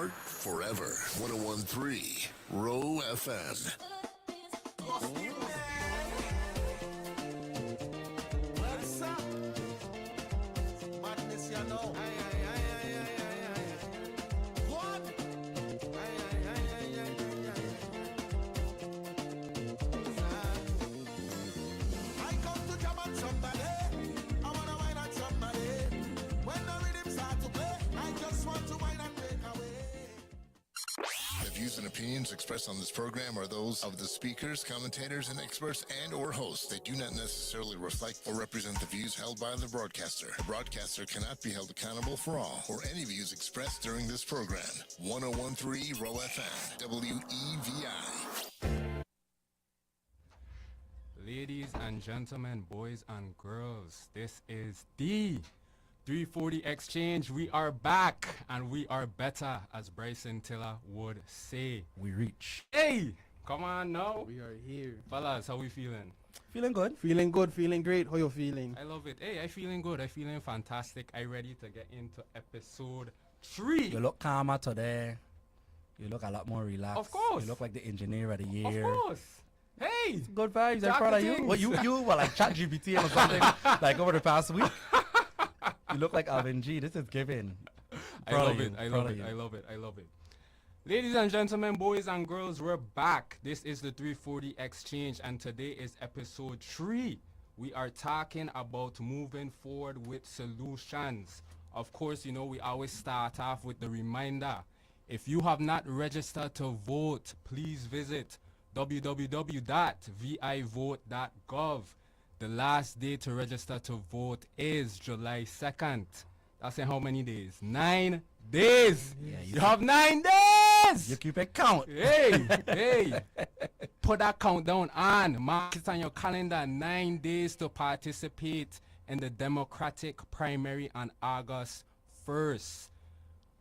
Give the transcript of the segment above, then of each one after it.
Smart forever. 101.3 Row FM. What's up? Madness, you know. What? I come to jam on somebody. I wanna wine on somebody. When the rhythm start to play, I just want to wine and break away. The views and opinions expressed on this program are those of the speakers, commentators, and experts and/or hosts. They do not necessarily reflect or represent the views held by the broadcaster. The broadcaster cannot be held accountable for all or any views expressed during this program. 101.3 Row FM, WEVI. Ladies and gentlemen, boys and girls, this is the 340 Exchange. We are back and we are better, as Bryson Tiller would say. We reach. Hey, come on now. We are here. Fellas, how we feeling? Feeling good? Feeling good, feeling great. How you feeling? I love it. Hey, I feeling good. I feeling fantastic. I ready to get into episode 3. You look calmer today. You look a lot more relaxed. Of course. You look like the engineer of the Of year. course. Hey. Good vibes. I'm Jack proud of the you. things. What you were like ChatGPT or something like over the past week. You look like Alvin G. This is giving. I Proud of love you. it. I Proud love of it. you. I love it. I love it. Ladies and gentlemen, boys and girls, we're back. This is the 340 Exchange, and today is episode 3. We are talking about moving forward with solutions. Of course, you know, we always start off with the reminder. If you have not registered to vote, please visit www.vivote.gov. The last day to register to vote is July 2nd. That's in how many days? 9 days. Yeah, you have 9 days. You keep it count. Hey, hey. Put that countdown on. Mark it on your calendar. 9 days to participate in the Democratic primary on August 1st.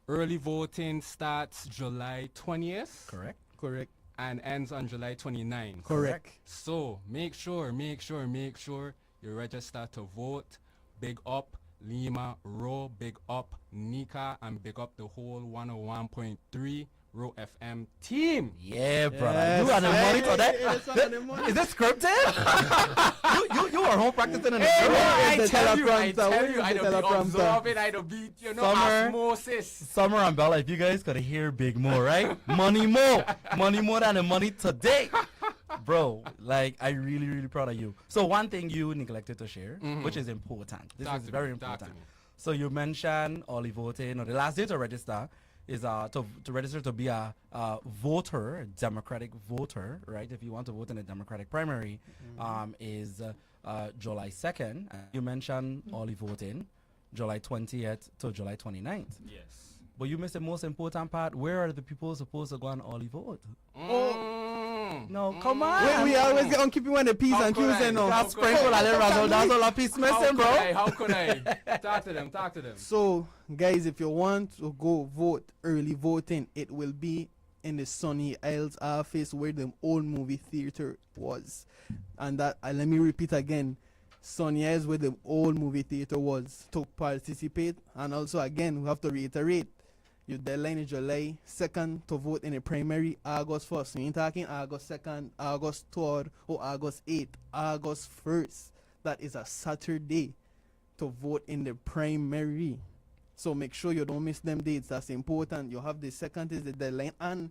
Early voting starts July 20th. Correct. Correct. And ends on July 29th. Correct. So make sure you register to vote. Big up Lima Row, big up Nika, and big up the whole 101.3 Row FM team. Yeah, brother. Yes. You are the money Hey, today. hey, it's on the money. Is this scripted? you are home practicing in the Hey, gym. I the tell you, teleprompter? I don't be teleprompter? observing, I don't be, you know, Summer. osmosis. Summer and Bella, if you guys could hear Big Mo, right? Money more than the money today. Bro, like, I really proud of you. So one thing you neglected to share, which is important. This Talk is to very me, talk to important. me. So you mentioned early voting, or the last day to register is to register to be a voter, a Democratic voter, right? If you want to vote in a Democratic primary, is July 2nd. You mentioned early voting, July 20th to July 29th. Yes. But you missed the most important part. Where are the people supposed to go and early vote? No, come on. We always get on keeping on the P's How and could Q's I? and all. How That's could I? sprinkle a little razzle dazzle a piece missing, bro. How could I? Talk to them, talk to them. So, guys, if you want to go vote, early voting, it will be in the Sunny Isles office where the old movie theater was. And that, let me repeat again, Sunny Isles where the old movie theater was to participate. And also, again, we have to reiterate, your deadline is July 2nd to vote in a primary, August 1st. We ain't talking August 2nd, August 3rd, or August 8th, August 1st. That is a Saturday to vote in the primary. So make sure you don't miss them dates. That's important. You have the 2nd is the deadline. And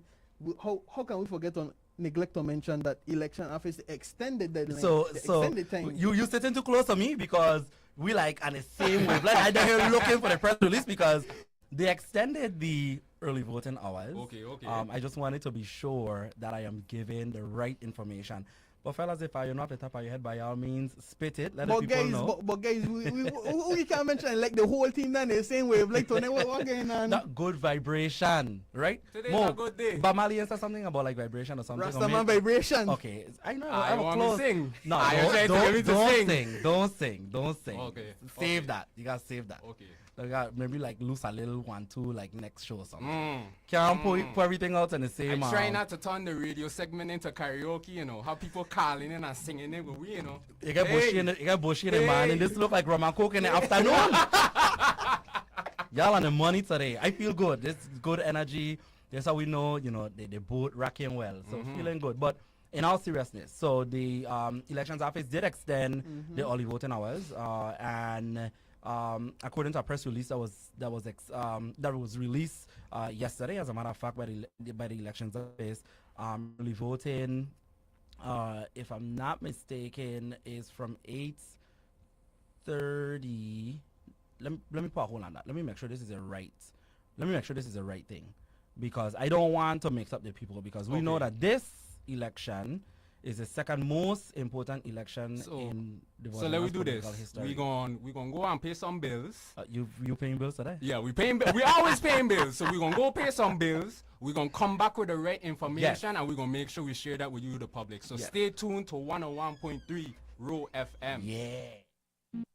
how can we forget on neglect to mention that election office extended deadline? So the extended time. you sitting too close to me because we like on the same wavelength. I don't hear looking for the press release because they extended the early voting hours. Okay. I just wanted to be sure that I am giving the right information. But fellas, if you're not at the top of your head, by all means, spit it. Let the But people guys, know. but guys, we can't mention like the whole team done the same way. Like Tony, what going on? That good vibration, right? Today's Mo, a good day. But Malian said something about like vibration or something. or Rastaman maybe- vibration. Okay, I know. I I'm want me close. sing. No, I don't, trying to get me to don't sing. sing. Don't sing. Don't sing. Okay, Save okay. that. You gotta save that. Okay. You got maybe like lose a little 1-2 like next show or something. Mm. Can't put everything out in the same. I try not to turn the radio segment into karaoke, you know. Have people calling in and singing it, but we, you know. You get bushy in the man, and this look like rum and coke in the afternoon. Y'all on the money today. I feel good. This is good energy. That's how we know, they both racking well. So feeling good. But in all seriousness, so the elections office did extend the early voting hours, and according to a press release that was released yesterday, as a matter of fact, by the elections office, early voting, if I'm not mistaken, is from 8:30. Let me hold on that. Let me make sure this is the right thing, because I don't want to mix up the people, because we know that this election is the second most important election in the So let me do this. history. We gonna go and pay some bills. You paying bills today? Yeah, we always paying bills. So we're gonna go pay some bills. We're gonna come back with the right information, and we're gonna make sure we share that with you, the public. So stay tuned to 101.3 Row FM. Yeah.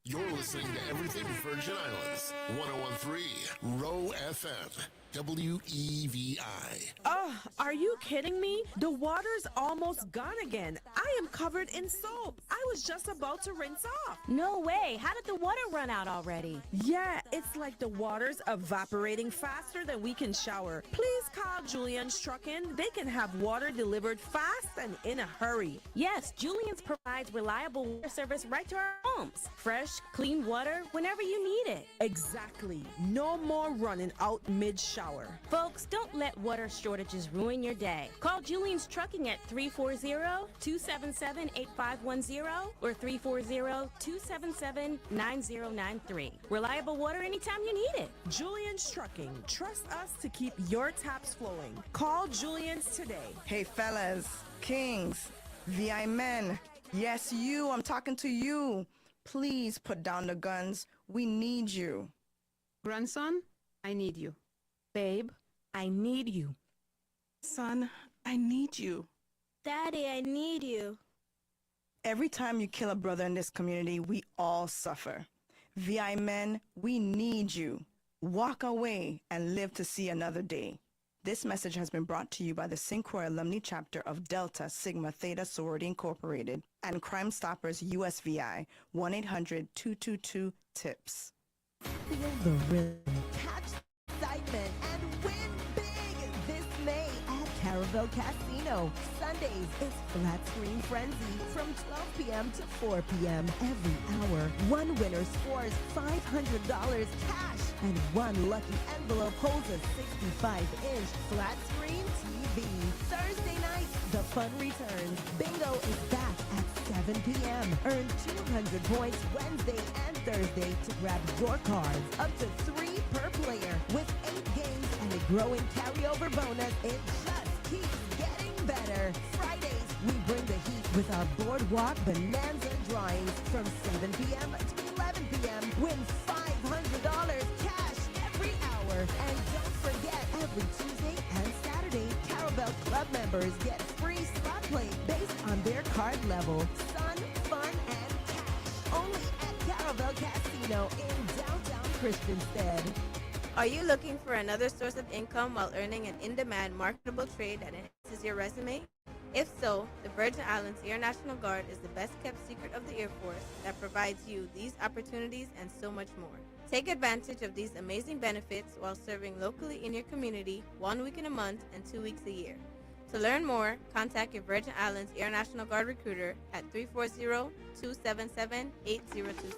You're listening to Everything Virgin Islands. 1013 Row FM. WEVI. Oh, are you kidding me? The water's almost gone again. I am covered in soap. I was just about to rinse off. No way. How did the water run out already? Yeah, it's like the water's evaporating faster than we can shower. Please call Julian's Trucking. They can have water delivered fast and in a hurry. Yes, Julian's provides reliable water service right to our homes. Fresh, clean water whenever you need it. Exactly. No more running out mid-shower. Folks, don't let water shortages ruin your day. Call Julian's Trucking at 340-277-8510 or 340-277-9093. Reliable water anytime you need it. Julian's Trucking. Trust us to keep your taps flowing. Call Julian's today. Hey fellas, kings, VI men, yes you, I'm talking to you. Please put down the guns. We need you. Grandson, I need you. Babe, I need you. Son, I need you. Daddy, I need you. Every time you kill a brother in this community, we all suffer. VI men, we need you. Walk away and live to see another day. This message has been brought to you by the St. Croix Alumni Chapter of Delta Sigma Theta Sorority Incorporated and Crime Stoppers USVI, 1-800-222-TIPS. Feel the rhythm, catch excitement, and win big this May at Caravel Casino. Sundays is Flat Screen Frenzy from 12 p.m. to 4 p.m. Every hour, one winner scores $500 cash, and one lucky envelope holds a 65-inch flat screen TV. Thursday night, the fun returns. Bingo is back at 7 p.m. Earn 200 points Wednesday and Thursday to grab your cards. Up to 3 per player with 8 games and a growing carryover bonus. It just keeps getting better. Fridays, we bring the heat with our Boardwalk Bonanza drawings from 7 p.m. to 11 p.m. Win $500 cash every hour. And don't forget, every Tuesday and Saturday, Caravel Club members get free slot play based on their card level. Fun, fun, and cash. Only at Caravel Casino in downtown Christiansted. Are you looking for another source of income while earning an in-demand marketable trade that enhances your resume? If so, the Virgin Islands Air National Guard is the best-kept secret of the Air Force that provides you these opportunities and so much more. Take advantage of these amazing benefits while serving locally in your community 1 week in a month and 2 weeks a year. To learn more, contact your Virgin Islands Air National Guard recruiter at 340-277-8026.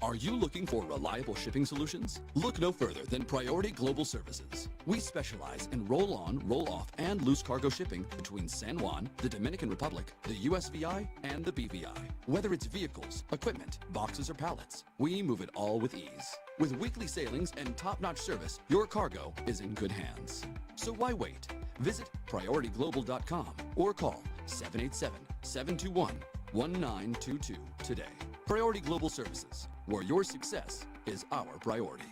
Are you looking for reliable shipping solutions? Look no further than Priority Global Services. We specialize in roll-on, roll-off, and loose cargo shipping between San Juan, the Dominican Republic, the USVI, and the BVI. Whether it's vehicles, equipment, boxes, or pallets, we move it all with ease. With weekly sailings and top-notch service, your cargo is in good hands. So why wait? Visit PriorityGlobal.com or call 787-721-1922 today. Priority Global Services, where your success is our priority.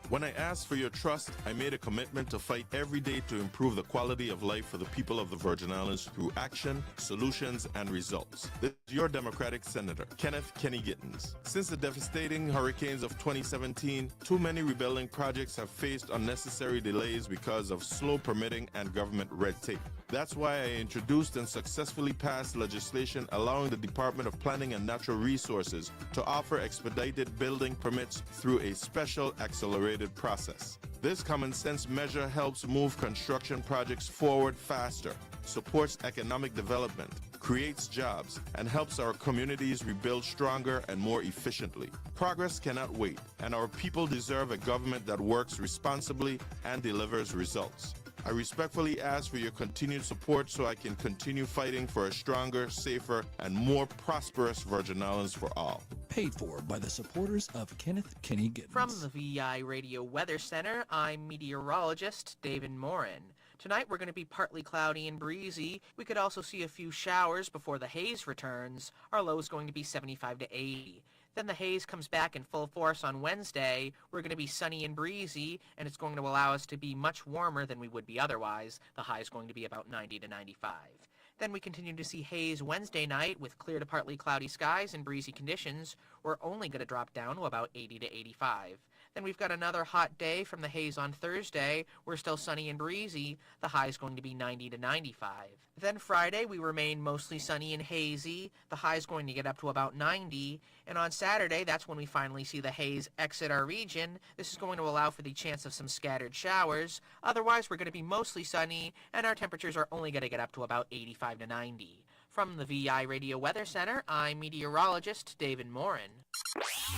When I asked for your trust, I made a commitment to fight every day to improve the quality of life for the people of the Virgin Islands through action, solutions, and results. This is your Democratic Senator, Kenneth Kenny Gittens. Since the devastating hurricanes of 2017, too many rebuilding projects have faced unnecessary delays because of slow permitting and government red tape. That's why I introduced and successfully passed legislation allowing the Department of Planning and Natural Resources to offer expedited building permits through a special accelerated process. This common sense measure helps move construction projects forward faster, supports economic development, creates jobs, and helps our communities rebuild stronger and more efficiently. Progress cannot wait, and our people deserve a government that works responsibly and delivers results. I respectfully ask for your continued support so I can continue fighting for a stronger, safer, and more prosperous Virgin Islands for all. Paid for by the supporters of Kenneth Kenny Gittens. From the VI Radio Weather Center, I'm meteorologist David Morin. Tonight we're going to be partly cloudy and breezy. We could also see a few showers before the haze returns. Our low is going to be 75 to 80. Then the haze comes back in full force on Wednesday. We're going to be sunny and breezy, and it's going to allow us to be much warmer than we would be otherwise. The high is going to be about 90 to 95. Then we continue to see haze Wednesday night with clear to partly cloudy skies and breezy conditions. We're only going to drop down to about 80 to 85. Then we've got another hot day from the haze on Thursday. We're still sunny and breezy. The high is going to be 90 to 95. Then Friday, we remain mostly sunny and hazy. The high is going to get up to about 90. And on Saturday, that's when we finally see the haze exit our region. This is going to allow for the chance of some scattered showers. Otherwise, we're going to be mostly sunny, and our temperatures are only going to get up to about 85 to 90. From the VI Radio Weather Center, I'm meteorologist David Morin.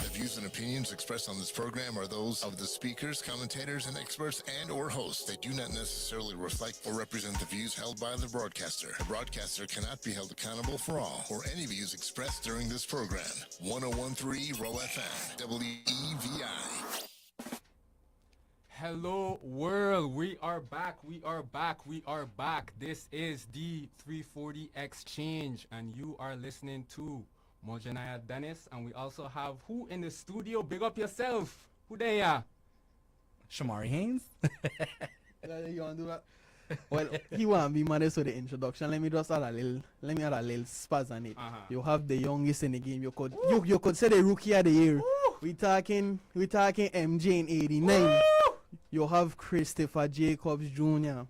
The views and opinions expressed on this program are those of the speakers, commentators, and experts and or hosts. They do not necessarily reflect or represent the views held by the broadcaster. The broadcaster cannot be held accountable for all or any views expressed during this program. 101.3 Row FM, WEVI. Hello world, we are back. This is the 340 Exchange and you are listening to Mojanaya Dennis, and we also have who in the studio? Big up yourself. Who they are? Shamari Haynes. You want to do that? Well, he won't be modest with the introduction. Let me add a little spaz on it. You have the youngest in the game. You could say the rookie of the year. We talking MJ in 89. You have Christopher Jacobs Jr.,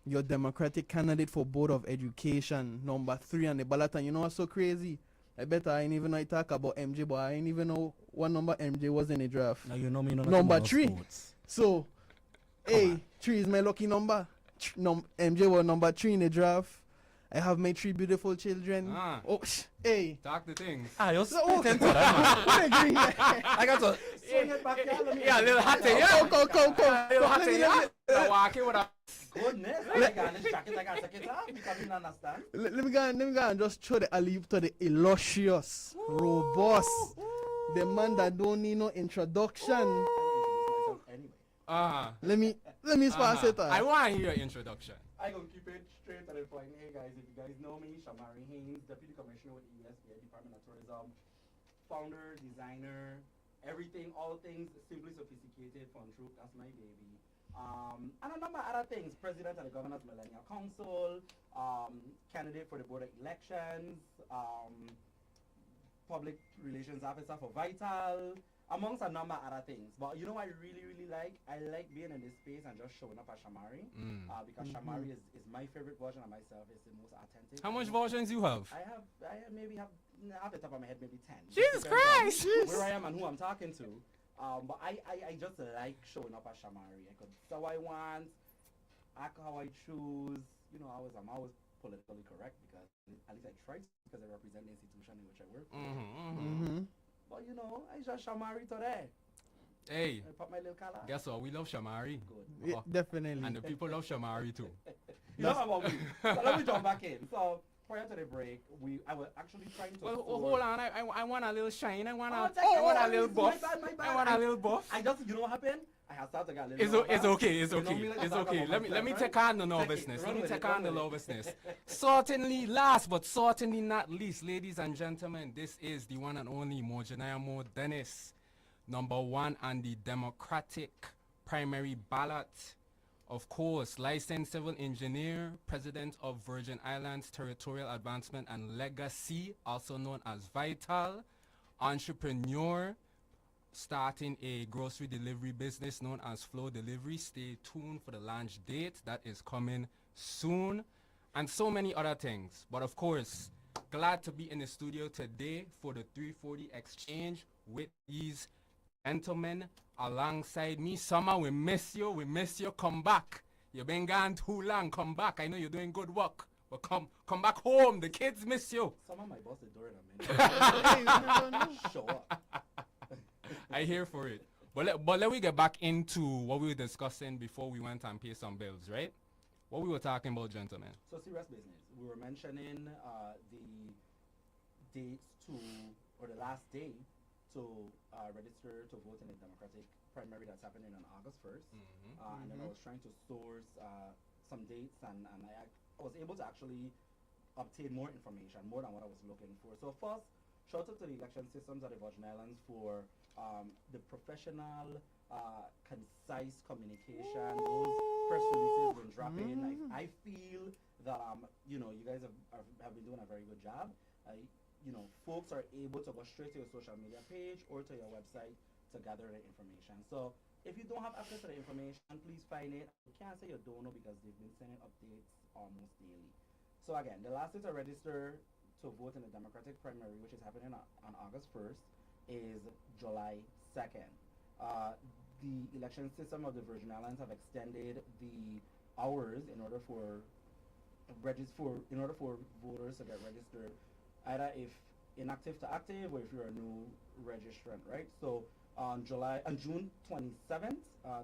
your Democratic candidate for Board of Education, number 3 on the ballot. And you know what's so crazy? I bet I ain't even know I talk about MJ, but I ain't even know what number MJ was in the draft. Now you know me, number 3. So, hey, 3 is my lucky number. MJ was number 3 in the draft. I have my 3 beautiful children. Oh, hey. Talk the things. You're so into that, man. I got to swing it back here. Yeah, a little hot thing, yeah. Come. Little hot thing, yeah. Walking with a... Goodness. I got this jacket, I got to take it off because you don't understand. Let me go and just show the alley to the illustrious, robust, the man that don't need no introduction. Let me pass it on. I want to hear your introduction. I gonna keep it straight to the point. Hey guys, if you guys know me, Shamari Haynes, Deputy Commissioner with the USDA Department of Tourism, founder, designer, everything, all things simply sophisticated, fun troop, that's my baby. And a number of other things, President of the Governors Millennial Council, candidate for the Board of Elections, Public Relations Officer for Vital, amongst a number of other things. But you know what I really like? I like being in this space and just showing up as Shamari. Because Shamari is my favorite version of myself. It's the most authentic. How much versions you have? I maybe have, off the top of my head, maybe 10. Jesus Christ! Where I am and who I'm talking to. But I just like showing up as Shamari. I could say what I want, act how I choose. You know, I'm always politically correct because at least I try to, because I represent the institution in which I work. But you know, I just Shamari today. Hey, I pop my little collar. Guess what? We love Shamari. Good. Yeah, definitely. And the people love Shamari too. You know about me. So let me jump back in. So prior to the break, I was actually trying to. Well, hold on. I want a little shine. I want a little buff. My bad. I want a little buff. You know what happened? I have started to get a little. It's okay. Let me take on the nervousness. Certainly last but certainly not least, ladies and gentlemen, this is the one and only Mojanaya Mo Dennis, number 1 on the Democratic primary ballot. Of course, licensed civil engineer, president of Virgin Islands Territorial Advancement and Legacy, also known as Vital, entrepreneur, starting a grocery delivery business known as Flow Delivery. Stay tuned for the launch date that is coming soon, and so many other things. But of course, glad to be in the studio today for the 340 exchange with these gentlemen alongside me. Summer, we miss you. We miss you. Come back. You've been gone too long. Come back. I know you're doing good work, but come back home. The kids miss you. Summer might bust the door in a minute. Show up. I hear for it. But let we get back into what we were discussing before we went and pay some bills, right? What we were talking about, gentlemen. So serious business. We were mentioning the dates or the last day to register to vote in the Democratic primary that's happening on August 1st. And then I was trying to source some dates, and I was able to actually obtain more information, more than what I was looking for. So first, shout out to the election systems at the Virgin Islands for the professional, concise communication. Those press releases been dropping. I feel that you guys have been doing a very good job. Folks are able to go straight to your social media page or to your website to gather the information. So if you don't have access to the information, please find it. You can't say you don't know because they've been sending updates almost daily. So again, the last day to register to vote in the Democratic primary, which is happening on August 1st, is July 2nd. The election system of the Virgin Islands have extended the hours in order for voters to get registered, either if inactive to active or if you're a new registrant, right? So on June 27th,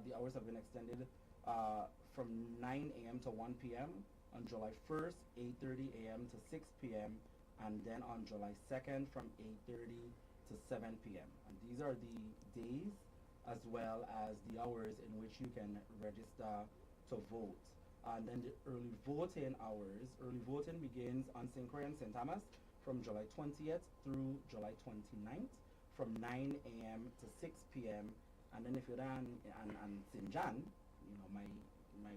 the hours have been extended from 9 a.m. to 1 p.m. On July 1st, 8:30 a.m. to 6 p.m. and then on July 2nd from 8:30 to 7 p.m. And these are the days as well as the hours in which you can register to vote. And then the early voting hours. Early voting begins on St. Croix and St. Thomas from July 20th through July 29th from 9 a.m. to 6 p.m. And then if you're down and St. John, my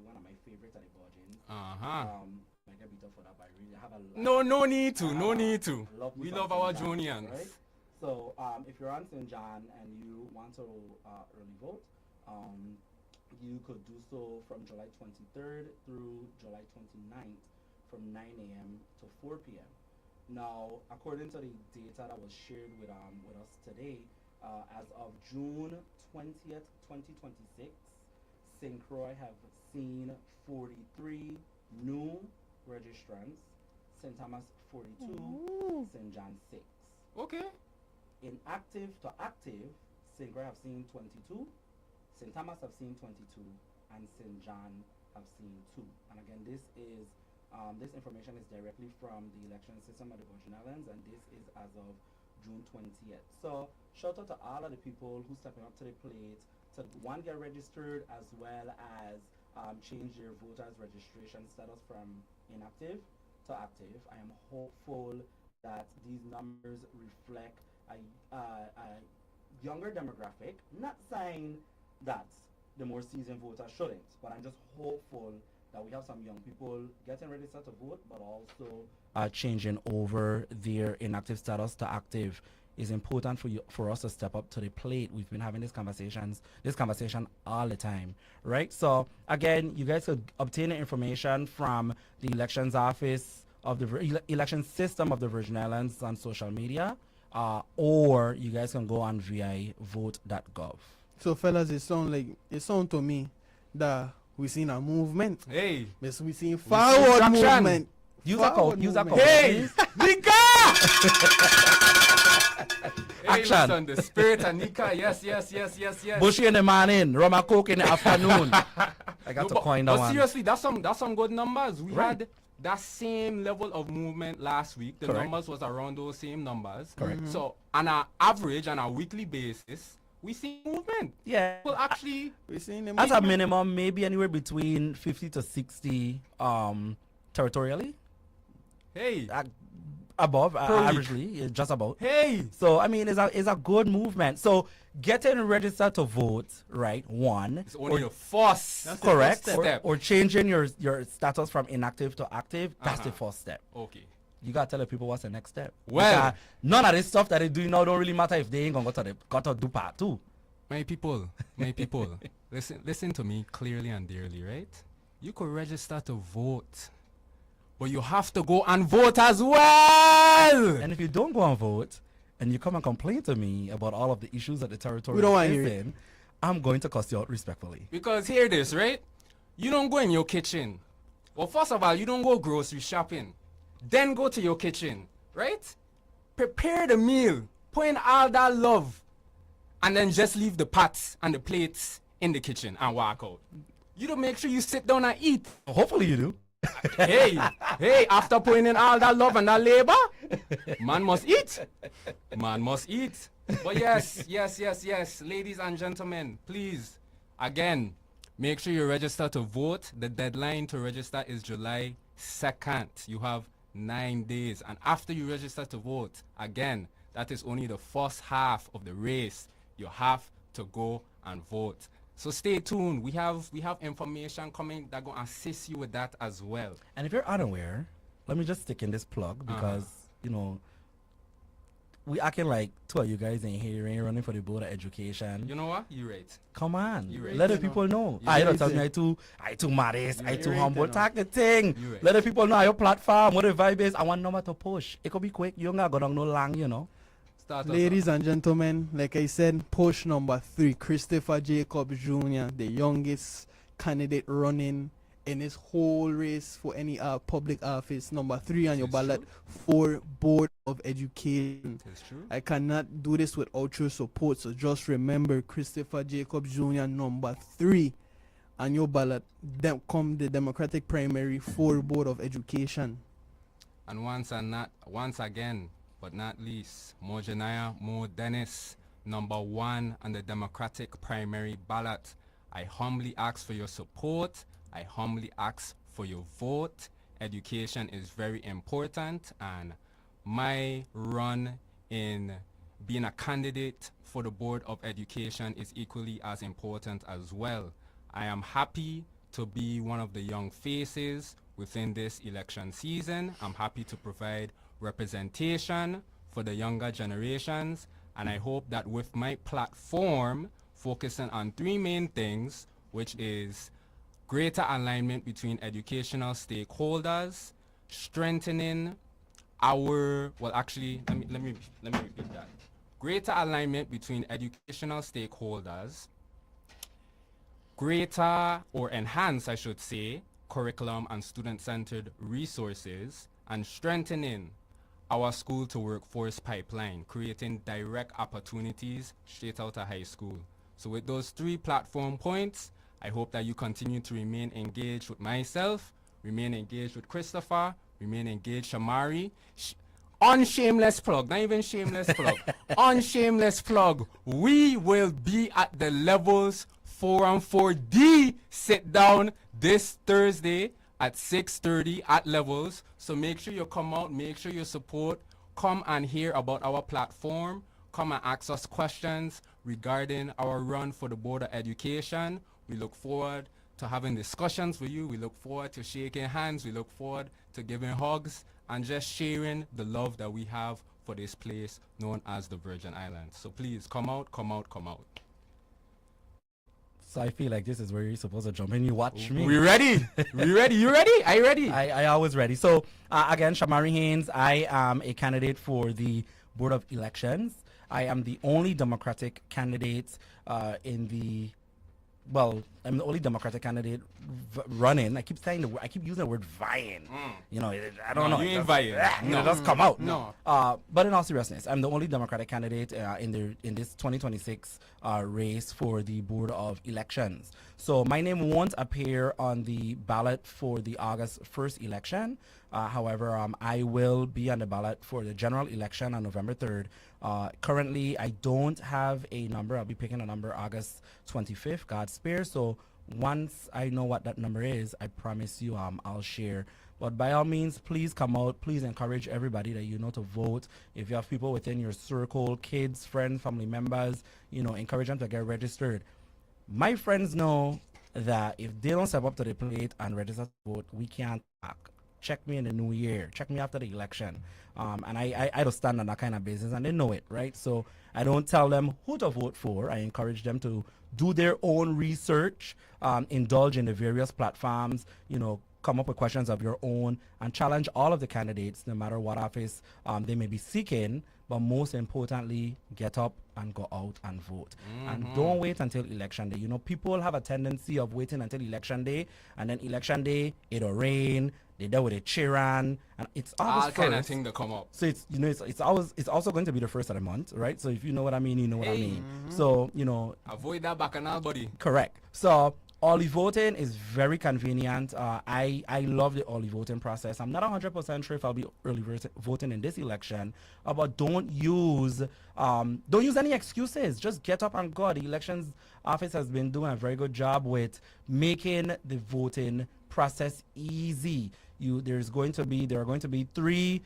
one of my favorites are the Virgins. I get beat up for that, but I really have a lot. No need to. We love our Jonians. Right? So if you're on St. John and you want to early vote, you could do so from July 23rd through July 29th from 9 a.m. to 4 p.m. Now, according to the data that was shared with us today, as of June 20th, 2026, St. Croix have seen 43 new registrants, St. Thomas 42, St. John 6. Okay. In active to active, St. Croix have seen 22, St. Thomas have seen 22, and St. John have seen 2. And again, this information is directly from the election system of the Virgin Islands, and this is as of June 20th. So shout out to all of the people who stepping up to the plate to get registered as well as change their voters registration status from inactive to active. I am hopeful that these numbers reflect a younger demographic, not saying that the more seasoned voters shouldn't, but I'm just hopeful that we have some young people getting registered to vote, but also changing over their inactive status to active. Is important for us to step up to the plate. We've been having this conversation all the time, right? So again, you guys could obtain the information from the elections office of the election system of the Virgin Islands on social media, or you guys can go on vivote.gov. So fellas, it sound to me that we seen a movement. Hey, yes, we seen forward movement. Use a call. Hey, Nika! Action. Listen, the spirit and Nika, yes. Bushy in the morning, rum and coke in the afternoon. I got to coin that but one. Seriously, that's some good numbers. We Right. had that same level of movement last week. The Correct. numbers was around those same numbers. Correct. So on an average, on a weekly basis, we see movement. Yeah. Well, actually, We seen them As a minimum, maybe anywhere between 50 to 60 territorially. hey, above per week. averagely, just about. Hey, So I mean, it's a good movement. So getting registered to vote, right? One, it's only the first. That's the correct, first or, step. or changing your status from inactive to active. That's the Uh-huh. first step. Okay. You gotta tell the people what's the next step. Well- Because none of this stuff that they do now don't really matter if they ain't gonna got to do part two. My people, listen to me clearly and dearly, right? You could register to vote, but you have to go and vote as well. And if you don't go and vote, and you come and complain to me about all of the issues that the territory We don't is wanna hear it. facing, I'm going to cuss you out respectfully. Because hear this, right? You don't go in your kitchen. Well, first of all, you don't go grocery shopping. Then go to your kitchen, right? Prepare the meal. Put in all that love. And then just leave the pots and the plates in the kitchen and walk out. You don't make sure you sit down and eat. Hopefully you do. hey, after putting in all that love and that labor, man must eat. Man must eat. But yes, ladies and gentlemen, please, again, make sure you register to vote. The deadline to register is July 2nd. You have 9 days. And after you register to vote, again, that is only the first half of the race. You have to go and vote. So stay tuned. We have information coming that gonna assist you with that as well. And if you're unaware, let me just stick in this plug because, you know, we acting like two of you guys ain't here, ain't running for the board of education. You know what? You're right. Come on. You right. Let the You know. people know. You I don't right. tell me I too modest, I too right, humble. you know. Talk the thing. You right. Let the people know how your platform, what the vibe is. I want number to push. It could be quick. You don't gotta go down no long, you know. Start us Ladies off. and gentlemen, like I said, push number 3, Christopher Jacobs Jr., the youngest candidate running in his whole race for any public office. Number 3 on your It's ballot true. for Board of Education. It's true. I cannot do this without your support, so just remember Christopher Jacobs Jr. number 3 on your ballot. Then come the Democratic primary for Board of Education. And once again, but not least, Mo Janaya, Mo Dennis, number 1 on the Democratic primary ballot. I humbly ask for your support. I humbly ask for your vote. Education is very important, and my run in being a candidate for the Board of Education is equally as important as well. I am happy to be one of the young faces within this election season. I'm happy to provide representation for the younger generations, and I hope that with my platform focusing on 3 main things, which is greater alignment between educational stakeholders, strengthening our, well actually, let me repeat that. Greater alignment between educational stakeholders, greater or enhance, I should say, curriculum and student-centered resources, and strengthening our school to workforce pipeline, creating direct opportunities straight out of high school. So with those 3 platform points, I hope that you continue to remain engaged with myself, remain engaged with Christopher, remain engaged Shamari. Unshameless plug, not even shameless plug. Unshameless plug. We will be at the Levels 4 and 4D sit down this Thursday at 6:30 at Levels. So make sure you come out, make sure you support, come and hear about our platform, come and ask us questions regarding our run for the Board of Education. We look forward to having discussions with you. We look forward to shaking hands. We look forward to giving hugs and just sharing the love that we have for this place known as the Virgin Islands. So please come out, come out, come out. So I feel like this is where you're supposed to jump in. You watch me. We ready? We ready? You ready? Are you ready? I always ready. So again, Shamari Haynes, I am a candidate for the Board of Elections. I am the only Democratic candidate in the, well, I'm the only Democratic candidate running. I keep saying I keep using the word vying. You know, I don't know. You ain't vying. No, it does come out. No. But in all seriousness, I'm the only Democratic candidate in this 2026 race for the Board of Elections. So my name won't appear on the ballot for the August 1st election. However, I will be on the ballot for the general election on November 3rd. Currently, I don't have a number. I'll be picking a number August 25th, God spare. So once I know what that number is, I promise you I'll share But by all means, please come out. Please encourage everybody that you know to vote. If you have people within your circle, kids, friends, family members, encourage them to get registered. My friends know that if they don't step up to the plate and register to vote, we can't talk. Check me in the new year. Check me after the election. And I don't stand on that kind of business, and they know it, right? So I don't tell them who to vote for. I encourage them to do their own research, indulge in the various platforms, come up with questions of your own, and challenge all of the candidates, no matter what office they may be seeking. But most importantly, get up and go out and vote. And don't wait until election day. People have a tendency of waiting until election day, and then election day, it'll rain, they're there with a cheering, and it's always all kind of thing to come up. So it's also going to be the first of the month, right? So if you know what I mean, you know what I mean. So avoid that bacchanal body. Correct. So early voting is very convenient. I love the early voting process. I'm not 100% sure if I'll be early voting in this election, but don't use any excuses. Just get up and go. The elections office has been doing a very good job with making the voting process easy. There are going to be 3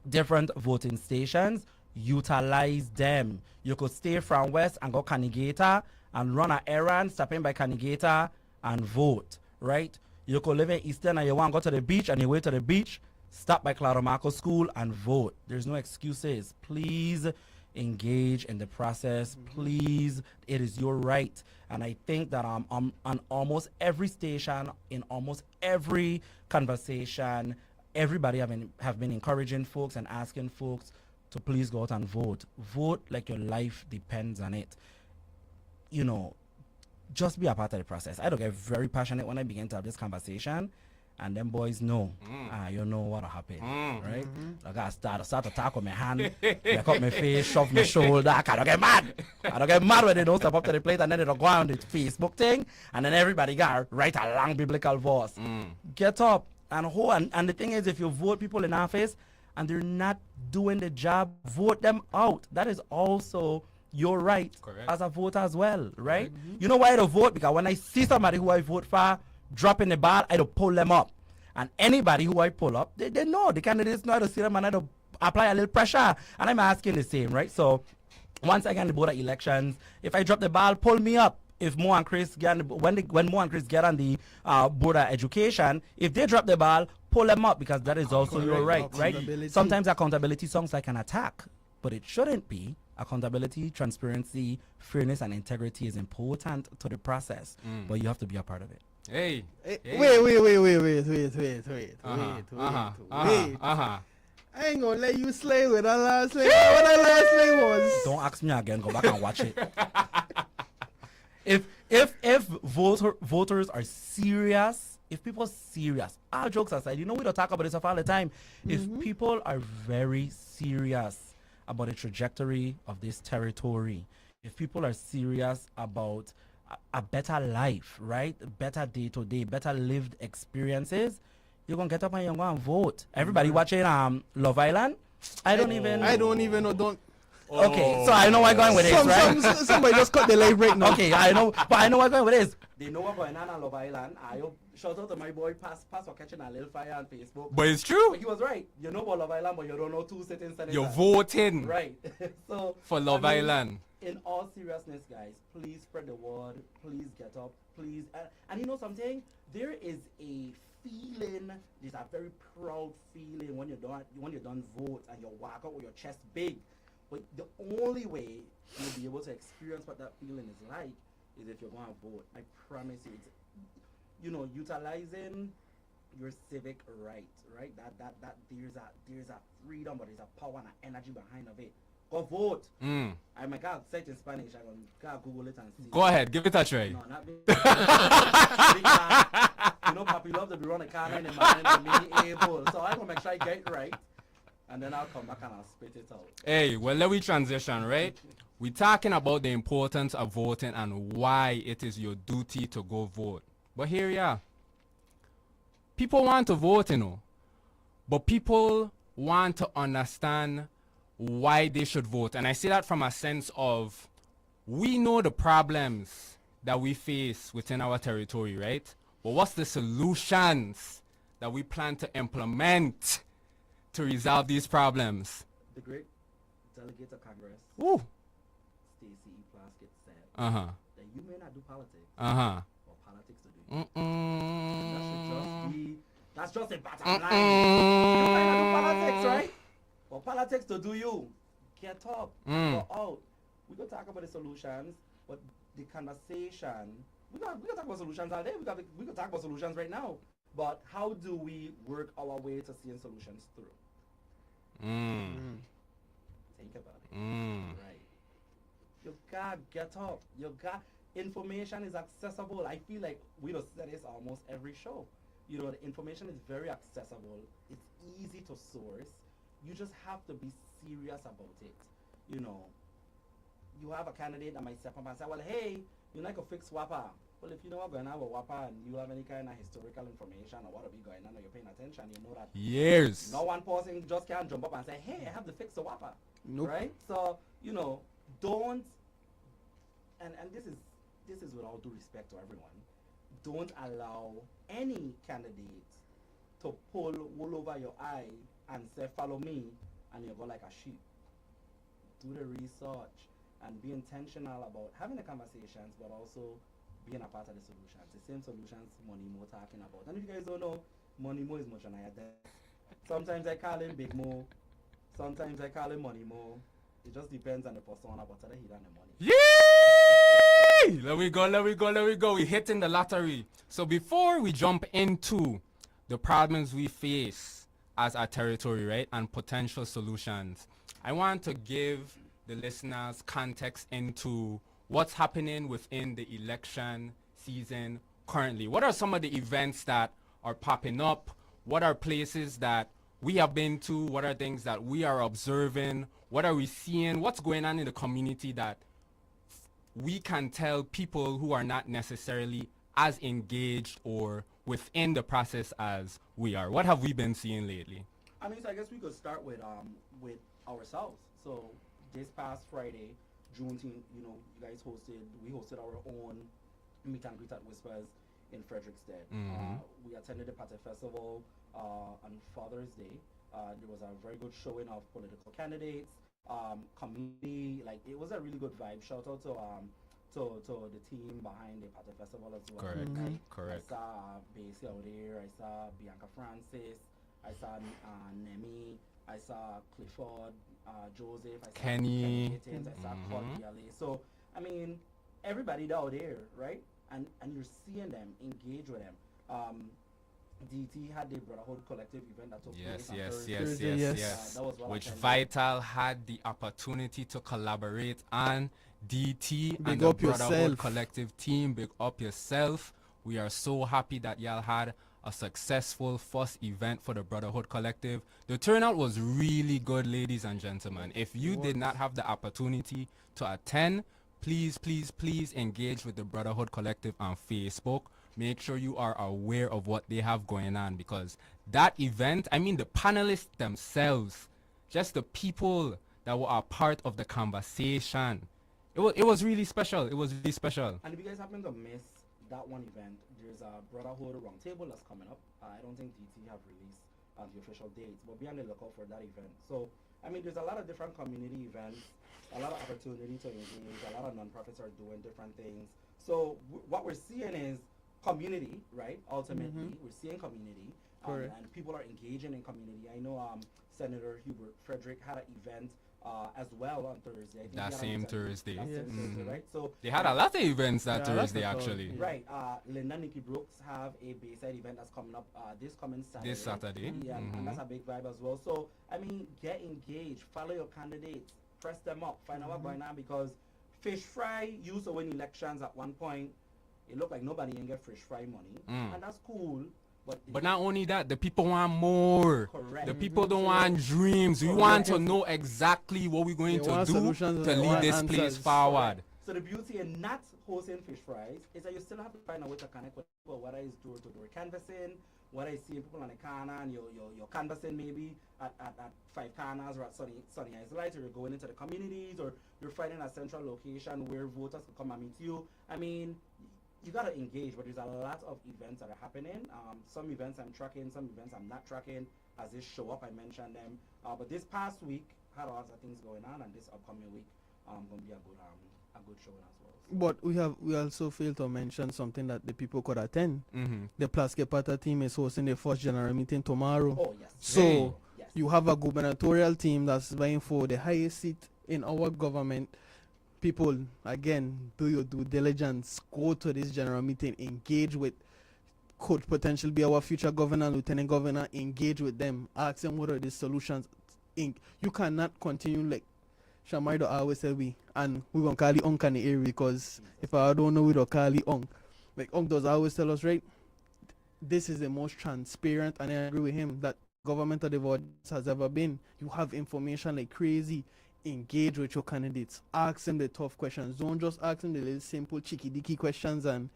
different voting stations. Utilize them. You could stay from West and go Canigata and run an errand, stop in by Canigata and vote, right? You could live in Eastern and you want to go to the beach and you wait to the beach, stop by Claudio Marco School and vote. There's no excuses. Please engage in the process. Please, it is your right. And I think that on almost every station, in almost every conversation, everybody have been encouraging folks and asking folks to please go out and vote. Vote like your life depends on it. Just be a part of the process. I don't get very passionate when I begin to have this conversation, and them boys know, you know what'll happen, right? Like I start to talk with my hand, back up my face, shove my shoulder. I don't get mad. I don't get mad when they don't step up to the plate, and then it'll go on the Facebook thing, and then everybody got write a long biblical verse. Get up and hold. And the thing is, if you vote people in office and they're not doing the job, vote them out. That is also your right as a voter as well, right? You know why I don't vote? Because when I see somebody who I vote for dropping the ball, I don't pull them up. And anybody who I pull up, they know. The candidates know how to see them and I don't apply a little pressure. And I'm asking the same, right? So once again, the board of elections, if I drop the ball, pull me up. If Mo and Chris get when Mo and Chris get on the board of education, if they drop the ball, pull them up, because that is also your right, right? Sometimes accountability sounds like an attack, but it shouldn't be. Accountability, transparency, fairness, and integrity is important to the process, but you have to be a part of it. Hey. Wait. I ain't gonna let you slay with that last name. What that last name was? Don't ask me again. Go back and watch it. If voters are serious, if people are serious, all jokes aside, we don't talk about this stuff all the time. If people are very serious about the trajectory of this territory, if people are serious about a better life, right? Better day-to-day, better lived experiences, you're going to get up and you're going to vote. Everybody watching Love Island? I don't even know. Okay, so I know where I'm going with this, right? Somebody just cut the live break now. Okay, I know where I'm going with this. They know what's going on Love Island. Shout out to my boy Pass for catching a little fire on Facebook. But it's true. But he was right. You know about Love Island, but you don't know 2 sitting senators. You're voting. Right. So for Love Island. In all seriousness, guys, please spread the word. Please get up. Please. And you know something? There is a feeling, there's a very proud feeling when you're done vote and you walk out with your chest big. But the only way you'll be able to experience what that feeling is like is if you're going to vote. I promise you. It's, utilizing your civic right? That there's a freedom, but there's a power and an energy behind of it. Go vote. I might can't say it in Spanish. I can Google it and see. Go ahead, give it a try. No, not me. Papi love to be running a car in the morning and me able. So I'm gonna make sure I get it right. And then I'll come back and I'll spit it out. Hey, well, let me transition, right? We're talking about the importance of voting and why it is your duty to go vote. But here we are. People want to vote, but people want to understand why they should vote. And I say that from a sense of, we know the problems that we face within our territory, right? But what's the solutions that we plan to implement to resolve these problems? The great delegate of Congress, Woo. Stacey E. Plaskett, said Uh-huh. that you may not do politics, Uh-huh. but politics to do you. And that should just be, that's just a bottom line. Mm-mm. You might not do politics, right? But politics to do you. Get up, go out. We could talk about the solutions, but the conversation, we could talk about solutions all day. We could talk about solutions right now. But how do we work our way to seeing solutions through? Think about it. Right. You gotta get up. You got information is accessible. I feel like we don't say this almost every show. You know, the information is very accessible. It's easy to source. You just have to be serious about it. You know, you have a candidate that might step up and say, well, hey, you like a fix WAPA. Well, if you know what's going on with WAPA and you have any kind of historical information or what will be going on or you're paying attention, you know that Years. no one person just can't jump up and say, hey, I have to fix the WAPA. Nope. Right? So, you know, don't, and this is with all due respect to everyone, don't allow any candidate to pull wool over your eye and say, follow me, and you go like a sheep. Do the research and be intentional about having the conversations, but also being a part of the solutions. The same solutions Money Mo talking about. And if you guys don't know, Money Mo is much on higher desk. Sometimes I call him Big Mo. Sometimes I call him Money Mo. It just depends on the persona, but today he done the money. Yay! Let we go. We hitting the lottery. So before we jump into the problems we face as a territory, right, and potential solutions, I want to give the listeners context into what's happening within the election season currently. What are some of the events that are popping up? What are places that we have been to? What are things that we are observing? What are we seeing? What's going on in the community that we can tell people who are not necessarily as engaged or within the process as we are? What have we been seeing lately? I mean, so I guess we could start with ourselves. So this past Friday, Juneteenth, you know, you guys we hosted our own meet and greet at Whispers in Frederickstead. We attended the Party Festival on Father's Day. There was a very good showing of political candidates, community, like it was a really good vibe. Shout out to the team behind the Party Festival as well. Correct. Correct. I saw Basie out there, I saw Bianca Francis, I saw Nemi, I saw Clifford, Joseph, I saw Kenny. Gittins, I saw Cordiale. So, I mean, everybody out there, right? And you're seeing them, engage with them. DT had the Brotherhood Collective event that took place on Thursday. Yes. That was well Which attended. Vital had the opportunity to collaborate on. DT Big and the up Brotherhood yourself. Collective team, big up yourself. We are so happy that y'all had a successful first event for the Brotherhood Collective. The turnout was really good, ladies and gentlemen. If you did not have the opportunity to attend, please engage with the Brotherhood Collective on Facebook. Make sure you are aware of what they have going on, because that event, I mean the panelists themselves, just the people that were a part of the conversation, it was really special. It was really special. And if you guys happen to miss that one event, there's a Brotherhood Roundtable that's coming up. I don't think DT have released the official dates, but be on the lookout for that event. So, I mean, there's a lot of different community events, a lot of opportunity to engage, a lot of nonprofits are doing different things. So, what we're seeing is community, right? Ultimately, we're seeing community, and people are engaging in community. I know Senator Hubert Frederick had an event as well on Thursday. I think That same Thursday. Thursday, right? So They had a lot of events that Thursday, actually. right. Linda Nikki Brooks have a Bayside event that's coming up this coming Saturday. This Saturday. Yeah, and that's a big vibe as well. So, I mean, get engaged, follow your candidates, press them up, find out what's going on, because Fish Fry used to win elections at one point. It looked like nobody can get Fish Fry money, and that's cool. But not only that, the people want more. Correct. The people don't want dreams. We want to know exactly what we're going to do to lead this place forward. So the beauty in not hosting Fish Fries is that you still have to find a way to connect with people, whether it's door-to-door canvassing, whether it's seeing people on the corner and you're canvassing maybe at 5 corners or at Sunny Eyes Lights, or you're going into the communities, or you're finding a central location where voters can come and meet you. I mean, you gotta engage, but there's a lot of events that are happening. Some events I'm tracking, some events I'm not tracking. As they show up, I mention them. But this past week had a lot of things going on, and this upcoming week gonna be a good show as well. But we also failed to mention something that the people could attend. The Plaske Pata team is hosting their first general meeting tomorrow. Oh yes. So you have a gubernatorial team that's vying for the highest seat in our government. People, again, do your due diligence. Go to this general meeting. Engage with could potentially be our future governor, lieutenant governor. Engage with them. Ask them what are the solutions. You cannot continue like Shamaido always said and we gonna call it Unk in the area because if I don't know we don't call it Unk. Like Unk does always tell us, right? This is the most transparent, and I agree with him that government of the world has ever been. You have information like crazy. Engage with your candidates. Ask them the tough questions. Don't just ask them the little simple cheeky dicky questions and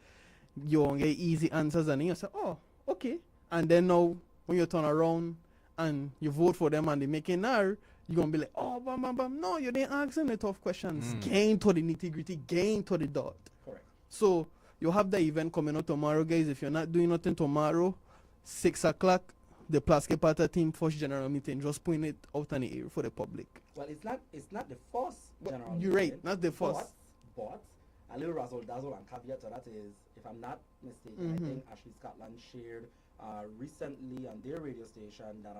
you won't get easy answers and then you say, oh, okay. And then now when you turn around and you vote for them and they make an error, you're gonna be like, oh, bam, bam, bam. No, you didn't ask them the tough questions. Gain to the nitty-gritty, gain to the dot. Correct. So you have the event coming up tomorrow, guys. If you're not doing nothing tomorrow, 6 o'clock, the Plaske Pata team first general meeting. Just putting it out in the air for the public. Well, it's not the first general You're meeting, right, not the first. But a little razzle dazzle and caveat to that is, if I'm not mistaken, I think Ashley Scotland shared recently on their radio station that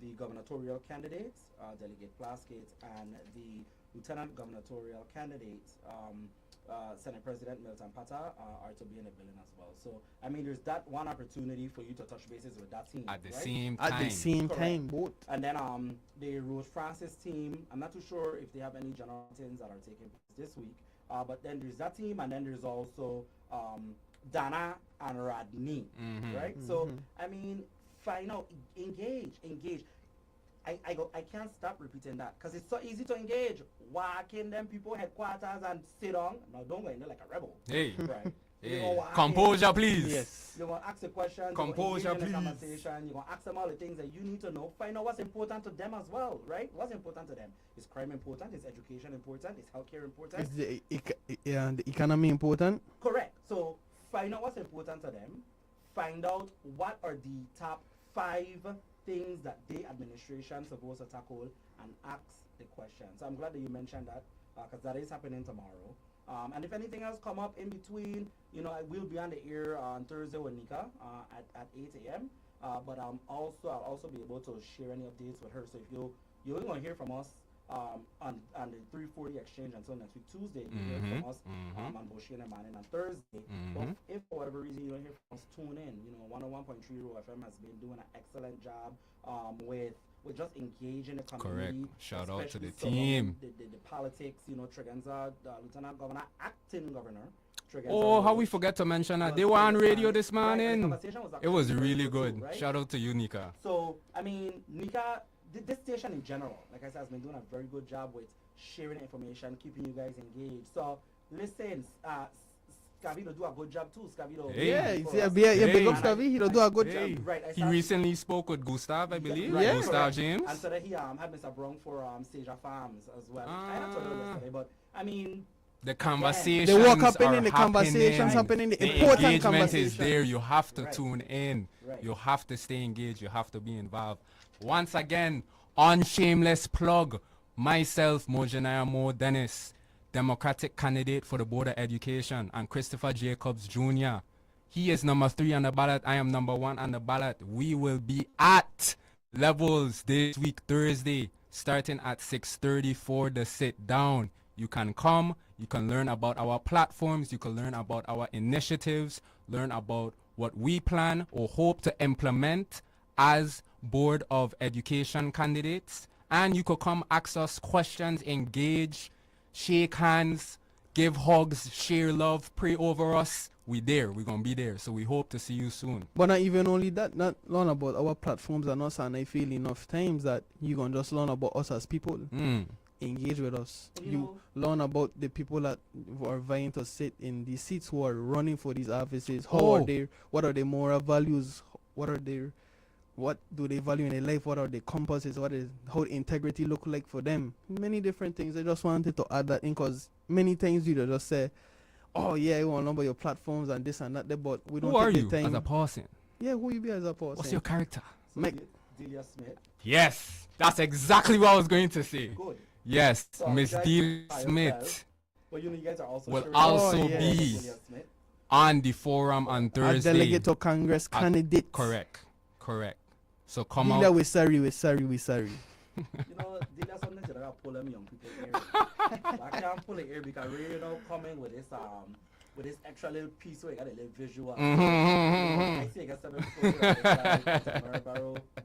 the gubernatorial candidates, Delegate Plaskett, and the lieutenant gubernatorial candidate, Senate President Milton Pata, are to be in the building as well. So, I mean, there's that one opportunity for you to touch bases with that team. At the right? same time. At the same Correct. time, both. And then the Rose Francis team, I'm not too sure if they have any general meetings that are taking place this week. But then there's that team, and then there's also Dana and Radney, right? So, I mean, find out, engage. I can't stop repeating that because it's so easy to engage. Walk in them people headquarters and sit down. Now don't go in there like a rebel. Hey. Right. Hey. Composure, please. Yes. You're going to ask the questions. Composure, you're going to please. conversation. You're going to ask them all the things that you need to know. Find out what's important to them as well, right? What's important to them? Is crime important? Is education important? Is healthcare important? Is the economy important? Correct. So find out what's important to them. Find out what are the top 5 things that the administration supposed to tackle and ask the questions. So I'm glad that you mentioned that because that is happening tomorrow. And if anything else come up in between, I will be on the air on Thursday with Nika at 8 a.m. But I'll also be able to share any updates with her. So if you're going to hear from us on the 340 exchange until next week Tuesday, you'll hear from us on Boshi and Manning on Thursday. But if for whatever reason you don't hear from us, tune in. 101.3 Ro FM has been doing an excellent job with just engaging the community. Correct. Shout out to the especially team. The politics, Tregenza, Lieutenant Governor, acting governor. Tregenza Oh, how was- we forget to mention that. was They were on famous radio and- this right, and the morning. conversation was It actually was very really too, good. right? Shout out to you, Nika. So, I mean, Nika, this station in general, like I said, has been doing a very good job with sharing information, keeping you guys engaged. So, listen, Scavido do a good job too. Scavido. Hey. Yeah, for big us. up Hey. Scavi. He do a good Hey. job. Right, I He started- recently spoke with Gustav, I believe. Yeah. Gustav correct. James. And so that he had Mr. Brown for Seja Farms as well. I not told you yesterday, but I mean, The conversations The work happening, are the conversations happening, the important engagement is conversations. there. You have to Right. tune in. Right. You have to stay engaged. You have to be involved. Once again, on shameless plug, myself, Mojanaya Mo Dennis, Democratic candidate for the Board of Education, and Christopher Jacobs Jr. He is number 3 on the ballot. I am number 1 on the ballot. We will be at Levels this week, Thursday, starting at 6:30 for the sit down. You can come, you can learn about our platforms, you can learn about our initiatives, learn about what we plan or hope to implement as Board of Education candidates. And you could come ask us questions, engage, shake hands, give hugs, share love, pray over us. We're going to be there. So we hope to see you soon. But not even only that, not learn about our platforms and us, and I feel enough times that you can just learn about us as people. Engage with us. You learn about the people that are vying to sit in these seats, who are running for these offices. What are their moral values? What do they value in their life? What are their compasses? How integrity look like for them? Many different things. I just wanted to add that in because many times you just say, oh yeah, you want to know about your platforms and this and that, there, but we don't Who are take you the time. as a person? Yeah, who you be as a person? What's your character? Mike. Delia Smith. Yes, that's exactly what I was going to say. Good. Yes, So Miss you guys Delia by Smith yourself, but you know you guys are also will sharing also Oh, be yes. Delia Smith. on the forum on A Thursday. delegate to Congress candidate. Correct. So come Delia, out. we're sorry. You know, Delia sometimes you gotta pull them young people ear. I can't pull the ear because we're coming with this extra little piece where you got a little visual. I see I got seven people here.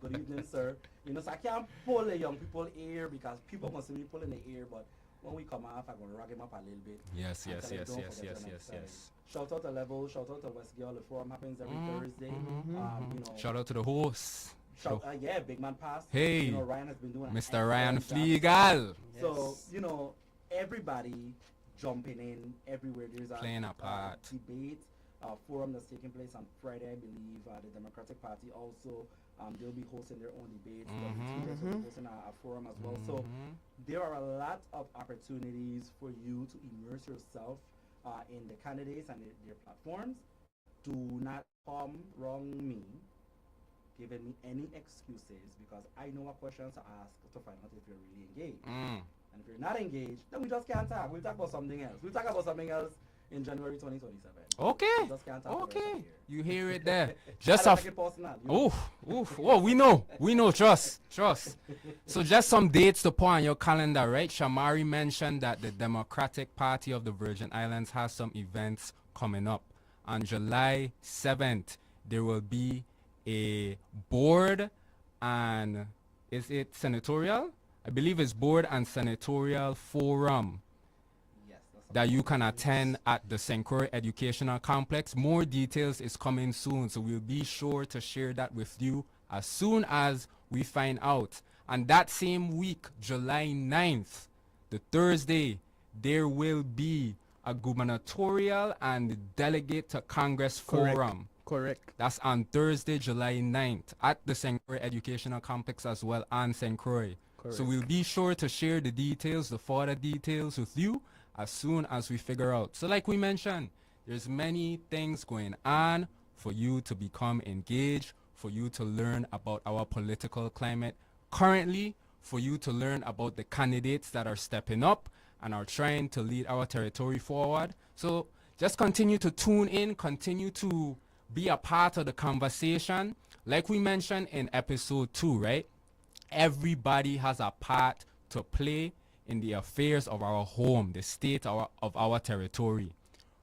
Good evening, sir. You know, so I can't pull the young people ear because people must see me pulling the ear, but when we come off, I'm gonna rag him up a little bit. Yes. And tell him, "Don't forget the next time." Shout out to Level, shout out to Westgale. The forum happens every Thursday. You know, Shout out to the host. yeah, Big Man Pass. Hey, you know, Ryan has been doing an Mr. Ryan excellent job. Fleegal. So, you know, everybody jumping in everywhere. There's Playing a part. Debate forum that's taking place on Friday, I believe. The Democratic Party also, they'll be hosting their own debates. They'll be hosting a forum as well. So there are a lot of opportunities for you to immerse yourself in the candidates and their platforms. Do not come wrong me giving me any excuses because I know what questions to ask to find out if you're really engaged. And if you're not engaged, then we just can't talk. We'll talk about something else. We'll talk about something else in January 2027. Okay. We just can't talk Okay. about it You hear it there. here. Just I a don't take it personal, you know? oof. Oh, we know. Trust. So just some dates to put on your calendar, right? Shamari mentioned that the Democratic Party of the Virgin Islands has some events coming up. On July 7th, there will be a board and is it senatorial? I believe it's board and senatorial forum that you can attend at the Sencor Educational Complex. More details is coming soon, so we'll be sure to share that with you as soon as we find out. And that same week, July 9th, the Thursday, there will be a gubernatorial and delegate to Congress forum. Correct. That's on Thursday, July 9th at the St. Croix Educational Complex as well on St. Croix. So we'll be sure to share the details, the further details with you as soon as we figure out. So like we mentioned, there's many things going on for you to become engaged, for you to learn about our political climate currently, for you to learn about the candidates that are stepping up and are trying to lead our territory forward. So just continue to tune in, continue to be a part of the conversation. Like we mentioned in episode 2, right? Everybody has a part to play in the affairs of our home, the state of our territory.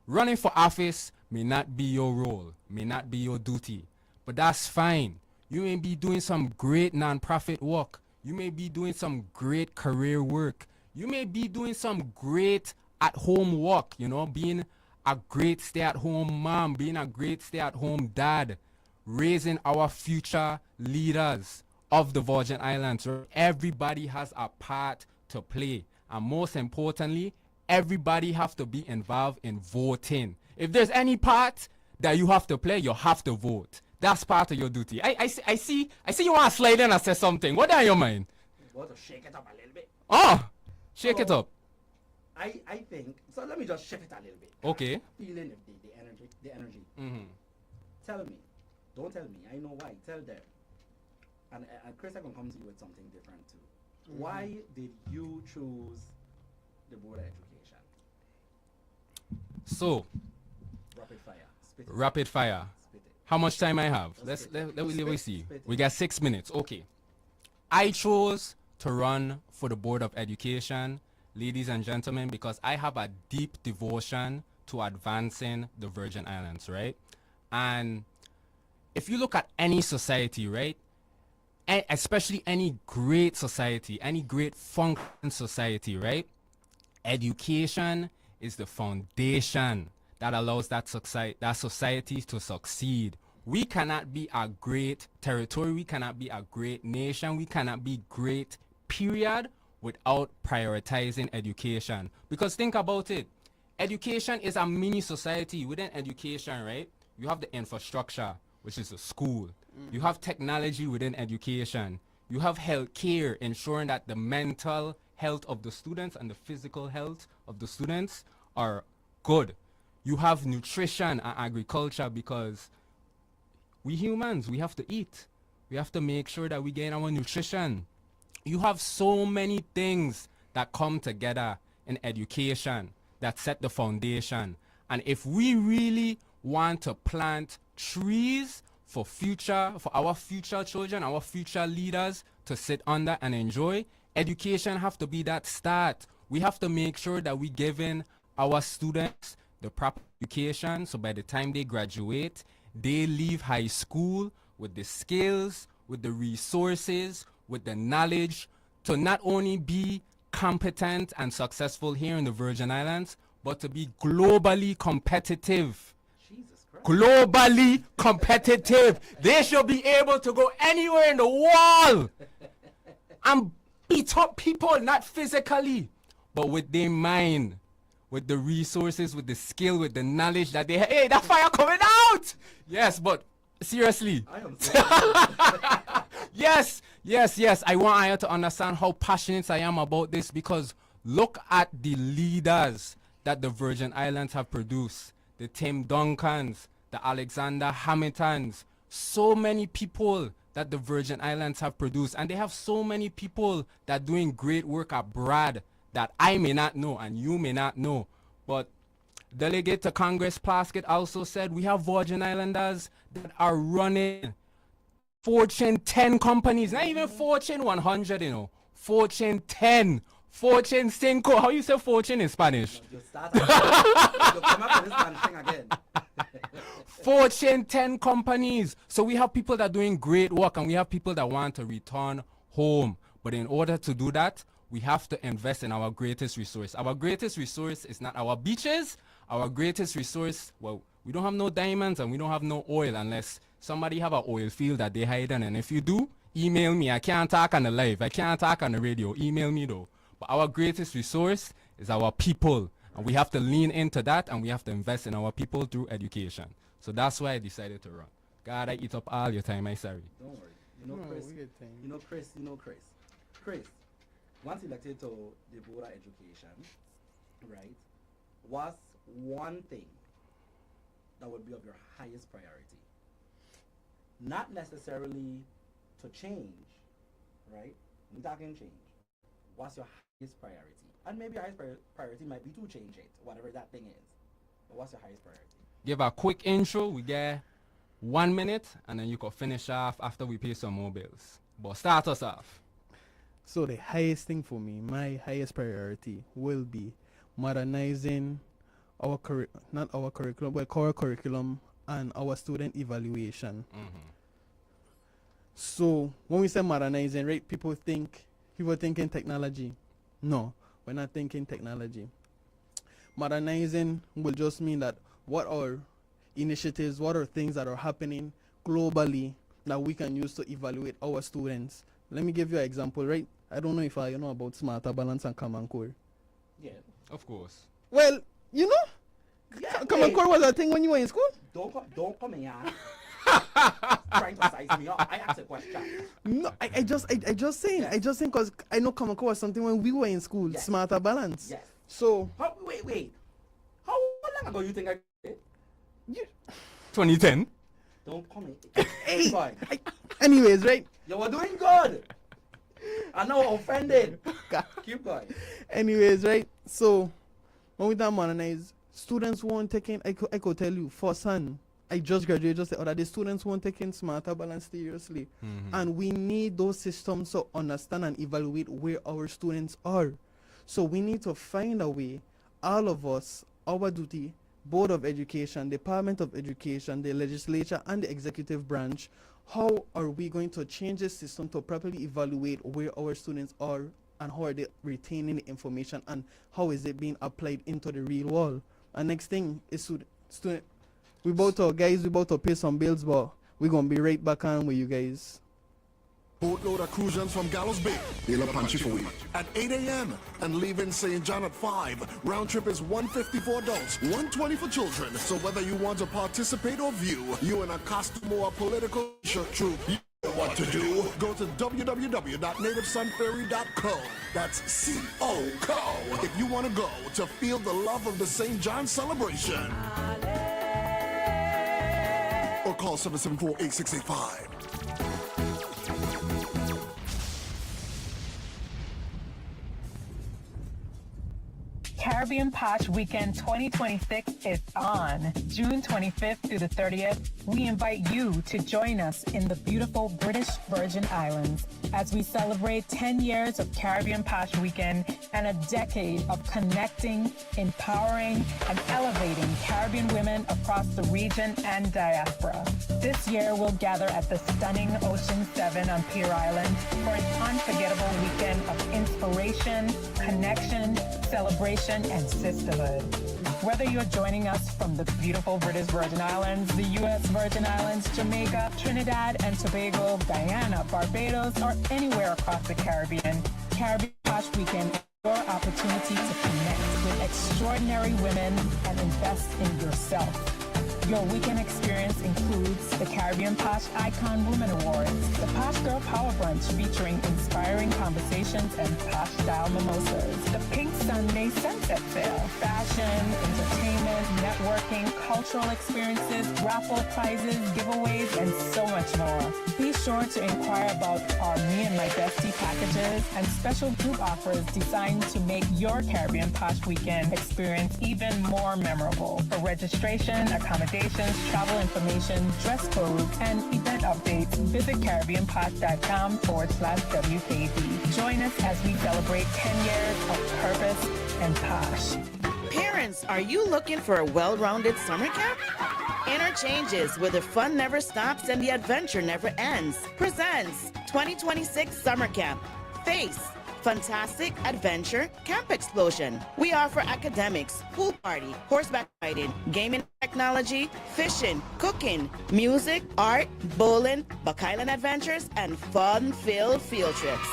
Running for office may not be your role, may not be your duty, but that's fine. You may be doing some great nonprofit work. You may be doing some great career work. You may be doing some great at-home work, you know, being a great stay-at-home mom, being a great stay-at-home dad, raising our future leaders of the Virgin Islands. Everybody has a part to play. And most importantly, everybody have to be involved in voting. If there's any part that you have to play, you have to vote. That's part of your duty. I see you want to slide in and say something. What on your mind? You want to shake it up a little bit. Oh, shake it up. I think, so let me just shift it a little bit. Okay. Feeling the energy. Tell me. Don't tell me. I know why. Tell them. And Chris, I'm going to come to you with something different too. Why did you choose the Board of Education? So, rapid fire. Spit it. Rapid fire. Spit it. How much time I have? Just Let spit me it. see. Spit it. We got 6 minutes. Okay. I chose to run for the Board of Education, ladies and gentlemen, because I have a deep devotion to advancing the Virgin Islands, right? And if you look at any society, right, especially any great society, any great functioning society, right, education is the foundation that allows that society to succeed. We cannot be a great territory, we cannot be a great nation, we cannot be great, period, without prioritizing education. Because think about it, education is a mini society. Within education, right, you have the infrastructure, which is the school. You have technology within education. You have healthcare, ensuring that the mental health of the students and the physical health of the students are good. You have nutrition and agriculture because we humans, we have to eat. We have to make sure that we gain our nutrition. You have so many things that come together in education that set the foundation. And if we really want to plant trees for our future children, our future leaders to sit under and enjoy, education have to be that start. We have to make sure that we giving our students the proper education, so by the time they graduate, they leave high school with the skills, with the resources, with the knowledge to not only be competent and successful here in the Virgin Islands, but to be globally competitive. Globally competitive. They should be able to go anywhere in the world and beat up people, not physically, but with their mind, with the resources, with the skill, with the knowledge that they have. Hey, that fire coming out! Yes, but seriously. I am so Yes. I want Aya to understand how passionate I am about this, because look at the leaders that the Virgin Islands have produced. The Tim Duncans, the Alexander Hamiltons, so many people that the Virgin Islands have produced. And they have so many people that doing great work abroad that I may not know and you may not know. But Delegate to Congress Plaskett also said we have Virgin Islanders that are running Fortune 10 companies, not even Fortune 100, you know. Fortune 10, Fortune 5. How you say fortune in Spanish? Fortune 10 companies. So we have people that are doing great work, and we have people that want to return home. But in order to do that, we have to invest in our greatest resource. Our greatest resource is not our beaches. Our greatest resource, well, we don't have no diamonds and we don't have no oil unless somebody have an oil field that they hide in. And if you do, email me. I can't talk on the live. I can't talk on the radio. Email me though. But our greatest resource is our people. And we have to lean into that, and we have to invest in our people through education. So that's why I decided to run. God, I eat up all your time. I'm sorry. Don't worry. Chris, once elected to the Board of Education, right, what's one thing that would be of your highest priority? Not necessarily to change, right? I'm talking change. What's your highest priority? And maybe your highest priority might be to change it, whatever that thing is. But what's your highest priority? Give a quick intro. We get 1 minute, and then you can finish off after we pay some more bills. But start us off. So the highest thing for me, my highest priority will be modernizing our not our curriculum, but core curriculum and our student evaluation. So when we say modernizing, right, people thinking technology. No, we're not thinking technology. Modernizing will just mean that what are initiatives, what are things that are happening globally that we can use to evaluate our students. Let me give you an example, right? I don't know if you know about Smarter Balance and Common Core. Yeah, of course. Well, you know, Common Core was a thing when you were in school. Don't come here trying to size me up. I asked a question. No, I just saying because I know Common Core was something when we were in school. Yes. Smarter Balance. Yes. So wait. How long ago you think I did? 2010. Don't come here. Hey, anyways, right? You were doing good. I know, offended. Keep going. Anyways, right? So when we done modernize, students weren't taking. I could tell you, for son, I just graduated just the other day. Students weren't taking Smarter Balance seriously, and we need those systems to understand and evaluate where our students are. So we need to find a way. All of us, our duty, Board of Education, Department of Education, the legislature, and the executive branch. How are we going to change the system to properly evaluate where our students are and how are they retaining the information and how is it being applied into the real world? And next thing is student. We about to pay some bills, but we're going to be right back on with you guys. Boatload of cruisers from Gallows Bay. They'll punch you for you. At 8 a.m. and leaving St. John at 5. Round trip is $150 for adults, $120 for children. So whether you want to participate or view, you in a costume or a political shirt troop, you what to do. Go to www.nativesunprairie.co. That's C-O-CO. If you want to go to feel the love of the St. John celebration. Or call 774-8685. Caribbean Posh Weekend 2026 is on. June 25th through the 30th, we invite you to join us in the beautiful British Virgin Islands as we celebrate 10 years of Caribbean Posh Weekend and a decade of connecting, empowering, and elevating Caribbean women across the region and diaspora. This year, we'll gather at the stunning Ocean 7 on Pier Island for an unforgettable weekend of inspiration, connection, celebration, and sisterhood. Whether you're joining us from the beautiful British Virgin Islands, the U.S. Virgin Islands, Jamaica, Trinidad and Tobago, Guyana, Barbados, or anywhere across the Caribbean, Caribbean Posh Weekend is your opportunity to connect with extraordinary women and invest in yourself. Your weekend experience includes the Caribbean Posh Icon Women Awards, the Posh Girl Power Brunch featuring inspiring conversations and posh style mimosas, the Pink Sunday Sunset Sale, fashion, entertainment, networking, cultural experiences, raffle prizes, giveaways, and so much more. Be sure to inquire about our Me and My Bestie packages and special group offers designed to make your Caribbean Posh Weekend experience even more memorable. For registration, accommodations, travel information, dress codes, and event updates, visit CaribbeanPosh.com/WKD. Join us as we celebrate 10 years of purpose and posh. Parents, are you looking for a well-rounded summer camp? Interchanges, where the fun never stops and the adventure never ends, presents 2026 Summer Camp. Face Fantastic Adventure Camp Explosion. We offer academics, pool party, horseback riding, gaming technology, fishing, cooking, music, art, bowling, Buck Island adventures, and fun-filled field trips.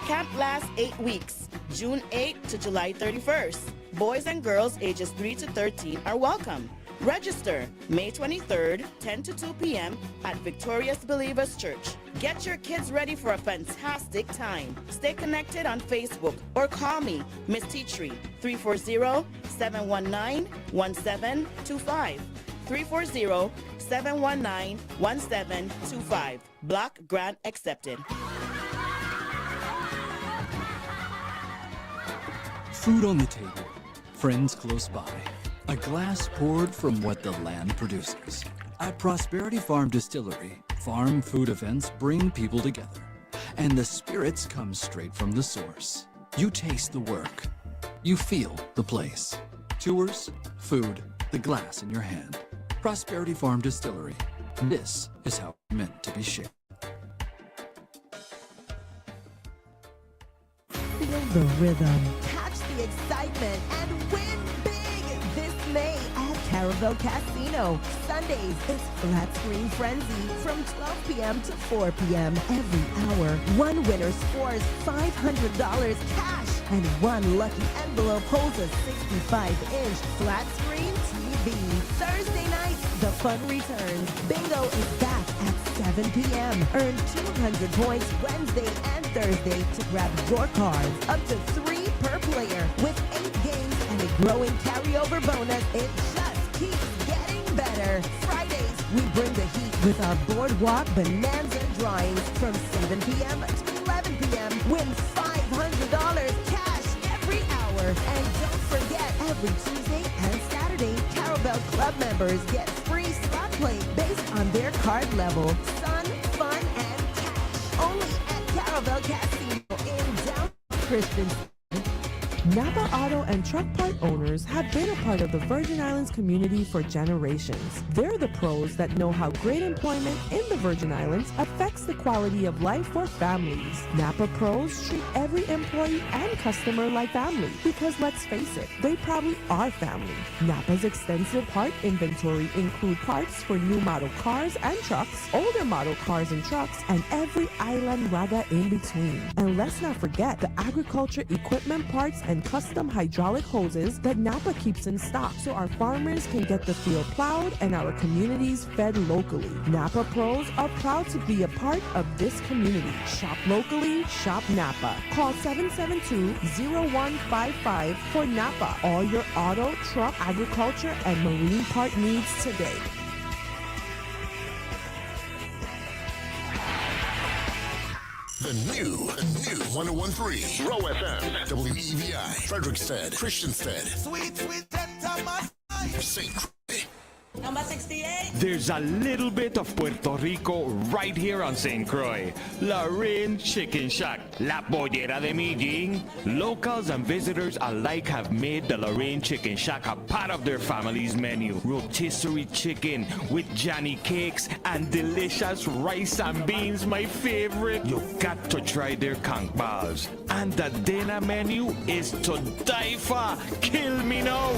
Camp lasts 8 weeks, June 8th to July 31st. Boys and girls ages 3 to 13 are welcome. Register May 23rd, 10 to 2 p.m. at Victorious Believers Church. Get your kids ready for a fantastic time. Stay connected on Facebook or call me, Miss Teatree, 340-719-1725. 340-719-1725. Block grant accepted. Food on the table, friends close by, a glass poured from what the land produces. At Prosperity Farm Distillery, farm food events bring people together, and the spirits come straight from the source. You taste the work. You feel the place. Tours, food, the glass in your hand. Prosperity Farm Distillery. This is how it's meant to be shared. Feel the rhythm, catch the excitement, and win big this May at Caravel Casino. Sundays is Flat Screen Frenzy from 12 p.m. to 4 p.m. every hour. One winner scores $500 cash, and one lucky envelope holds a 65-inch flat screen TV. Thursday night, the fun returns. Bingo is back at 7 p.m. Earn 200 points Wednesday and Thursday to grab your cards. Up to 3 per player with 8 games and a growing carryover bonus. It just keeps getting better. Fridays, we bring the heat with our Boardwalk Bonanza drawings from 7 p.m. to 11 p.m. Win $500 cash every hour. And don't forget, every Tuesday and Saturday, Caravel Club members get free slot play based on their card level. Fun, fun, and cash. Only at Caravel Casino in downtown Christian. Napa Auto and Truck Part owners have been a part of the Virgin Islands community for generations. They're the pros that know how great employment in the Virgin Islands affects the quality of life for families. Napa pros treat every employee and customer like family because let's face it, they probably are family. Napa's extensive part inventory include parts for new model cars and trucks, older model cars and trucks, and every island raga in between. And let's not forget the agriculture equipment parts and custom hydraulic hoses that Napa keeps in stock so our farmers can get the field plowed and our communities fed locally. Napa Pros are proud to be a part of this community. Shop locally, shop Napa. Call 772-0155 for Napa. All your auto, truck, agriculture, and marine part needs today. The new 1013 Row FM, WEVI, Frederickstead, Christiansted, Sweet, sweet, tender, St. Croix. Number 68. There's a little bit of Puerto Rico right here on St. Croix. Lorraine Chicken Shack, La Pollera de Medellín. Locals and visitors alike have made the Lorraine Chicken Shack a part of their family's menu. Rotisserie chicken with Johnny cakes and delicious rice and beans, my favorite. You got to try their conch balls. And the dinner menu is to die for. Kill me now.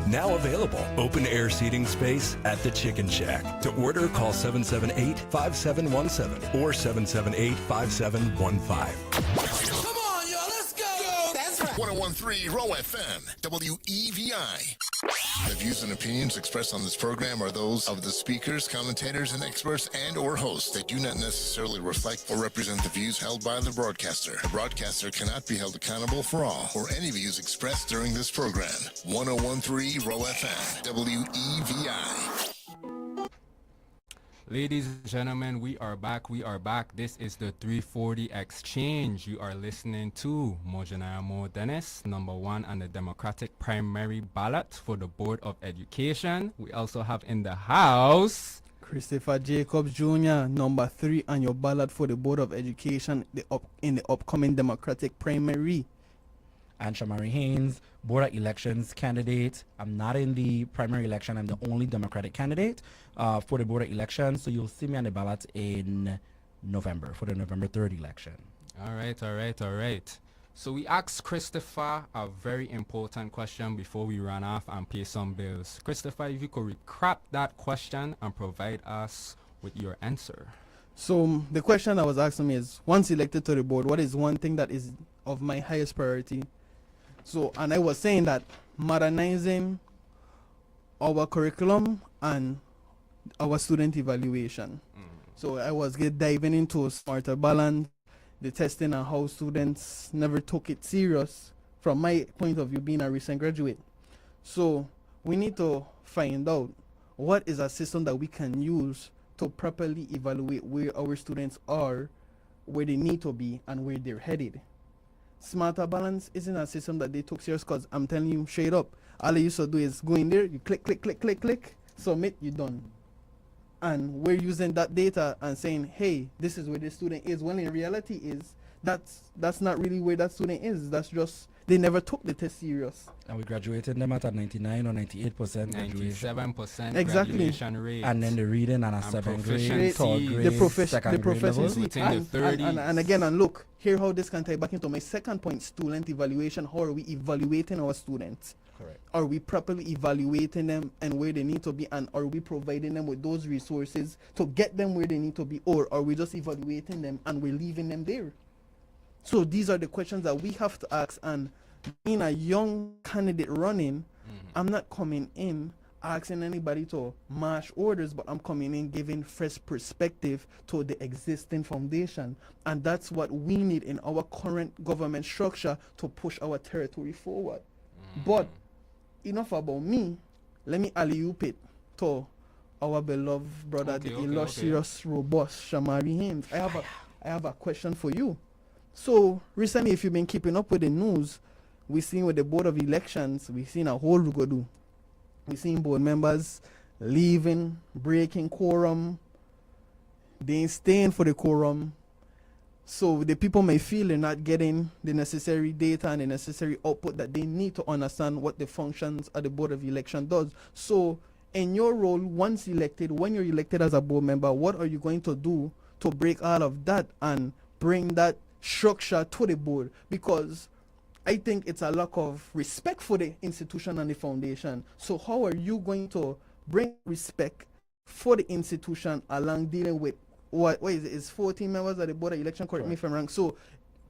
Now available. Open-air seating space at the Chicken Shack. To order, call 778-5717 or 778-5715. 1013 Row FM, WEVI. The views and opinions expressed on this program are those of the speakers, commentators, and experts and or hosts. They do not necessarily reflect or represent the views held by the broadcaster. The broadcaster cannot be held accountable for all or any views expressed during this program. 1013 Row FM, WEVI. Ladies and gentlemen, we are back. This is the 340 Exchange. You are listening to Mojanaya Mo Dennis, number 1 on the Democratic primary ballot for the Board of Education. We also have in the house Christopher Jacobs Jr., number 3 on your ballot for the Board of Education in the upcoming Democratic primary. And Shamari Haynes, Board of Elections candidate. I'm not in the primary election. I'm the only Democratic candidate for the Board of Elections. So you'll see me on the ballot in November for the November 3rd election. All right. So we asked Christopher a very important question before we run off and pay some bills. Christopher, if you could recap that question and provide us with your answer. So the question that was asked to me is, once elected to the board, what is one thing that is of my highest priority? So, and I was saying that modernizing our curriculum and our student evaluation. So I was diving into Smarter Balance, the testing and how students never took it serious from my point of view being a recent graduate. So we need to find out what is a system that we can use to properly evaluate where our students are, where they need to be, and where they're headed. Smarter Balance isn't a system that they took serious, because I'm telling you straight up, all they used to do is go in there, you click, submit, you're done. And we're using that data and saying, hey, this is where the student is, when in reality is, that's not really where that student is. That's just, they never took the test serious. And we graduated them at a 99 or 98% graduation. 97% exactly. graduation rate. And then the reading and a 7th grade, 3rd grade, the proficiency within the 30s. And again, and look, here how this can tie back into my second point, student evaluation. How are we evaluating our students? Correct. Are we properly evaluating them and where they need to be, and are we providing them with those resources to get them where they need to be, or are we just evaluating them and we're leaving them there? So these are the questions that we have to ask. And being a young candidate running, I'm not coming in asking anybody to march orders, but I'm coming in giving fresh perspective to the existing foundation. And that's what we need in our current government structure to push our territory forward. But enough about me. Let me alley-oop it to our beloved brother, the illustrious, robust Shamari Haynes. I have a question for you. So recently, if you've been keeping up with the news, we've seen with the Board of Elections, we've seen a whole rugodu. We've seen board members leaving, breaking quorum, they ain't staying for the quorum. So the people may feel they're not getting the necessary data and the necessary output that they need to understand what the functions of the Board of Election does. So in your role, once elected, when you're elected as a board member, what are you going to do to break out of that and bring that structure to the board? Because I think it's a lack of respect for the institution and the foundation. So how are you going to bring respect for the institution along dealing with what is it? Is 14 members of the Board of Election, correct me if I'm wrong. So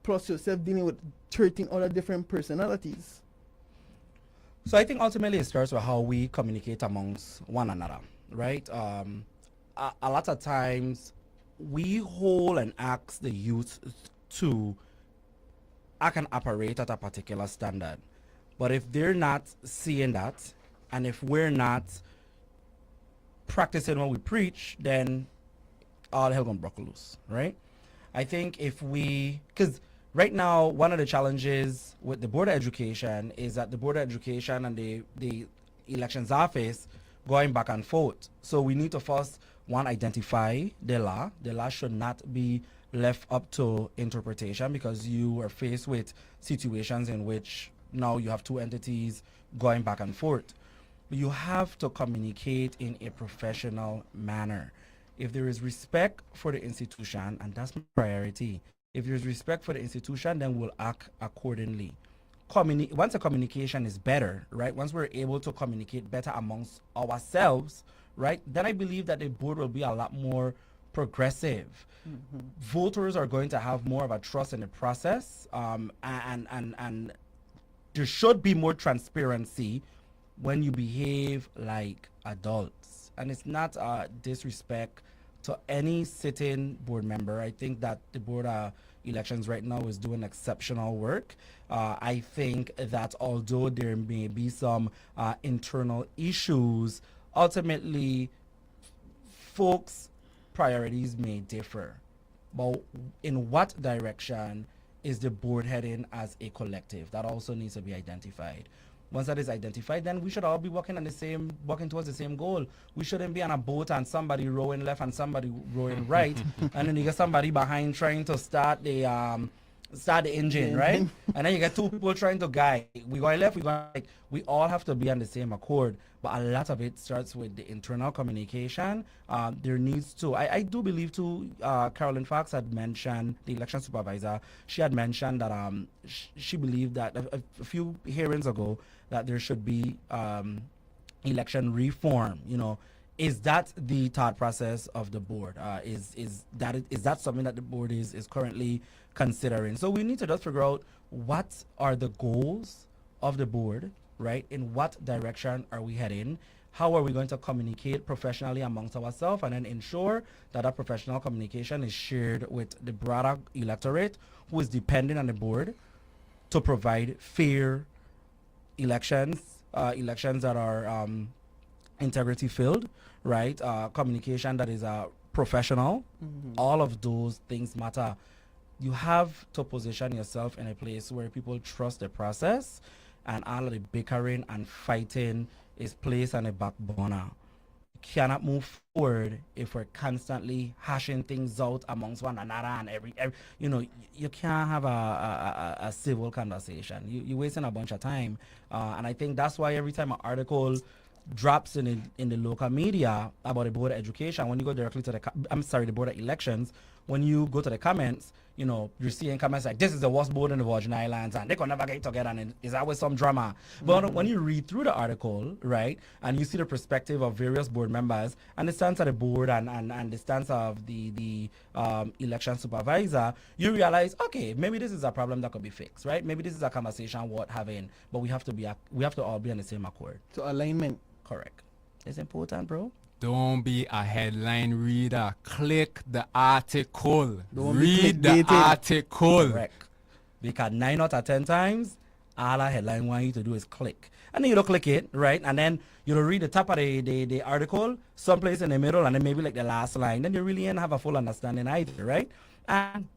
plus yourself dealing with 13 other different personalities. So I think ultimately it starts with how we communicate amongst one another, right? A lot of times we hold and ask the youth to act and operate at a particular standard. But if they're not seeing that, and if we're not practicing what we preach, then all hell gonna break loose, right? I think if we, because right now, one of the challenges with the Board of Education is that the Board of Education and the Elections Office going back and forth. So we need to first, one, identify the law. The law should not be left up to interpretation, because you are faced with situations in which now you have two entities going back and forth. You have to communicate in a professional manner. If there is respect for the institution, and that's my priority, if there's respect for the institution, then we'll act accordingly. Once the communication is better, right? Once we're able to communicate better amongst ourselves, right? Then I believe that the board will be a lot more progressive. Voters are going to have more of a trust in the process, and there should be more transparency when you behave like adults. And it's not disrespect to any sitting board member. I think that the Board of Elections right now is doing exceptional work. I think that although there may be some internal issues, ultimately folks' priorities may differ. But in what direction is the board heading as a collective? That also needs to be identified. Once that is identified, then we should all be working towards the same goal. We shouldn't be on a boat and somebody rowing left and somebody rowing right, and then you get somebody behind trying to start the engine, right? And then you get two people trying to guide. We go left, we go right. We all have to be on the same accord. But a lot of it starts with the internal communication. There needs to, I do believe too, Carolyn Fox had mentioned, the election supervisor, she had mentioned that she believed that a few hearings ago that there should be election reform. You know, is that the thought process of the board? Is that something that the board is currently considering? So we need to just figure out what are the goals of the board, right? In what direction are we heading? How are we going to communicate professionally amongst ourselves, and then ensure that that professional communication is shared with the broader electorate who is dependent on the board to provide fair elections that are integrity filled, right? Communication that is professional. All of those things matter. You have to position yourself in a place where people trust the process, and all of the bickering and fighting is placed on a back burner. You cannot move forward if we're constantly hashing things out amongst one another, and every you can't have a civil conversation. You're wasting a bunch of time, and I think that's why every time an article drops in the local media about the Board of Education, when you go directly to the Board of Elections, when you go to the comments, you know, you're seeing comments like, this is the worst board in the Virgin Islands, and they can never get together, and it's always some drama. But when you read through the article, right, and you see the perspective of various board members, and the stance of the board, and the stance of the election supervisor, you realize, okay, maybe this is a problem that could be fixed, right? Maybe this is a conversation worth having, but we have to all be on the same accord. So alignment. Correct. It's important, bro. Don't be a headline reader. Click the article. Don't Read be the clickbaited. article. Correct. Because 9 out of 10 times, all a headline want you to do is click. And then you don't click it, right? And then you don't read the top of the article, someplace in the middle, and then maybe like the last line. Then you really ain't have a full understanding either, right? And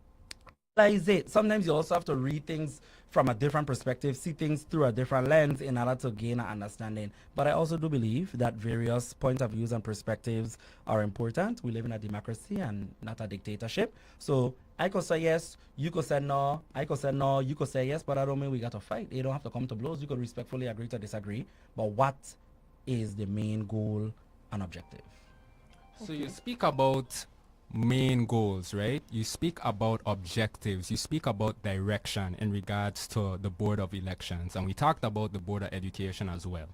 that is it. Sometimes you also have to read things from a different perspective, see things through a different lens in order to gain an understanding. But I also do believe that various points of views and perspectives are important. We live in a democracy and not a dictatorship. So I could say yes, you could say no, I could say no, you could say yes, but I don't mean we got to fight. You don't have to come to blows. You could respectfully agree to disagree. But what is the main goal and objective? So you speak about main goals, right? You speak about objectives. You speak about direction in regards to the Board of Elections. And we talked about the Board of Education as well.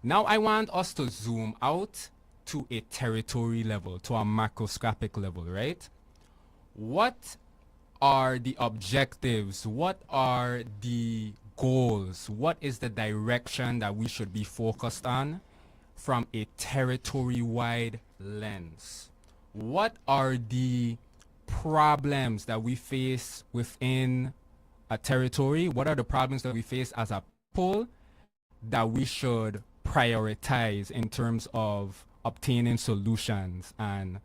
Now I want us to zoom out to a territory level, to a macroscopic level, right? What are the objectives? What are the goals? What is the direction that we should be focused on from a territory-wide lens? What are the problems that we face within a territory? What are the problems that we face as a people that we should prioritize in terms of obtaining solutions and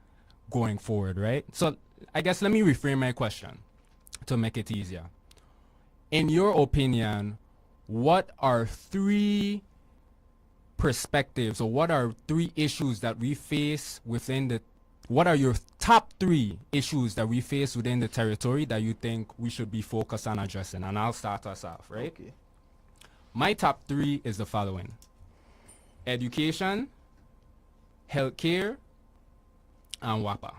going forward, right? So I guess let me reframe my question to make it easier. In your opinion, what are three perspectives, or what are three issues that we face within the, what are your top three issues that we face within the territory that you think we should be focused on addressing? And I'll start us off, right? Okay. My top three is the following: education, healthcare, and WAPA.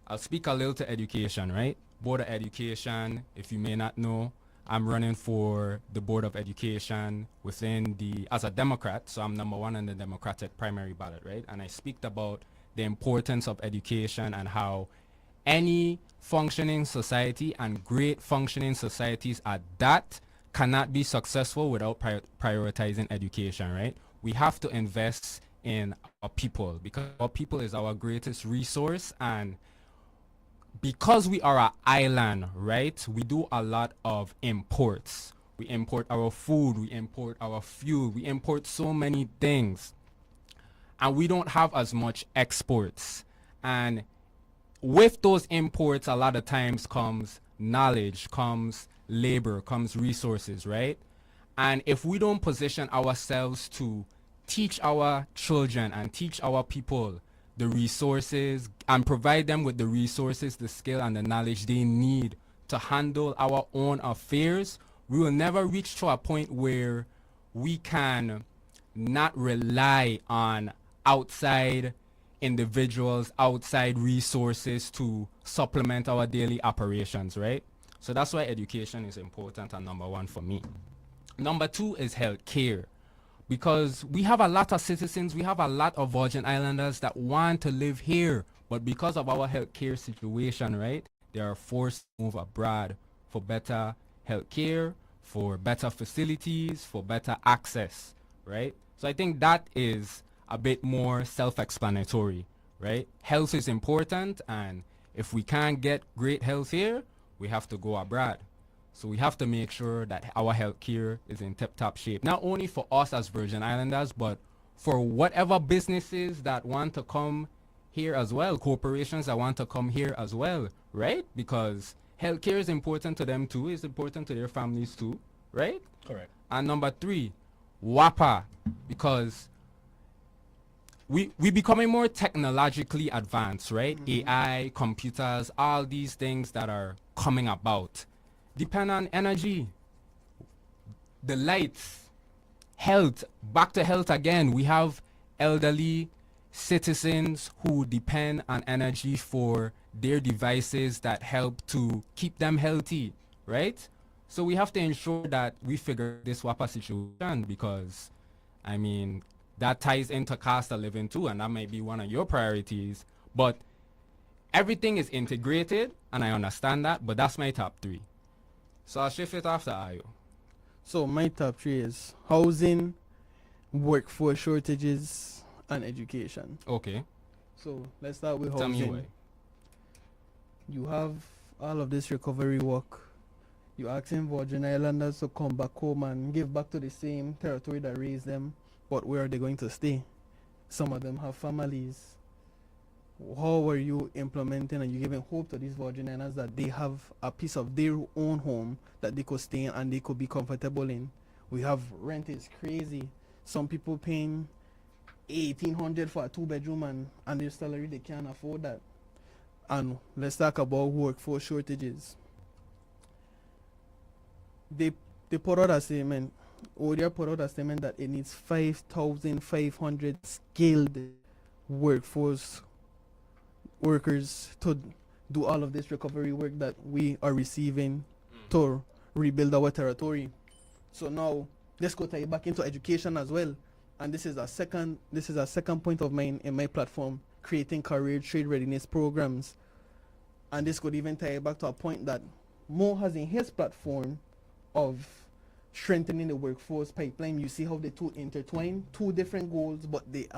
I'll speak a little to education, right? Board of Education, if you may not know, I'm running for the Board of Education within the, as a Democrat, so I'm number one in the Democratic primary ballot, right? And I speak about the importance of education and how any functioning society, and great functioning societies at that, cannot be successful without prioritizing education, right? We have to invest in our people, because our people is our greatest resource. And because we are an island, right, we do a lot of imports. We import our food, we import our fuel, we import so many things, and we don't have as much exports. And with those imports, a lot of times comes knowledge, comes labor, comes resources, right? And if we don't position ourselves to teach our children and teach our people the resources and provide them with the resources, the skill, and the knowledge they need to handle our own affairs, we will never reach to a point where we can not rely on outside individuals, outside resources to supplement our daily operations, right? So that's why education is important and number one for me. Number two is healthcare, because we have a lot of citizens, we have a lot of Virgin Islanders that want to live here, but because of our healthcare situation, right, they are forced to move abroad for better healthcare, for better facilities, for better access, right? So I think that is a bit more self-explanatory, right? Health is important, and if we can't get great health here, we have to go abroad. So we have to make sure that our healthcare is in tip-top shape, not only for us as Virgin Islanders, but for whatever businesses that want to come here as well, corporations that want to come here as well, right? Because healthcare is important to them too, it's important to their families too, right? Correct. And number three, WAPA, because we becoming more technologically advanced, right? AI, computers, all these things that are coming about depend on energy. The lights, health, back to health again. We have elderly citizens who depend on energy for their devices that help to keep them healthy, right? So we have to ensure that we figure this WAPA situation, because, I mean, that ties into cost of living too, and that might be one of your priorities. But everything is integrated, and I understand that, but that's my top three. So I'll shift it after Ayo. So my top three is housing, workforce shortages, and education. Okay. So let's start with Tell me housing. why. You have all of this recovery work. You're asking Virgin Islanders to come back home and give back to the same territory that raised them, but where are they going to stay? Some of them have families. How are you implementing and you giving hope to these Virgin Islanders that they have a piece of their own home that they could stay in and they could be comfortable in? We have rent is crazy. Some people paying $1,800 for a 2-bedroom, and their salary, they can't afford that. And let's talk about workforce shortages. They put out a statement, ODR put out a statement that it needs 5,500 skilled workforce workers to do all of this recovery work that we are receiving to rebuild our territory. So now let's go tie it back into education as well. And this is a second point of mine in my platform, creating career trade readiness programs. And this could even tie it back to a point that Mo has in his platform of strengthening the workforce pipeline. You see how the two intertwine, two different goals, but they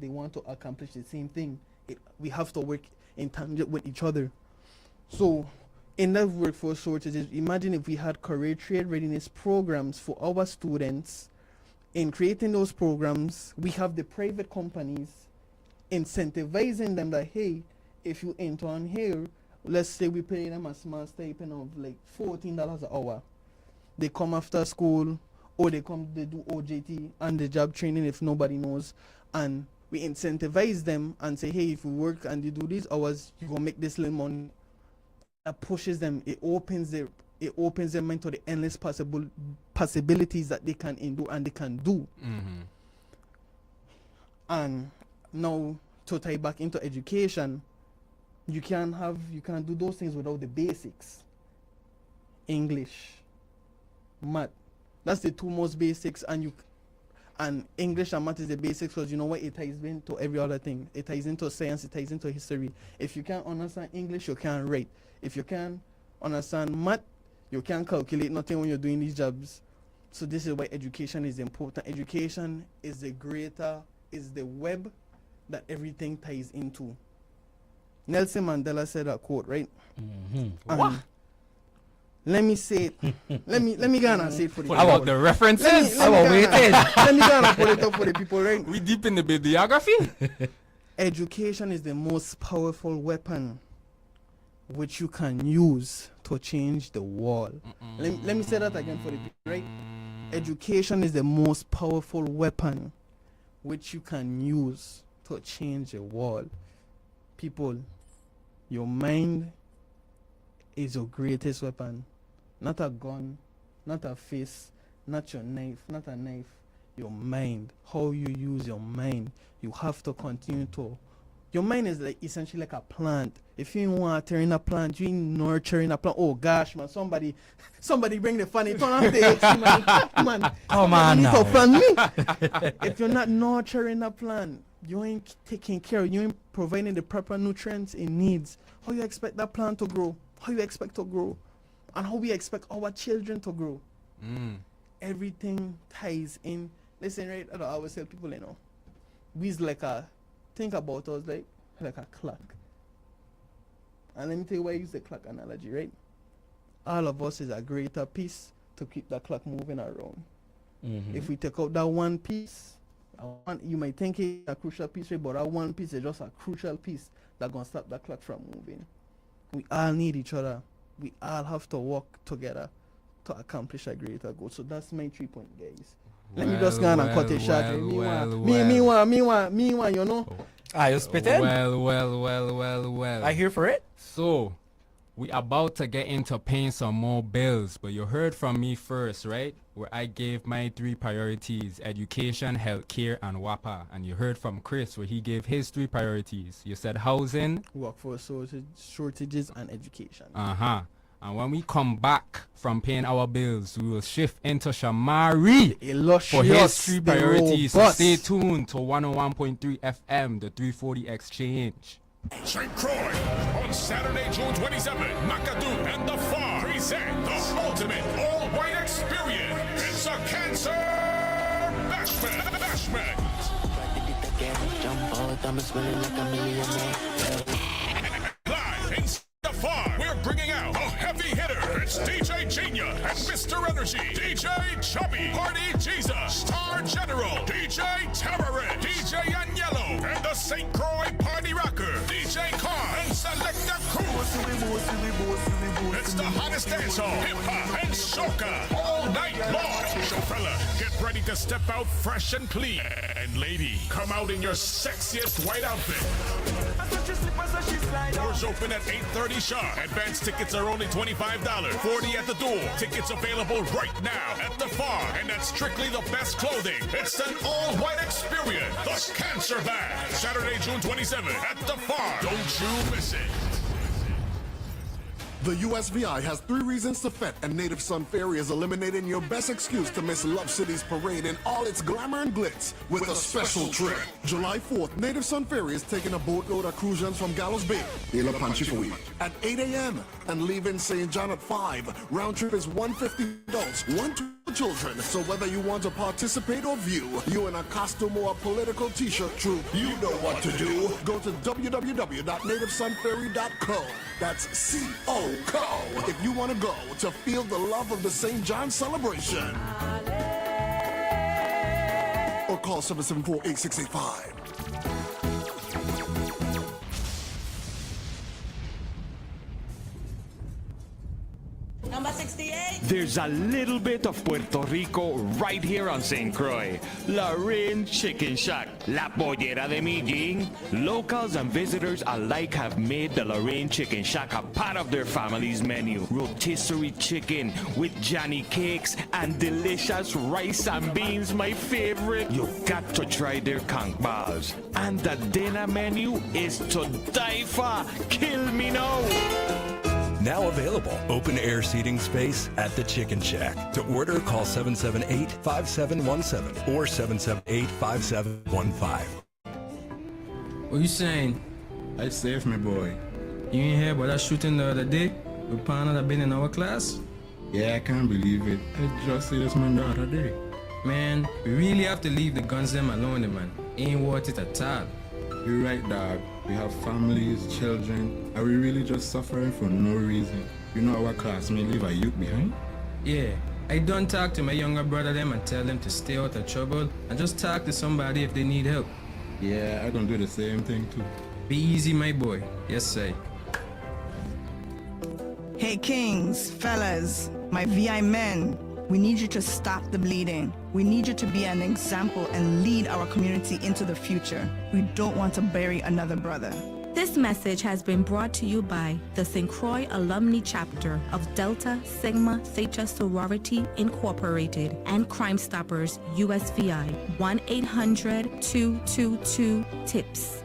want to accomplish the same thing. We have to work in tandem with each other. So in the workforce shortages, imagine if we had career trade readiness programs for our students. In creating those programs, we have the private companies incentivizing them that, hey, if you intern here, let's say we pay them a small stipend of like $14 an hour. They come after school, or they do OJT and the job training if nobody knows, and we incentivize them and say, hey, if you work and you do these hours, you're gonna make this little money. That pushes them, it opens their mind to the endless possibilities that they can do and they can do. Mm-hmm. And now to tie back into education, you can't do those things without the basics. English, math, that's the two most basics, and English and math is the basics because you know what, it ties into every other thing. It ties into science, it ties into history. If you can't understand English, you can't write. If you can't understand math, you can't calculate nothing when you're doing these jobs. So this is why education is important. Education is the web that everything ties into. Nelson Mandela said that quote, right? What? Let me say it. let me go and say it for the people. How about the references? Let me go and put it up for the people, right? We deep in the bibliography. Education is the most powerful weapon which you can use to change the world. Let me say that again for the people, right? Education is the most powerful weapon which you can use to change the world. People, your mind is your greatest weapon. Not a gun, not a fist, not your knife, not a knife. Your mind, how you use your mind. You have to continue to. Your mind is like essentially like a plant. If you ain't watering a plant, you ain't nurturing a plant. Oh gosh, man, somebody bring the funny turn on the man. Oh man, no. Me. If you're not nurturing a plant, you ain't taking care, you ain't providing the proper nutrients it needs. How you expect that plant to grow? How you expect to grow? And how we expect our children to grow? Everything ties in. Listen, right? I always tell people, you know, we's like think about us like a clock. And let me tell you why I use the clock analogy, right? All of us is a greater piece to keep the clock moving around. If we take out that one piece, you might think it's a crucial piece, right? But that one piece is just a crucial piece that's going to stop the clock from moving. We all need each other. We all have to work together to accomplish a greater goal. So that's my 3 point, guys. Let me just go and cut it short. Me want, you know. You spit it? Well. I here for it. So, we about to get into paying some more bills, but you heard from me first, right? Where I gave my 3 priorities: education, healthcare, and WAPA. And you heard from Chris where he gave his 3 priorities. You said housing, workforce shortages, and education. And when we come back from paying our bills, we will shift into Shamari for his 3 priorities. So stay tuned to 101.3 FM, the 340 Exchange. St. Croix on Saturday, June 27th. McAdoo and the Farm present the ultimate all-white experience. It's a cancer bashment. Live in the Farm, we're bringing out a heavy hitter. It's DJ Genius and Mr. Energy, DJ Chubby, Party Jesus, Star General, DJ Terrorist, DJ Agnello, and the St. Croix Party Rocker, DJ Khan, and Selecta Crew. It's the hottest dancehall, hip-hop, and soca all night long. So fella, get ready to step out fresh and clean. And lady, come out in your sexiest white outfit. Doors open at 8:30 sharp. Advance tickets are only $25, $40 at the door. Tickets available right now at the Farm, and that's strictly the best clothing. It's an all-white experience. The Cancer Bash, Saturday, June 27th at the Farm. Don't you miss it. The USVI has 3 reasons to fet, and Native Sun Ferry is eliminating your best excuse to miss Love City's parade in all its glamour and glitz with a special trip. July 4th, Native Sun Ferry is taking a boatload of cruisers from Gallows Bay at 8 a.m. and leaving St. John at 5. Round trip is $150 adults, 1 to children. So whether you want to participate or view, you in a costume or a political t-shirt troupe, you know what to do. Go to www.nativesunferry.co. That's C-O-CO if you want to go to feel the love of the St. John celebration. Or call 774-8685. Number 68. There's a little bit of Puerto Rico right here on St. Croix. La Reine Chicken Shack, La Pollera de Medellín. Locals and visitors alike have made the La Reine Chicken Shack a part of their family's menu. Rotisserie chicken with Johnny cakes and delicious rice and beans, my favorite. You got to try their conch balls. And the dinner menu is to die for. Kill me now. Now available. Open air seating space at the Chicken Shack. To order, call 778-5717 or 778-5715. What you saying? I saved me, boy. You ain't hear about that shooting the other day with partner that been in our class? Yeah, I can't believe it. I just see this man the other day. Man, we really have to leave the guns them alone, man. Ain't worth it at all. You're right, dog. We have families, children. Are we really just suffering for no reason? You know our classmate leave a youth behind? Yeah. I done talk to my younger brother them and tell them to stay out of trouble and just talk to somebody if they need help. Yeah, I gonna do the same thing too. Be easy, my boy. Yes, sir. Hey, kings, fellas, my VI men, we need you to stop the bleeding. We need you to be an example and lead our community into the future. We don't want to bury another brother. This message has been brought to you by the St. Croix Alumni Chapter of Delta Sigma Theta Sorority Incorporated and Crime Stoppers USVI 1-800-222-TIPS.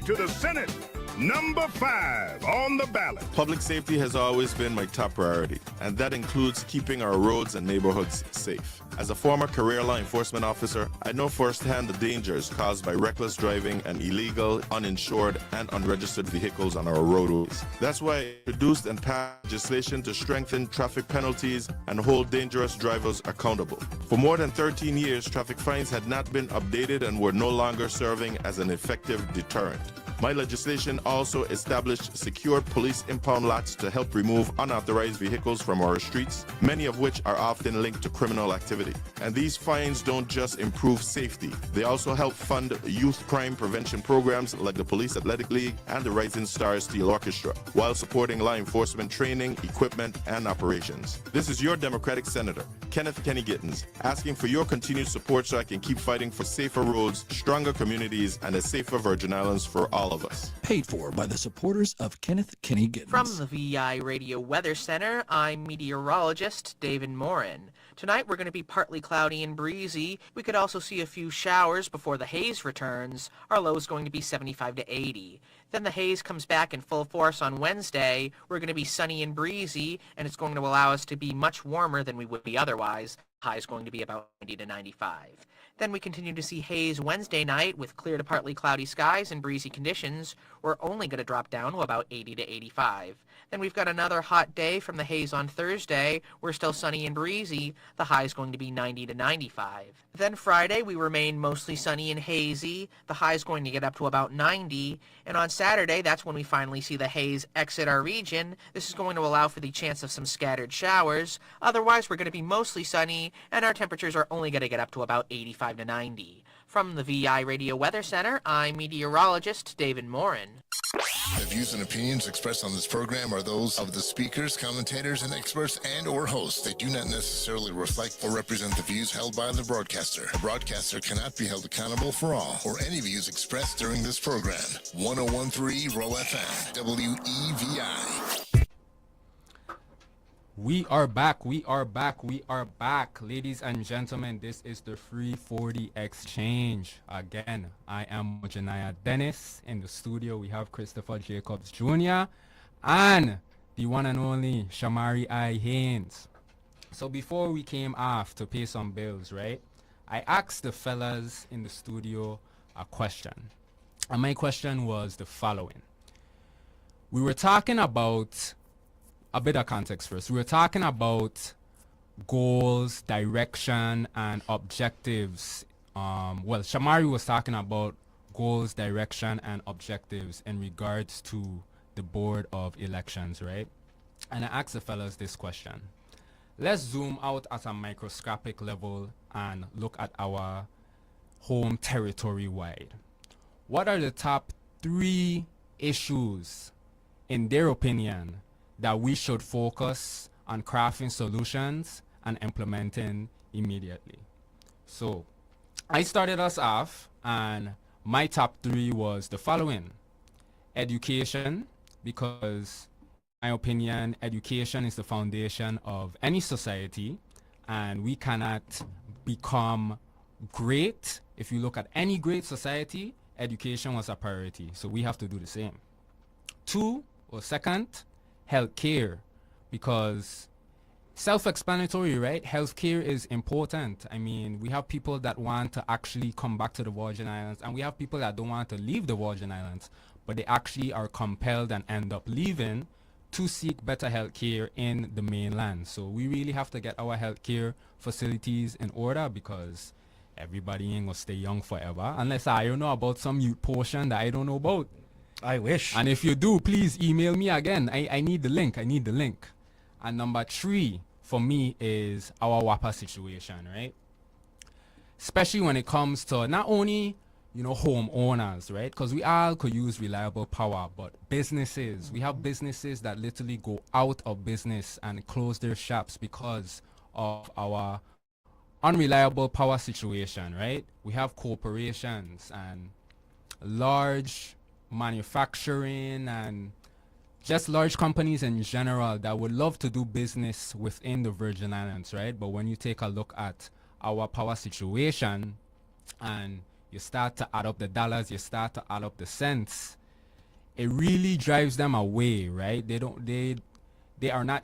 To the Senate. Number 5 on the ballot. Public safety has always been my top priority, and that includes keeping our roads and neighborhoods safe. As a former career law enforcement officer, I know firsthand the dangers caused by reckless driving and illegal, uninsured, and unregistered vehicles on our roadways. That's why I introduced and passed legislation to strengthen traffic penalties and hold dangerous drivers accountable. For more than 13 years, traffic fines had not been updated and were no longer serving as an effective deterrent. My legislation also established secure police impound lots to help remove unauthorized vehicles from our streets, many of which are often linked to criminal activity. And these fines don't just improve safety, they also help fund youth crime prevention programs like the Police Athletic League and the Rising Stars Steel Orchestra, while supporting law enforcement training, equipment, and operations. This is your Democratic Senator, Kenneth Kenny Gittens, asking for your continued support so I can keep fighting for safer roads, stronger communities, and a safer Virgin Islands for all of us. Paid for by the supporters of Kenneth Kenny Gittens. From the VI Radio Weather Center, I'm meteorologist David Morin. Tonight we're going to be partly cloudy and breezy. We could also see a few showers before the haze returns. Our low is going to be 75 to 80. Then the haze comes back in full force on Wednesday. We're going to be sunny and breezy, and it's going to allow us to be much warmer than we would be otherwise. High is going to be about 90 to 95. Then we continue to see haze Wednesday night with clear to partly cloudy skies and breezy conditions. We're only going to drop down to about 80 to 85. Then we've got another hot day from the haze on Thursday. We're still sunny and breezy. The high is going to be 90 to 95. Then Friday, we remain mostly sunny and hazy. The high is going to get up to about 90. And on Saturday, that's when we finally see the haze exit our region. This is going to allow for the chance of some scattered showers. Otherwise, we're going to be mostly sunny, and our temperatures are only going to get up to about 85 to 90. From the VI Radio Weather Center, I'm meteorologist David Morin. The views and opinions expressed on this program are those of the speakers, commentators, and experts and or hosts. They do not necessarily reflect or represent the views held by the broadcaster. The broadcaster cannot be held accountable for all or any views expressed during this program. 101.3 Roll FM, WEVI. We are back. Ladies and gentlemen, this is the 340 Exchange. Again, I am Janaya Dennis. In the studio, we have Christopher Jacobs Jr. and the one and only Shamari I. Haynes. So before we came off to pay some bills, right, I asked the fellas in the studio a question. And my question was the following. We were talking about a bit of context first. We were talking about goals, direction, and objectives. Well, Shamari was talking about goals, direction, and objectives in regards to the Board of Elections, right? And I asked the fellas this question. Let's zoom out at a microscopic level and look at our home territory wide. What are the top 3 issues, in their opinion, that we should focus on crafting solutions and implementing immediately? So I started us off, and my top 3 was the following. Education, because in my opinion, education is the foundation of any society, and we cannot become great. If you look at any great society, education was a priority, so we have to do the same. 2, or second, healthcare, because self-explanatory, right? Healthcare is important. I mean, we have people that want to actually come back to the Virgin Islands, and we have people that don't want to leave the Virgin Islands, but they actually are compelled and end up leaving to seek better healthcare in the mainland. So we really have to get our healthcare facilities in order, because everybody ain't gonna stay young forever unless I don't know about some youth portion that I don't know about. I wish. And if you do, please email me again. I need the link. And number 3 for me is our WAPA situation, right? Especially when it comes to not only, homeowners, right? Because we all could use reliable power, but businesses. We have businesses that literally go out of business and close their shops because of our unreliable power situation, right? We have corporations and large manufacturing and just large companies in general that would love to do business within the Virgin Islands, right? But when you take a look at our power situation and you start to add up the dollars, you start to add up the cents, it really drives them away, right? They are not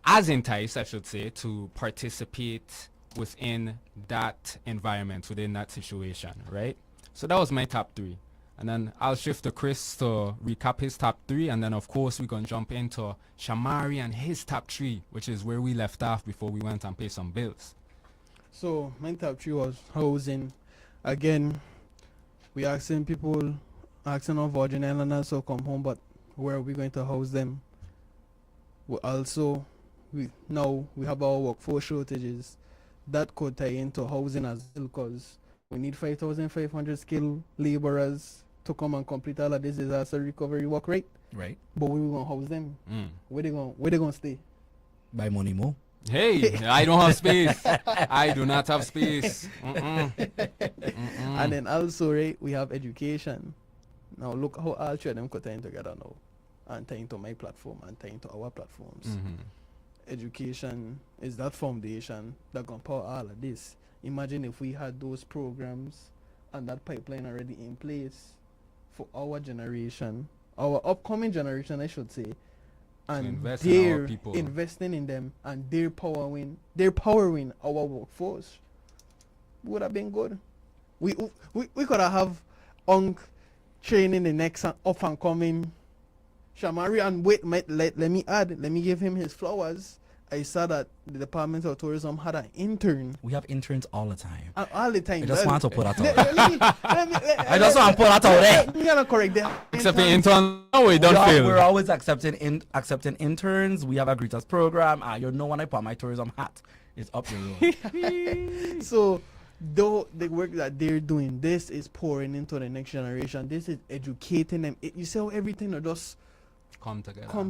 as enticed, I should say, to participate within that environment, within that situation, right? So that was my top 3. And then I'll shift to Chris to recap his top 3. And then, of course, we're going to jump into Shamari and his top 3, which is where we left off before we went and paid some bills. So my top 3 was housing. Again, we asking our Virgin Islanders to come home, but where are we going to house them? We have our workforce shortages. That could tie into housing as well, because we need 5,500 skilled laborers to come and complete all of this disaster recovery work, right? Right. But we gonna house them. Where they gonna stay? By money more. Hey, I don't have space. I do not have space. And then also, right, we have education. Now look how all 3 of them could tie in together now, and tie into my platform and tie into our platforms. Education is that foundation that gonna power all of this. Imagine if we had those programs and that pipeline already in place for our generation, our upcoming generation, I should say, To and invest in our they're people. investing in them, and they're powering our workforce, would have been good. We could have Unk training the next up and coming Shamari, and wait, let me add, let me give him his flowers. I saw that the Department of Tourism had an intern. We have interns all the time. All the time. I just want to put that Let- out. let me- let me- I just want to put that out there. You gotta correct that. Except the intern. No, we don't fail. We're always accepting interns. We have a greeters program. You know, when I put my tourism hat, it's up the road. So, though the work that they're doing, this is pouring into the next generation. This is educating them. You see how everything will just come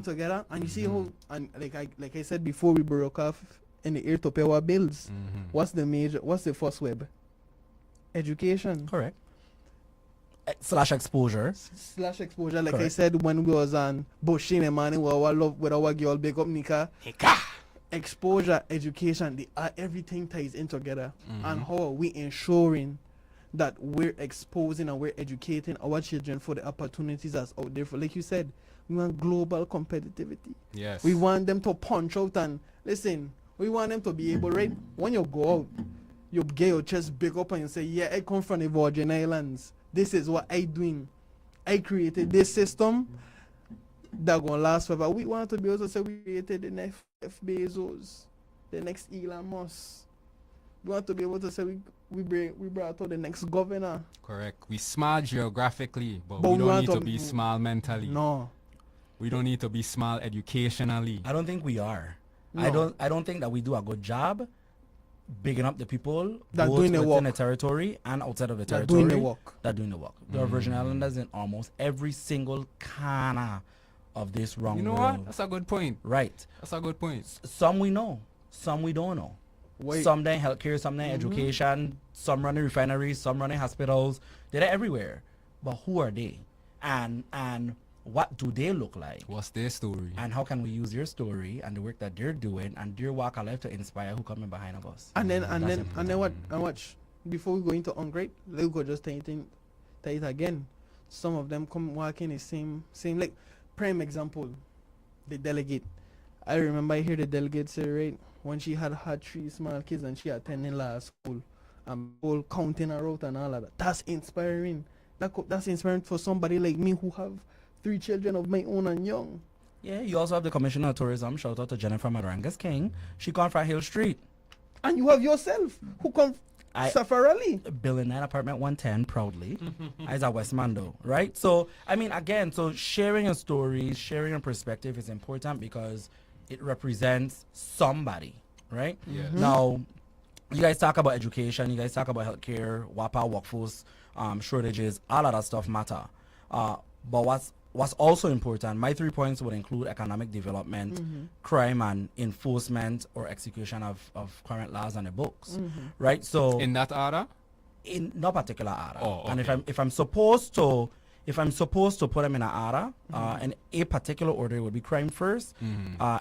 together, and you see how, and like I said before, we broke off in the air to pay our bills. What's the first web? Education. Correct. Slash exposure. Slash exposure. Like I Correct. said when we was on Bushin and Money with our girl, big up Nika. Exposure, education, everything ties in together. And how are we ensuring that we're exposing and we're educating our children for the opportunities that's out there for, like you said, we want global competitivity. Yes. We want them to punch out and listen, we want them to be able, right? When you go out, you get your chest big up and you say, yeah, I come from the Virgin Islands. This is what I doing. I created this system that gonna last forever. We want to be able to say we created the next Jeff Bezos, the next Elon Musk. We want to be able to say we brought out the next governor. Correct. We small geographically, but But we we don't want need to to- be small mentally. No. We don't need to be small educationally. I don't think we are. No. I don't think that we do a good job bigging up the people That both doing the within work. the territory and outside of the That territory. doing the work. That doing the work. There are Virgin Islanders in almost every single corner of this wrong You know world. what? That's a good point. Right. That's a good point. Some we know, some we don't know. Wait. Some they healthcare, some they education, some running refineries, some running hospitals. They're everywhere. But who are they? And what do they look like? What's their story? And how can we use their story and the work that they're doing and their walk of life to inspire who coming behind of us? And then That's what? And watch. Before we go into ungreat, let's go just tell it again. Some of them come walking the same like prime example. The delegate. I remember I hear the delegate say, right, when she had 3 small kids and she attending last school, all counting her out and all of that. That's inspiring. That's inspiring for somebody like me who have 3 children of my own and young. Yeah, you also have the Commissioner of Tourism. Shout out to Jennifer Marangas King. She come from Hill Street. And you have yourself who come Safarali. Building 9 apartment 110 proudly. As a Westmando, right? So, I mean, again, so sharing a story, sharing a perspective is important because it represents somebody, right? Yes. Now, you guys talk about education, you guys talk about healthcare, WAPA, workforce shortages, all of that stuff matter. But what's also important, my 3 points would include economic development, crime and enforcement or execution of current laws on the books, right? So In that order? in no particular order. Oh, And okay. if I'm supposed to put them in an order, in a particular order, it would be crime first,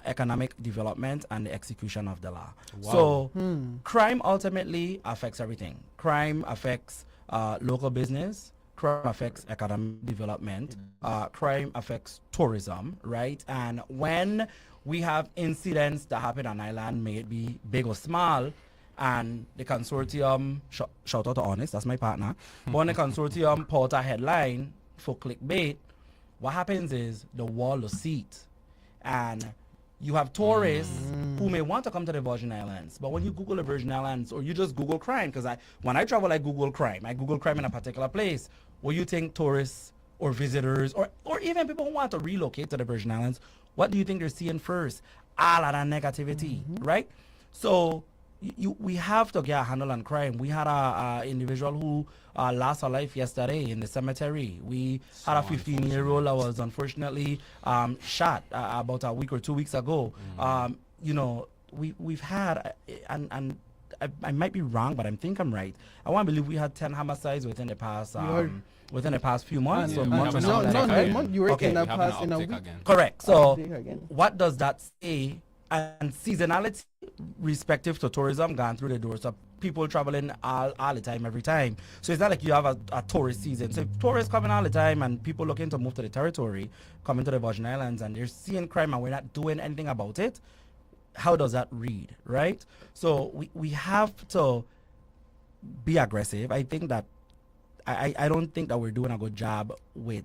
economic development, and the execution of the law. Wow. So crime ultimately affects everything. Crime affects local business. Crime affects economic development. Crime affects tourism, right? And when we have incidents that happen on island, may it be big or small, and the consortium, shout out to Honest, that's my partner, but when the consortium put a headline for clickbait, what happens is the wall of seat. And you have tourists who may want to come to the Virgin Islands, but when you Google the Virgin Islands, or you just Google crime, because when I travel, I Google crime in a particular place, where you think tourists or visitors or even people who want to relocate to the Virgin Islands, what do you think they're seeing first? All of that negativity, right? So we have to get a handle on crime. We had a individual who lost her life yesterday in the cemetery. We had a 15-year-old that was unfortunately shot about a week or 2 weeks ago. You know, we've had, and I might be wrong, but I think I'm right. I want to believe we had 10 homicides within the past few months. And- or months or no, something like that. month, you were Okay. in a We have an past in a uptick week. again. Correct. So Uptick again. what does that say? And seasonality respective to tourism gone through the door. So people traveling all the time, every time. So it's not like you have a tourist season. So if tourists coming all the time and people looking to move to the territory, coming to the Virgin Islands, and they're seeing crime and we're not doing anything about it, how does that read, right? So we have to be aggressive. I think that I don't think that we're doing a good job with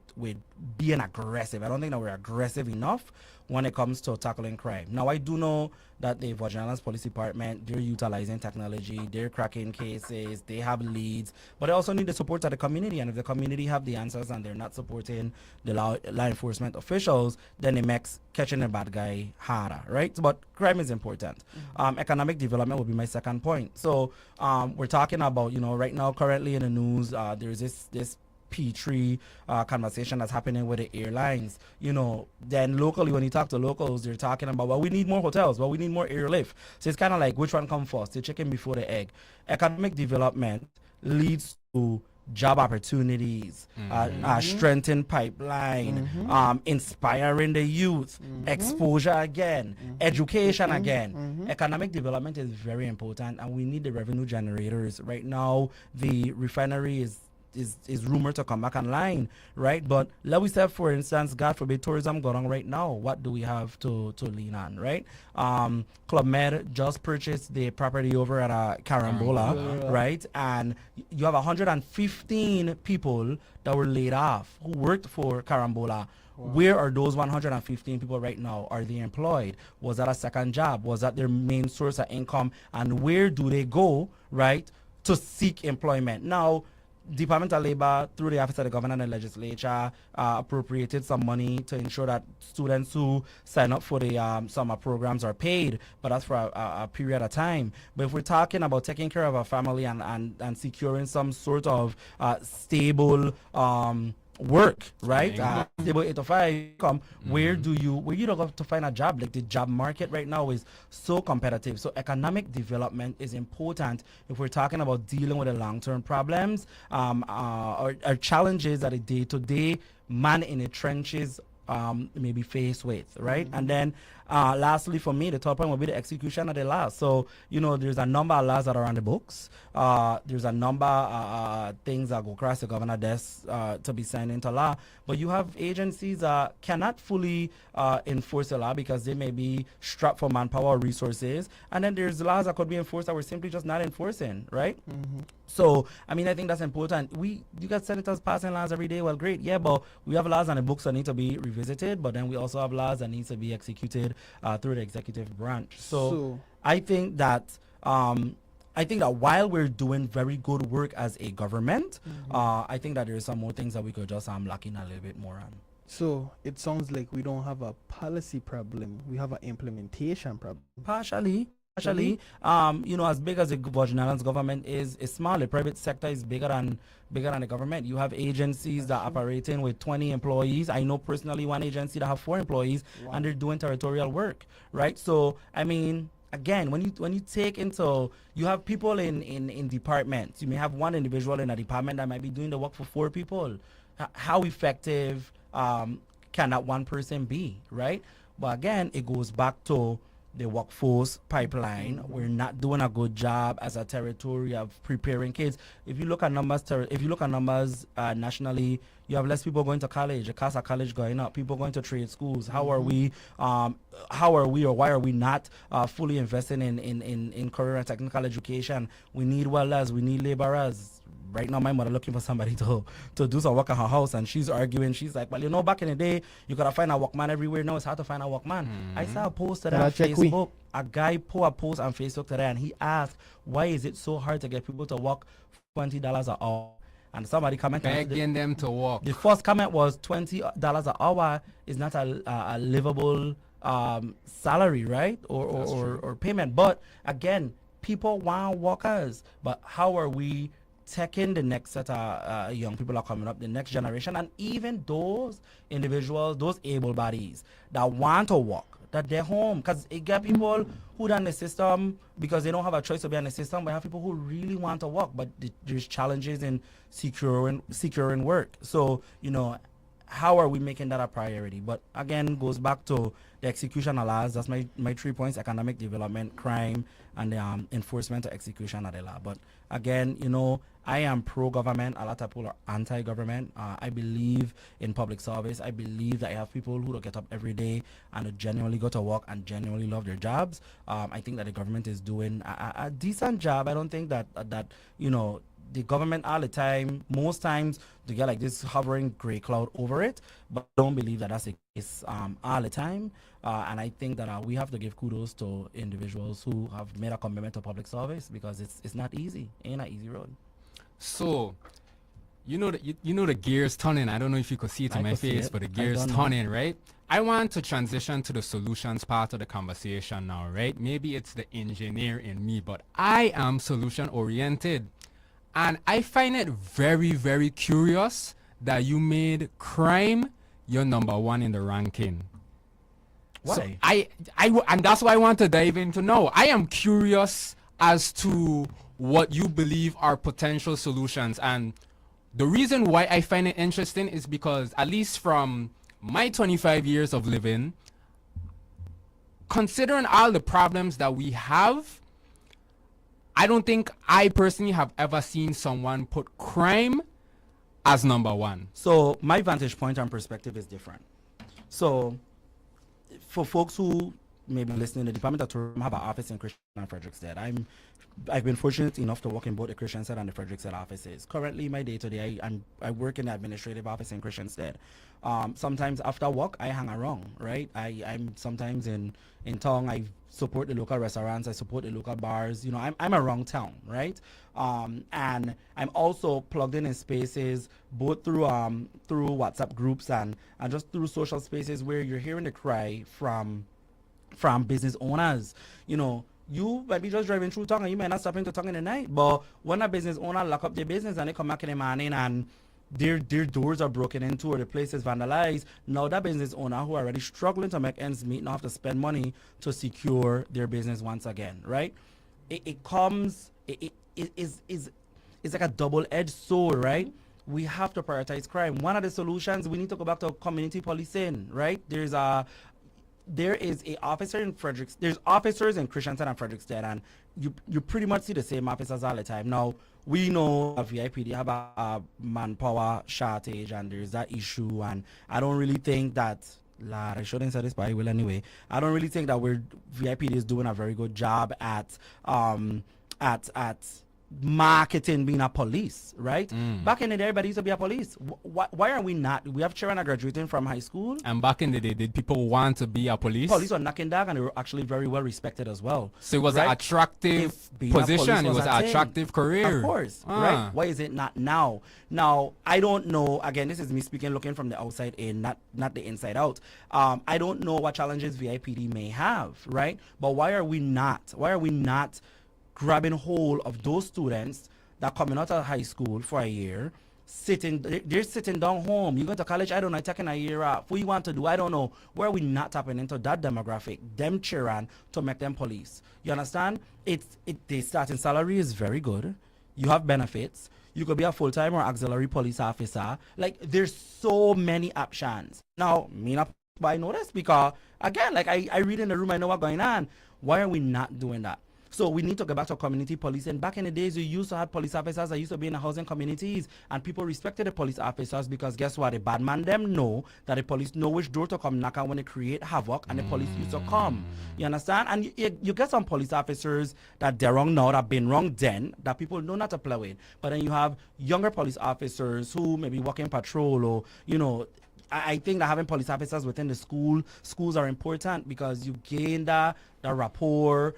being aggressive. I don't think that we're aggressive enough when it comes to tackling crime. Now, I do know that the Virgin Islands Police Department, they're utilizing technology, they're cracking cases, they have leads, but they also need the support of the community. And if the community have the answers and they're not supporting the law enforcement officials, then it makes catching a bad guy harder, right? But crime is important. Economic development would be my second point. So we're talking about, right now, currently in the news, there's this P3 conversation that's happening with the airlines. Then locally, when you talk to locals, they're talking about, well, we need more hotels, well, we need more airlift. So it's kind of like, which one come first, the chicken before the egg? Economic development leads to job opportunities, strengthen pipeline, inspiring the youth, exposure again, education again. Economic development is very important, and we need the revenue generators. Right now, the refinery is rumored to come back online, right? But let we say, for instance, God forbid, tourism going on right now. What do we have to lean on, right? Club Med just purchased the property over at Carambola, right? And you have 115 people that were laid off who worked for Carambola. Where are those 115 people right now? Are they employed? Was that a second job? Was that their main source of income? And where do they go, right, to seek employment? Now, Department of Labor, through the Office of the Governor and the Legislature, appropriated some money to ensure that students who sign up for the summer programs are paid, but that's for a period of time. But if we're talking about taking care of a family and securing some sort of stable work, right? Stable 8 to 5 income. Where you don't have to find a job? Like, the job market right now is so competitive. So economic development is important if we're talking about dealing with the long-term problems or challenges that a day-to-day man in the trenches may be faced with, right? And then lastly, for me, the third point will be the execution of the laws. So, there's a number of laws that are on the books. There's a number of things that go across the governor desk to be signed into law. But you have agencies that cannot fully enforce the law because they may be strapped for manpower or resources. And then there's laws that could be enforced that we're simply just not enforcing, right? So, I think that's important. You got senators passing laws every day. Well, great. Yeah, but we have laws on the books that need to be revisited, but then we also have laws that need to be executed through the executive branch. So I think that while we're doing very good work as a government, I think that there's some more things that we could just lacking a little bit more on. So it sounds like we don't have a policy problem. We have an implementation problem. Partially. As big as the Virgin Islands government is small. The private sector is bigger than the government. You have agencies that are operating with 20 employees. I know personally one agency that have 4 employees, and they're doing territorial work, right? So, again, when you take into, you have people in departments. You may have one individual in a department that might be doing the work for 4 people. How effective can that one person be, right? But again, it goes back to the workforce pipeline. We're not doing a good job as a territory of preparing kids. If you look at numbers, nationally, you have less people going to college. The cost of college going up. People going to trade schools. How are we? Or why are we not fully investing in career and technical education? We need welders. We need laborers. Right now, my mother looking for somebody to do some work at her house, and she's arguing. She's like, well, back in the day, you could find a workman everywhere. Now it's hard to find a workman. I saw a post today on Facebook. A guy put a post on Facebook today, and he asked, why is it so hard to get people to work $20 an hour? And somebody commented, begging them to work. The first comment was $20 an hour is not a livable salary, right? Or payment. But again, people want workers. But how are we taking the next set of young people are coming up, the next generation, and even those individuals, those able bodies that want to work, that they're home? Because it get people who done the system because they don't have a choice to be in the system, but have people who really want to work, but there's challenges in securing work. So, how are we making that a priority? But again, goes back to the execution of laws. That's my 3 points: economic development, crime, and the enforcement or execution of the law. But again, I am pro-government. A lot of people are anti-government. I believe in public service. I believe that I have people who get up every day and genuinely go to work and genuinely love their jobs. I think that the government is doing a decent job. I don't think that the government all the time, most times, they get like this hovering gray cloud over it, but I don't believe that that's the case all the time. And I think that we have to give kudos to individuals who have made a commitment to public service, because it's not easy. It ain't an easy road. So, the gears turning. I don't know if you could see it in my face, but the gears turning, right? I want to transition to the solutions part of the conversation now, right? Maybe it's the engineer in me, but I am solution oriented. And I find it very, very curious that you made crime your number one in the ranking. Why? So and that's why I want to dive into now. I am curious as to what you believe are potential solutions. And the reason why I find it interesting is because, at least from my 25 years of living, considering all the problems that we have, I don't think I personally have ever seen someone put crime as number one. So my vantage point and perspective is different. So for folks who may be listening, the Department of Tourism have an office in Christian and Frederickstead. I've been fortunate enough to work in both the Christiansted and the Frederickstead offices. Currently, my day-to-day, I work in the administrative office in Christiansted. Sometimes after work, I hang around, right? I'm sometimes in town. I support the local restaurants. I support the local bars. I'm around town, right? And I'm also plugged in spaces, both through WhatsApp groups and just through social spaces where you're hearing the cry from business owners. You might be just driving through town and you might not stop into town in the night, but when a business owner lock up their business and they come back in the morning and their doors are broken into or the place is vandalized, now that business owner who are already struggling to make ends meet now have to spend money to secure their business once again, right? It's like a double-edged sword, right? We have to prioritize crime. One of the solutions, we need to go back to community policing, right? There is a officer in there's officers in Christiansted and Frederickstead, and you pretty much see the same officers all the time. Now, we know at VIPD have a manpower shortage, and there's that issue, and I don't really think that, I shouldn't say this, but I will anyway. I don't really think that VIPD is doing a very good job at marketing being a police, right? Back in the day, everybody used to be a police. Why are we not? We have children graduating from high school. And back in the day, did people want to be a police? Police were knocking down, and they were actually very well respected as well. So it was an attractive position. It was an attractive career. Of course, right? Why is it not now? Now, I don't know. Again, this is me speaking, looking from the outside in, not the inside out. I don't know what challenges VIPD may have, right? But why are we not grabbing hold of those students that coming out of high school for a year, they're sitting down home. You go to college, I don't know, taking a year off. What you want to do, I don't know. Where are we not tapping into that demographic, them children, to make them police? You understand? The starting salary is very good. You have benefits. You could be a full-time or auxiliary police officer. Like, there's so many options. Now, me not by notice because, again, like I read in the room, I know what's going on. Why are we not doing that? So we need to go back to community policing. Back in the days, we used to have police officers that used to be in the housing communities, and people respected the police officers because guess what? The bad man them know that the police know which door to come knock on when they create havoc, and the police used to come. You understand? And you get some police officers that they're wrong now, that been wrong then, that people know not to play with. But then you have younger police officers who maybe walk in patrol or, I think that having police officers within the schools are important because you gain the rapport.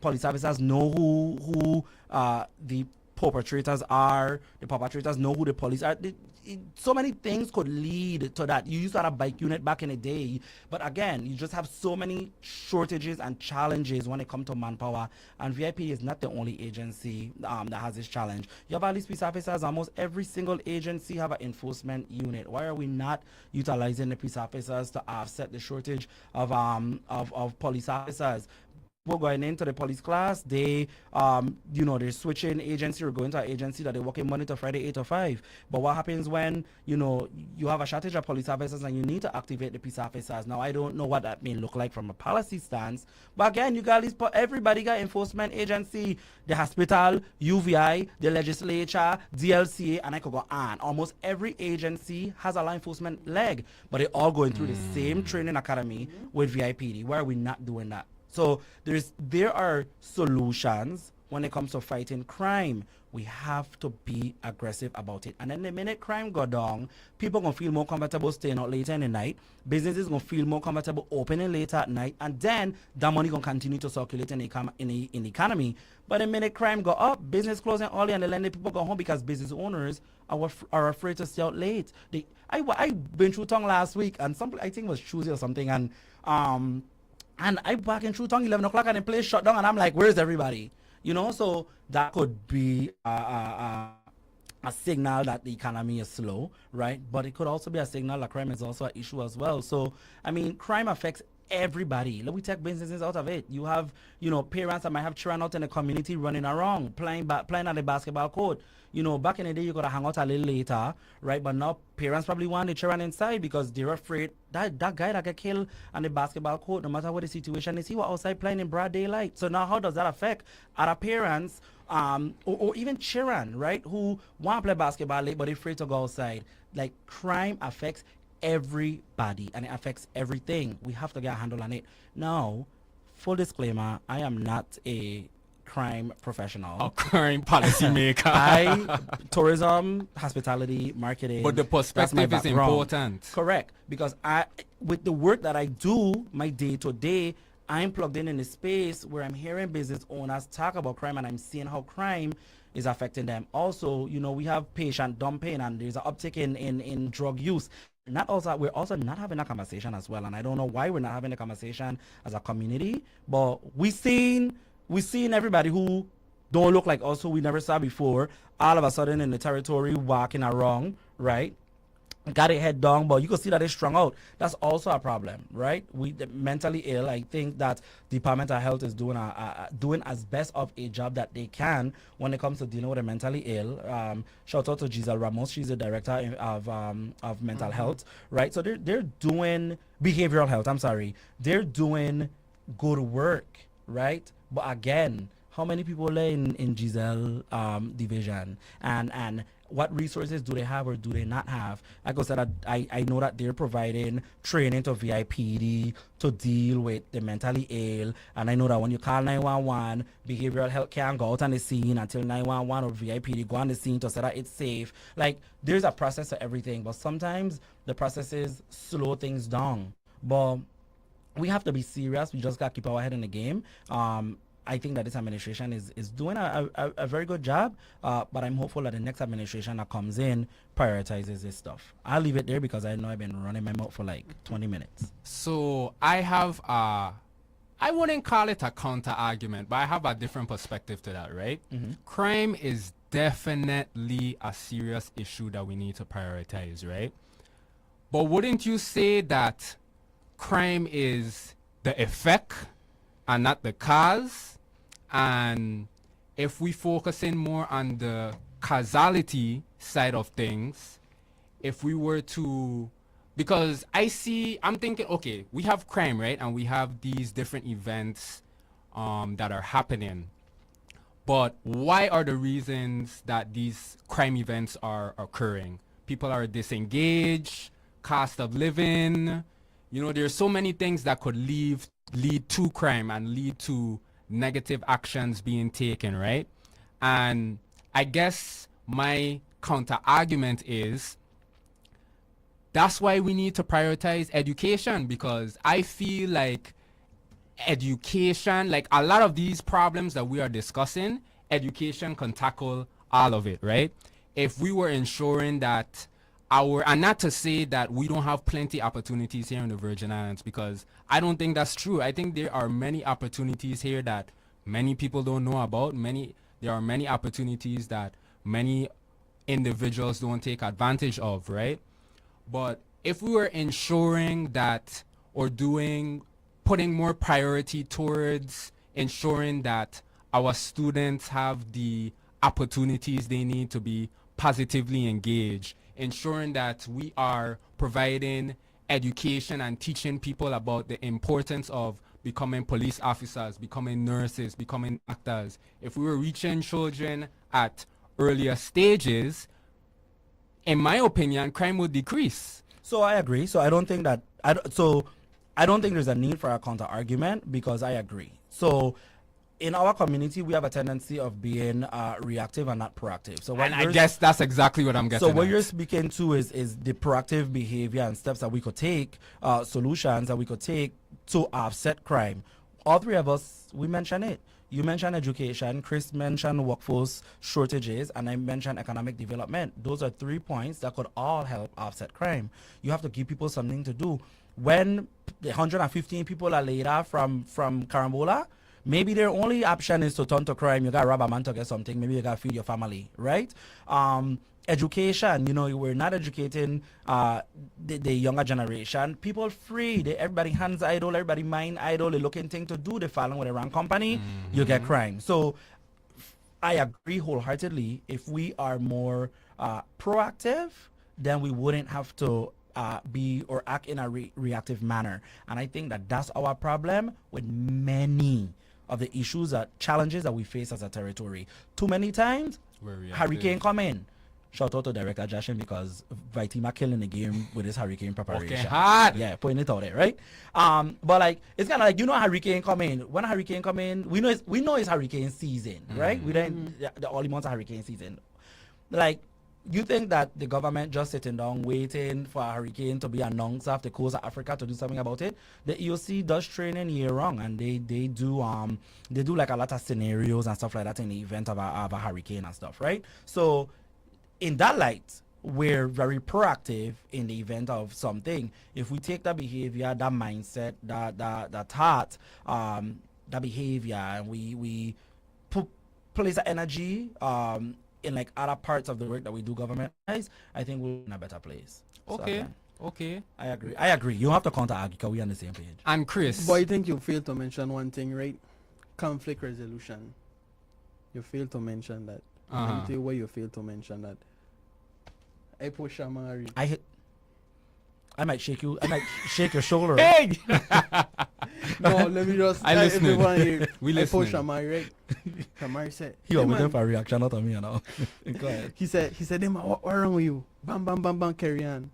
Police officers know who the perpetrators are. The perpetrators know who the police are. So many things could lead to that. You used to have a bike unit back in the day, but again, you just have so many shortages and challenges when it comes to manpower. And VIP is not the only agency that has this challenge. You have at least police officers. Almost every single agency have an enforcement unit. Why are we not utilizing the police officers to offset the shortage of police officers? people going into the police class, they, they're switching agency or going to an agency that they're working Monday to Friday, 8 to 5. But what happens when, you have a shortage of police officers and you need to activate the peace officers? Now, I don't know what that may look like from a policy stance. But again, you got everybody got enforcement agency, the hospital, UVI, the legislature, DLCA, and I could go on. Almost every agency has a law enforcement leg, but they're all going through the same training academy with VIPD. Why are we not doing that? So there are solutions when it comes to fighting crime. We have to be aggressive about it. And then the minute crime go down, people going to feel more comfortable staying out later in the night. Businesses going to feel more comfortable opening later at night. And then that money going to continue to circulate in the economy. But the minute crime go up, business closing early and the landed people go home because business owners are afraid to stay out late. I been through Tongue last week, and I think it was Tuesday or something, and I back in through Tongue 11 o'clock and the place shut down, and I'm like, where's everybody? So that could be a signal that the economy is slow, right? But it could also be a signal that crime is also an issue as well. So, I mean, crime affects everybody. Let me take businesses out of it. You have, parents that might have children out in the community running around, playing on the basketball court. Back in the day, you got to hang out a little later, right? But now parents probably want the children inside because they're afraid that guy that get killed on the basketball court, no matter what the situation is, he was outside playing in broad daylight. So now how does that affect other parents or even children, right, who want to play basketball late but they're afraid to go outside? Like, crime affects everybody and it affects everything. We have to get a handle on it. Now, full disclaimer, I am not a crime professional. A crime policymaker. Tourism, hospitality, marketing. But the perspective is important. Correct. Because with the work that I do, my day to day, I'm plugged in the space where I'm hearing business owners talk about crime and I'm seeing how crime is affecting them. Also, we have patient dumping and there's an uptick in drug use. We're also not having a conversation as well. And I don't know why we're not having a conversation as a community, but we've seen everybody who don't look like us, who we never saw before, all of a sudden in the territory walking around, right? Got a head down, but you can see that they're strung out. That's also a problem, right? The mentally ill, I think that Department of Health is doing as best of a job that they can when it comes to dealing with the mentally ill. Shout out to Giselle Ramos. She's the director of mental health, right? So they're doing behavioral health. I'm sorry. They're doing good work, right? But again, how many people are in Giselle division? And what resources do they have or do they not have? Like I said, I know that they're providing training to VIPD to deal with the mentally ill. And I know that when you call 911, behavioral health can't go out on the scene until 911 or VIPD go on the scene to say that it's safe. Like, there's a process to everything. But sometimes the processes slow things down. But we have to be serious. We just got to keep our head in the game. I think that this administration is doing a very good job, but I'm hopeful that the next administration that comes in prioritizes this stuff. I'll leave it there because I know I've been running my mouth for like 20 minutes. So I have, I wouldn't call it a counter argument, but I have a different perspective to that, right? Mm-hmm. Crime is definitely a serious issue that we need to prioritize, right? But wouldn't you say that crime is the effect and not the cause? And if we focus in more on the causality side of things, if we were to, because I'm thinking, okay, we have crime, right? And we have these different events that are happening. But why are the reasons that these crime events are occurring? People are disengaged, cost of living, there's so many things that could lead to crime and lead to negative actions being taken, right? And I guess my counter argument is that's why we need to prioritize education, because I feel like education, like a lot of these problems that we are discussing, education can tackle all of it, right? If we were ensuring that and not to say that we don't have plenty opportunities here in the Virgin Islands, because I don't think that's true. I think there are many opportunities here that many people don't know about. There are many opportunities that many individuals don't take advantage of, right? But if we were ensuring that or putting more priority towards ensuring that our students have the opportunities they need to be positively engaged, ensuring that we are providing education and teaching people about the importance of becoming police officers, becoming nurses, becoming actors. If we were reaching children at earlier stages, in my opinion, crime would decrease. So I agree. So I don't think that I don't think there's a need for a counter argument, because I agree. So in our community, we have a tendency of being reactive and not proactive. So And I guess that's exactly what I'm getting So what at. you're speaking to is the proactive behavior and steps that we could take, solutions that we could take to offset crime. All three of us, we mentioned it. You mentioned education, Chris mentioned workforce shortages, and I mentioned economic development. Those are 3 points that could all help offset crime. You have to give people something to do. When the 115 people are laid off from Carambola, maybe their only option is to turn to crime. You got to rob a man to get something. Maybe you got to feed your family, right? Education, we're not educating the younger generation. People free. Everybody hands idle, everybody mind idle. They looking thing to do. They falling with the wrong company. You get crime. So I agree wholeheartedly. If we are more proactive, then we wouldn't have to be or act in a reactive manner. And I think that that's our problem with many of the issues, challenges that we face as a territory. Too many times, hurricane come in. Shout out to Director Jashin, because Vitima killing the game with his hurricane preparation. Okay, hard. Yeah, putting it out there, right? But like, it's kind of like, hurricane come in. When a hurricane come in, we know it's hurricane season, right? We don't the only months of hurricane season. Like, you think that the government just sitting down waiting for a hurricane to be announced off the coast of Africa to do something about it? The EOC does training year round, and they do like a lot of scenarios and stuff like that in the event of a hurricane and stuff, right? So in that light, we're very proactive in the event of something. If we take that behavior, that mindset, that thought, that behavior, and we place that energy in like other parts of the work that we do government-wise, I think we're in a better place. Okay. So, Okay. I agree. You don't have to counter argue because we're on the same page. And Chris. But I think you failed to mention one thing, right? Conflict resolution. You failed to mention that. I'll tell you why you failed to mention that. I push Amari. I might shake you. I might shake your shoulder. Hey! No, let me just. I listening. Everyone here. We I push listening. Amari, right? Amari said. He was "Hey, waiting man." for a reaction, not on me, Go ahead. He said, "Hey, man, what wrong with you? Bam, bam, bam, bam, carry on."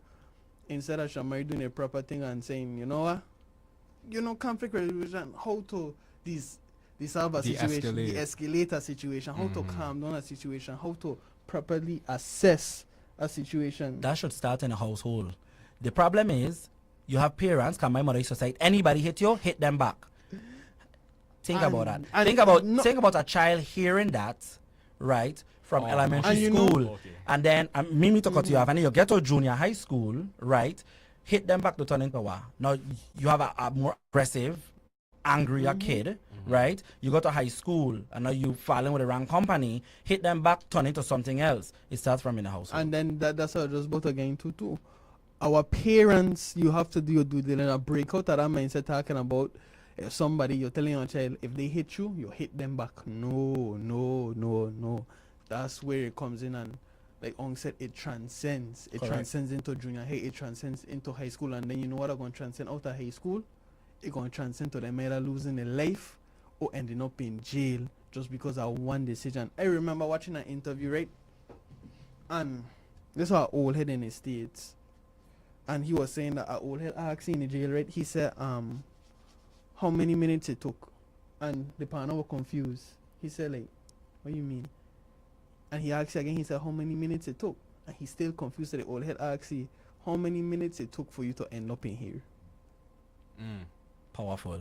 Instead of Shamari doing a proper thing and saying, you know what? Conflict resolution, how to solve a situation, de-escalate a situation, how to calm down a situation, how to properly assess a situation. That should start in a household. The problem is, you have parents, my mother used to say, anybody hit you, hit them back. Think about that. Think about a child hearing that, right, from elementary school. And then, me to cut you off, and then you get to junior high school, right, hit them back to turn into what? Now, you have a more aggressive, angrier kid, right? You go to high school, and now you fall in with the wrong company, hit them back, turn into something else. It starts from in the household. And then that's what I just about again too. Our parents, you have to do your due diligence, break out of that mindset talking about if somebody, you're telling your child, if they hit you, you hit them back. No. That's where it comes in, and like Ong said, it transcends. It transcends into junior high, it transcends into high school, and then you know what are going to transcend out of high school? It's going to transcend to them either losing their life or ending up in jail just because of one decision. I remember watching an interview, right? And this was an old head in the States. And he was saying that an old head asked in the jail, right? He said, how many minutes it took? And the partner was confused. He said, like, what do you mean? And he asked again, he said, how many minutes it took? And he's still confused. So the old head asked him, how many minutes it took for you to end up in here? Powerful.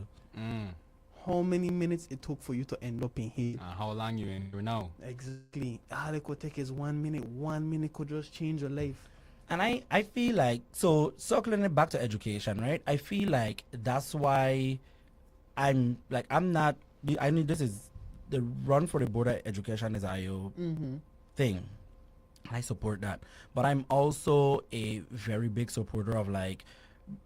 How many minutes it took for you to end up in here? How long you in here now? Exactly. All it could take is 1 minute. 1 minute could just change your life. And I feel like, so circling it back to education, right? I feel like that's why I need this is the run for the border education is IO thing. I support that. But I'm also a very big supporter of like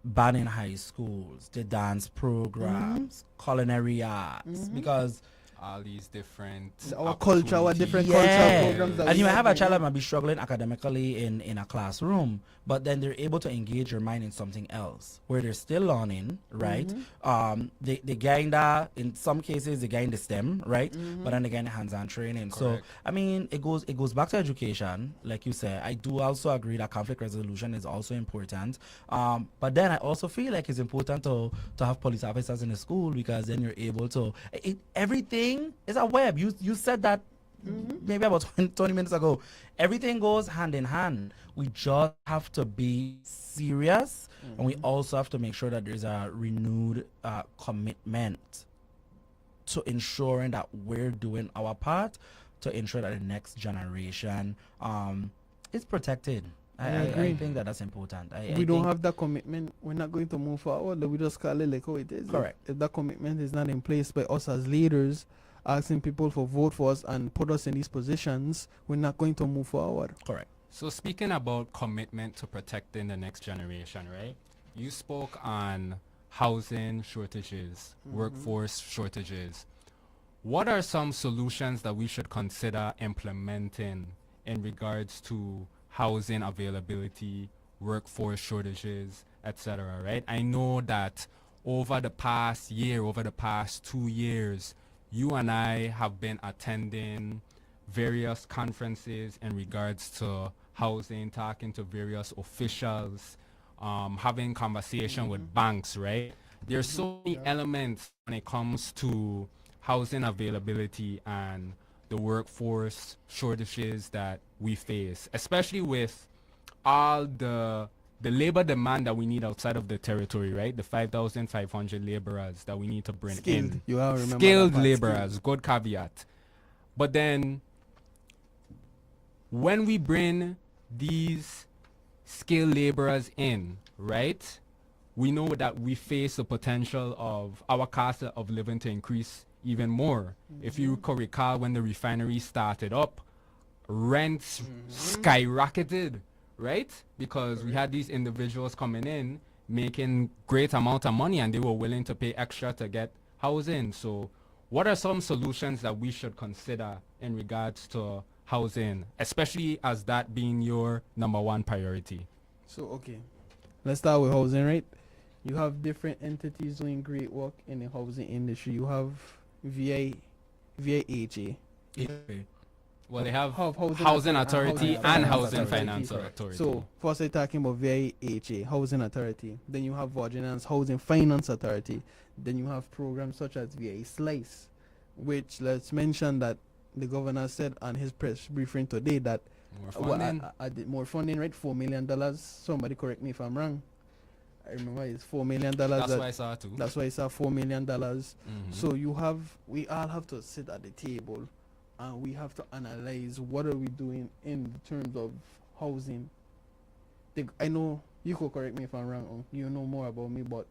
banning high schools, the dance programs, culinary arts, because all these different our culture, our different cultural programs. That and we you might have a right child now. that might be struggling academically in a classroom, but then they're able to engage your mind in something else where they're still learning, right? They gain that in some cases, they gain the STEM, right? But then they gain the hands-on training. Correct. So I mean, it goes back to education, like you said. I do also agree that conflict resolution is also important. But then I also feel like it's important to have police officers in the school, because then you're able to everything is a web. You said that maybe about 20 minutes ago. Everything goes hand in hand. We just have to be serious, and we also have to make sure that there's a renewed commitment to ensuring that we're doing our part to ensure that the next generation is protected. I think that's important. We don't have that commitment, we're not going to move forward. We just call it like how it is. Correct. If that commitment is not in place by us as leaders, asking people for vote for us and put us in these positions, we're not going to move forward. Correct. So speaking about commitment to protecting the next generation, right? You spoke on housing shortages, workforce shortages. What are some solutions that we should consider implementing in regards to housing availability, workforce shortages, etc., right? I know that over the past year, over the past 2 years, you and I have been attending various conferences in regards to housing, talking to various officials, having conversation with banks, right? There's so many elements when it comes to housing availability and the workforce shortages that we face, especially with all the labor demand that we need outside of the territory, right? The 5,500 laborers that we need to bring in. You all remember skilled that part, laborers, skilled. good caveat. But then when we bring these skilled laborers in, right, we know that we face the potential of our cost of living to increase even more. If you could recall, when the refinery started up, rents skyrocketed, right? Because we had these individuals coming in making great amount of money, and they were willing to pay extra to get housing. So what are some solutions that we should consider in regards to housing, especially as that being your number one priority? So, okay, let's start with housing, right? You have different entities doing great work in the housing industry. You have VIHA. Well, they have Housing Housing Authority Authority and and Finance Housing Authority. Finance Authority. So, first I'm talking about VIHA, Housing Authority. Then you have Virginia's Housing Finance Authority. Then you have programs such as VA Slice, which, let's mention that the governor said on his press briefing today that more funding. I did more funding, right? $4 million. Somebody correct me if I'm wrong. I remember it's $4 million. That's what I saw too. That's why I saw $4 million. So we all have to sit at the table, and we have to analyze what are we doing in terms of housing. I know you could correct me if I'm wrong. You know more about me, but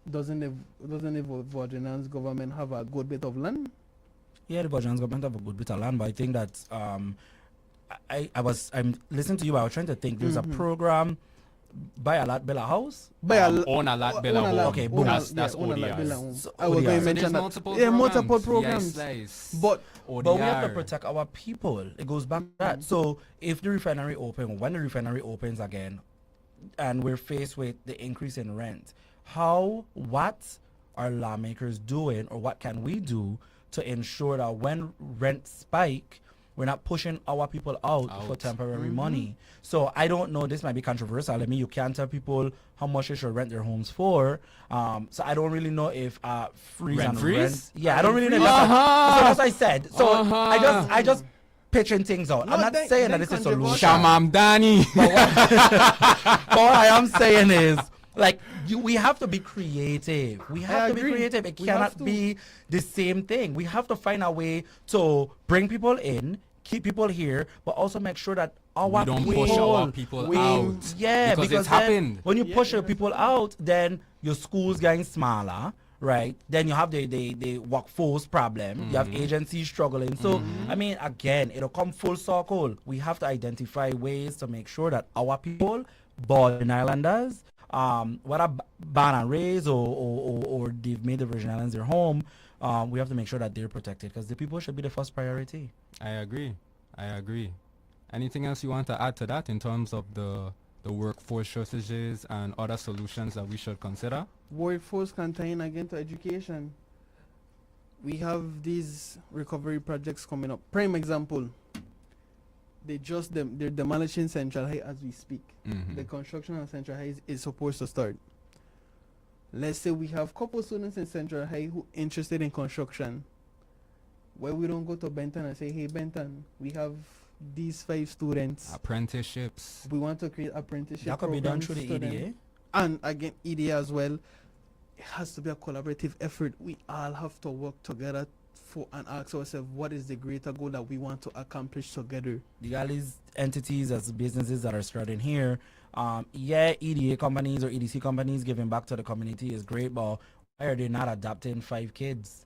doesn't the Virginia's government have a good bit of land? Yeah, the Virginia's government have a good bit of land, but I think that I'm listening to you. I was trying to think. There's a program. Buy a lot, build a house. Own a lot, build a home. Okay, boom. That's own a lot, build a ODRs. home. So I was going to ODRs. mention that. multiple Yeah, multiple programs. programs. Yes, But But we have to ODR. protect our people. It goes back to that. So if the refinery when the refinery opens again, and we're faced with the increase in rent, what are lawmakers doing, or what can we do to ensure that when rent spike, we're not pushing our people out for temporary money? So I don't know, this might be controversial. I mean, you can't tell people how much they should rent their homes for. So I don't really know if freeze Rent and freeze? rent. Yeah, I don't really know. So that's what I said. So I just pitching things out. No, I'm not then- saying then that it's a solution. Shamam Dani. But what I am saying is, like, we have to be creative. We have to be agree. creative. It We have cannot to. be the same thing. We have to find a way to bring people in, keep people here, but also make sure that our We don't people, push our people out. Yeah, Because it's then happened. when you push your people out, then your schools getting smaller, right? Then you have the workforce problem. You have agencies struggling. So I mean, again, it'll come full circle. We have to identify ways to make sure that our people, Virgin Islanders, whether born and raised or they've made the Virgin Islands their home, we have to make sure that they're protected because the people should be the first priority. I agree. Anything else you want to add to that in terms of the workforce shortages and other solutions that we should consider? Workforce can tie in again to education. We have these recovery projects coming up. Prime example, they're demolishing Central High as we speak. The construction of Central High is supposed to start. Let's say we have couple students in Central High who interested in construction. Why we don't go to Benton and say, hey Benton, we have these 5 students. Apprenticeships. We want to create apprenticeship That could be done programs through the to them. EDA. And again, EDA as well. It has to be a collaborative effort. We all have to work together and ask ourselves, what is the greater goal that we want to accomplish together? All these entities as businesses that are starting here, EDA companies or EDC companies giving back to the community is great, but why are they not adopting 5 kids?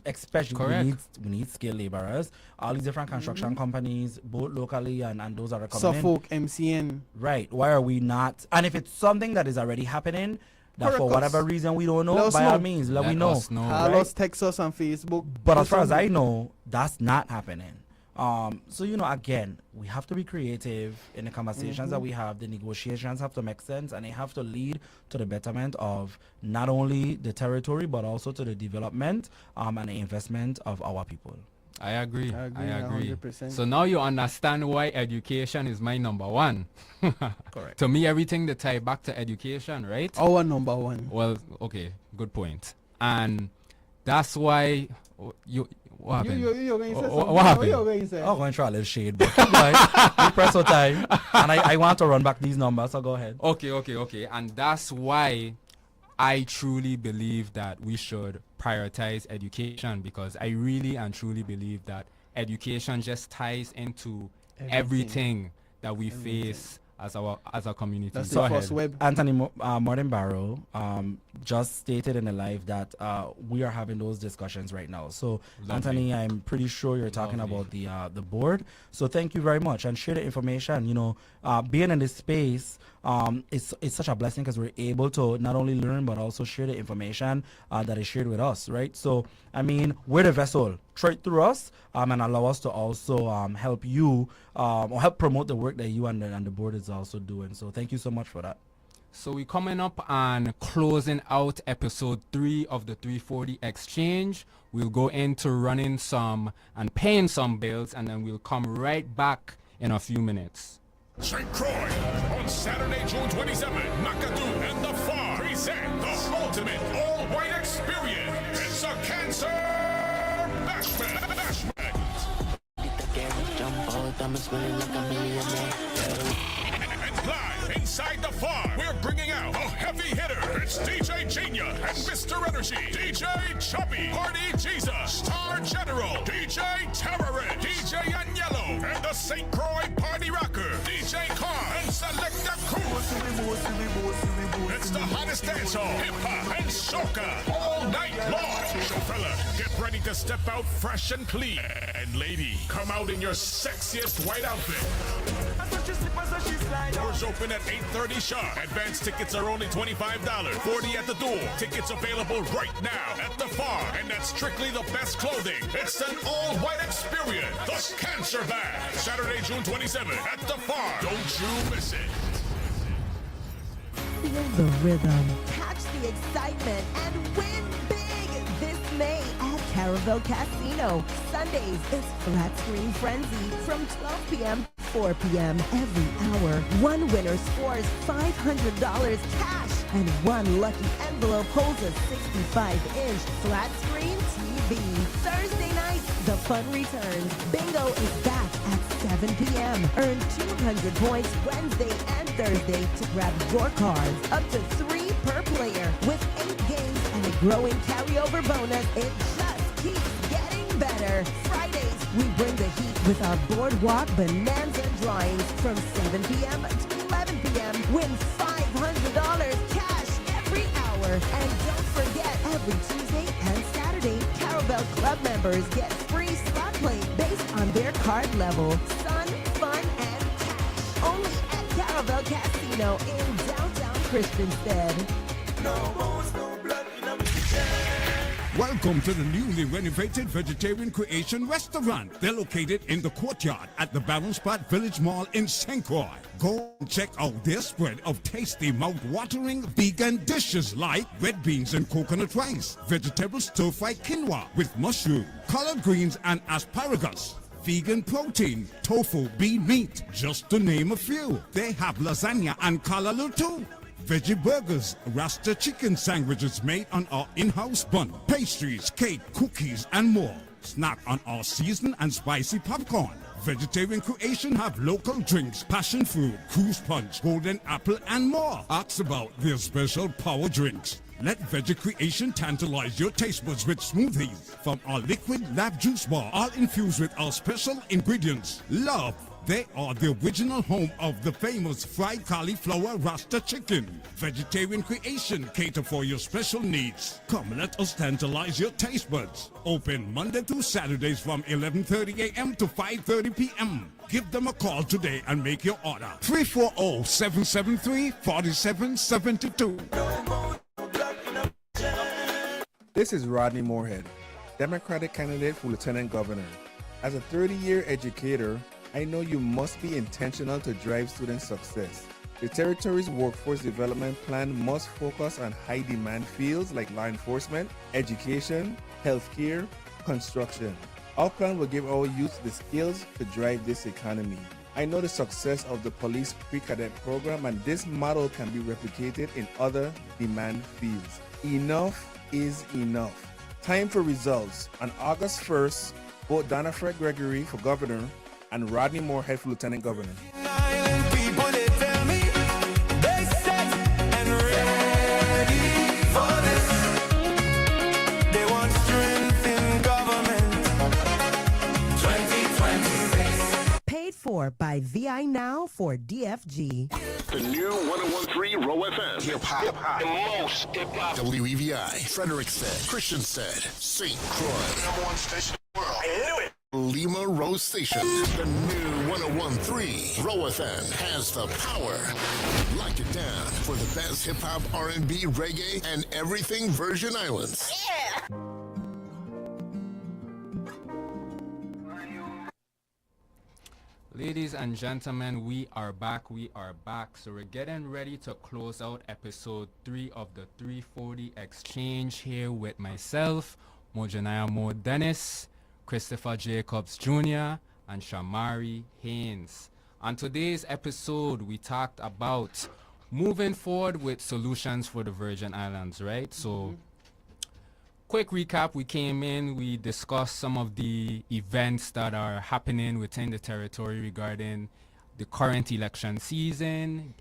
Especially we need skilled laborers. All these different construction companies, both locally and those that are coming Suffolk, MCN. Right. Why are we not? And if it's something that is already happening, that Correct for us. whatever reason we don't know, by all means, let me know. Call us, text us on Facebook. But as far as I know, that's not happening. So, again, we have to be creative in the conversations that we have. The negotiations have to make sense, and they have to lead to the betterment of not only the territory, but also to the development and the investment of our people. I agree. 100%. So now you understand why education is my number one. Correct. To me, everything that tie back to education, right? Our number one. Well, okay, good point. And that's why what happened? You're going to say something. What happened? You're going to say? I'm going to try a little shade, but keep going. We press for time, and I want to run back these numbers, so go ahead. Okay. And that's why I truly believe that we should prioritize education, because I really and truly believe that education just ties into everything that we face as a community. That's Go the ahead. first web. Anthony Martin Barrow just stated in the live that we are having those discussions right now. So, Lovely. Anthony, I'm pretty sure you're talking about the board. So, thank you very much and share the information. Being in this space, it's such a blessing because we're able to not only learn but also share the information that is shared with us, right? So, I mean, we're the vessel. Trade through us and allow us to also help you or help promote the work that you and the board is also doing. So thank you so much for that. So we're coming up on closing out episode 3 of the 340 Exchange. We'll go into running some and paying some bills, and then we'll come right back in a few minutes. St. Croix on Saturday, June 27th. McAdoo and the Farm present the ultimate all-white experience. It's a cancer bashment. And live inside the farm, we're bringing out a heavy hitter. It's DJ Genia and Mr. Energy, DJ Chubby, Party Jesus, Star General, DJ Terrorist, DJ Agnello, and the St. Croix Party Rocker, DJ Carr, and Selecta Crew. It's the hottest dancehall, hip-hop, and soca all night long. So fella, get ready to step out fresh and clean. And lady, come out in your sexiest white outfit. Doors open at 8:30 sharp. Advance tickets are only $25, $40 at the door. Tickets available right now at the farm, and that's strictly the best clothing. It's an all-white experience. The Cancer Bash, Saturday, June 27th at the farm. Don't you miss it. Feel the rhythm. Catch the excitement and win big this May at Caravel Casino. Sundays is Flat Screen Frenzy from 12 p.m. to 4 p.m. every hour. One winner scores $500 cash, and one lucky envelope holds a 65-inch flat screen TV. Thursday night, the fun returns. Bingo is back at 7 p.m. Earn 200 points Wednesday and Thursday to grab your cards. Up to 3 per player with 8 games and a growing carryover bonus. It just keeps getting better. Fridays, we bring the heat with our Boardwalk Bonanza drawings from 7 p.m. to 11 p.m. Win $500 cash every hour. And don't forget, every Tuesday and Saturday, Caravel Club members get free slot play based on their card level. Fun, and cash. Only at Caravel Casino in downtown Christian said. Welcome to the newly renovated Vegetarian Creation Restaurant. They're located in the courtyard at the Barron Spot Village Mall in St. Croix. Go and check out their spread of tasty, mouth-watering vegan dishes like red beans and coconut rice, vegetable stir-fried quinoa with mushroom, collard greens and asparagus, vegan protein, tofu, bean meat, just to name a few. They have lasagna and kalaloo too. Veggie burgers, Rasta chicken sandwiches made on our in-house bun, pastries, cake, cookies, and more. Snack on our seasoned and spicy popcorn. Vegetarian Creation have local drinks, passion fruit, cruise punch, golden apple, and more. Ask about their special power drinks. Let Veggie Creation tantalize your taste buds with smoothies from our liquid lab juice bar, all infused with our special ingredients. Love. They are the original home of the famous fried cauliflower Rasta chicken. Vegetarian Creation cater for your special needs. Come, let us tantalize your taste buds. Open Monday through Saturdays from 11:30 a.m. to 5:30 p.m. Give them a call today and make your order. 340-773-4772. This is Rodney Moorhead, Democratic candidate for Lieutenant Governor. As a 30-year educator, I know you must be intentional to drive student success. The territory's workforce development plan must focus on high-demand fields like law enforcement, education, healthcare, construction. Our plan will give our youth the skills to drive this economy. I know the success of the police pre-cadet program, and this model can be replicated in other demand fields. Enough is enough. Time for results. On August 1st, vote Donna Fred Gregory for governor and Rodney Moorhead for lieutenant governor. People, they tell me they set and ready for this. They want strength in government. 2026. Paid for by VI Now for DFG. The new 101.3 Row FM. Hip hop. The most hip hop. WEVI, Frederick said, Christian said, St. Croix. Number one station in the world. I knew it. Lima Rose Station, the new 101.3 Row FM has the power. Lock it down for the best hip hop, R&B, reggae, and everything Virgin Islands. Yeah. Ladies and gentlemen, we are back. So we're getting ready to close out episode 3 of the 340 Exchange here with myself, Mojanaya Mo Dennis, Christopher Jacobs Jr., and Shamari Haynes. On today's episode, we talked about moving forward with solutions for the Virgin Islands, right? So, quick recap, we came in, we discussed some of the events that are happening within the territory regarding the current election season,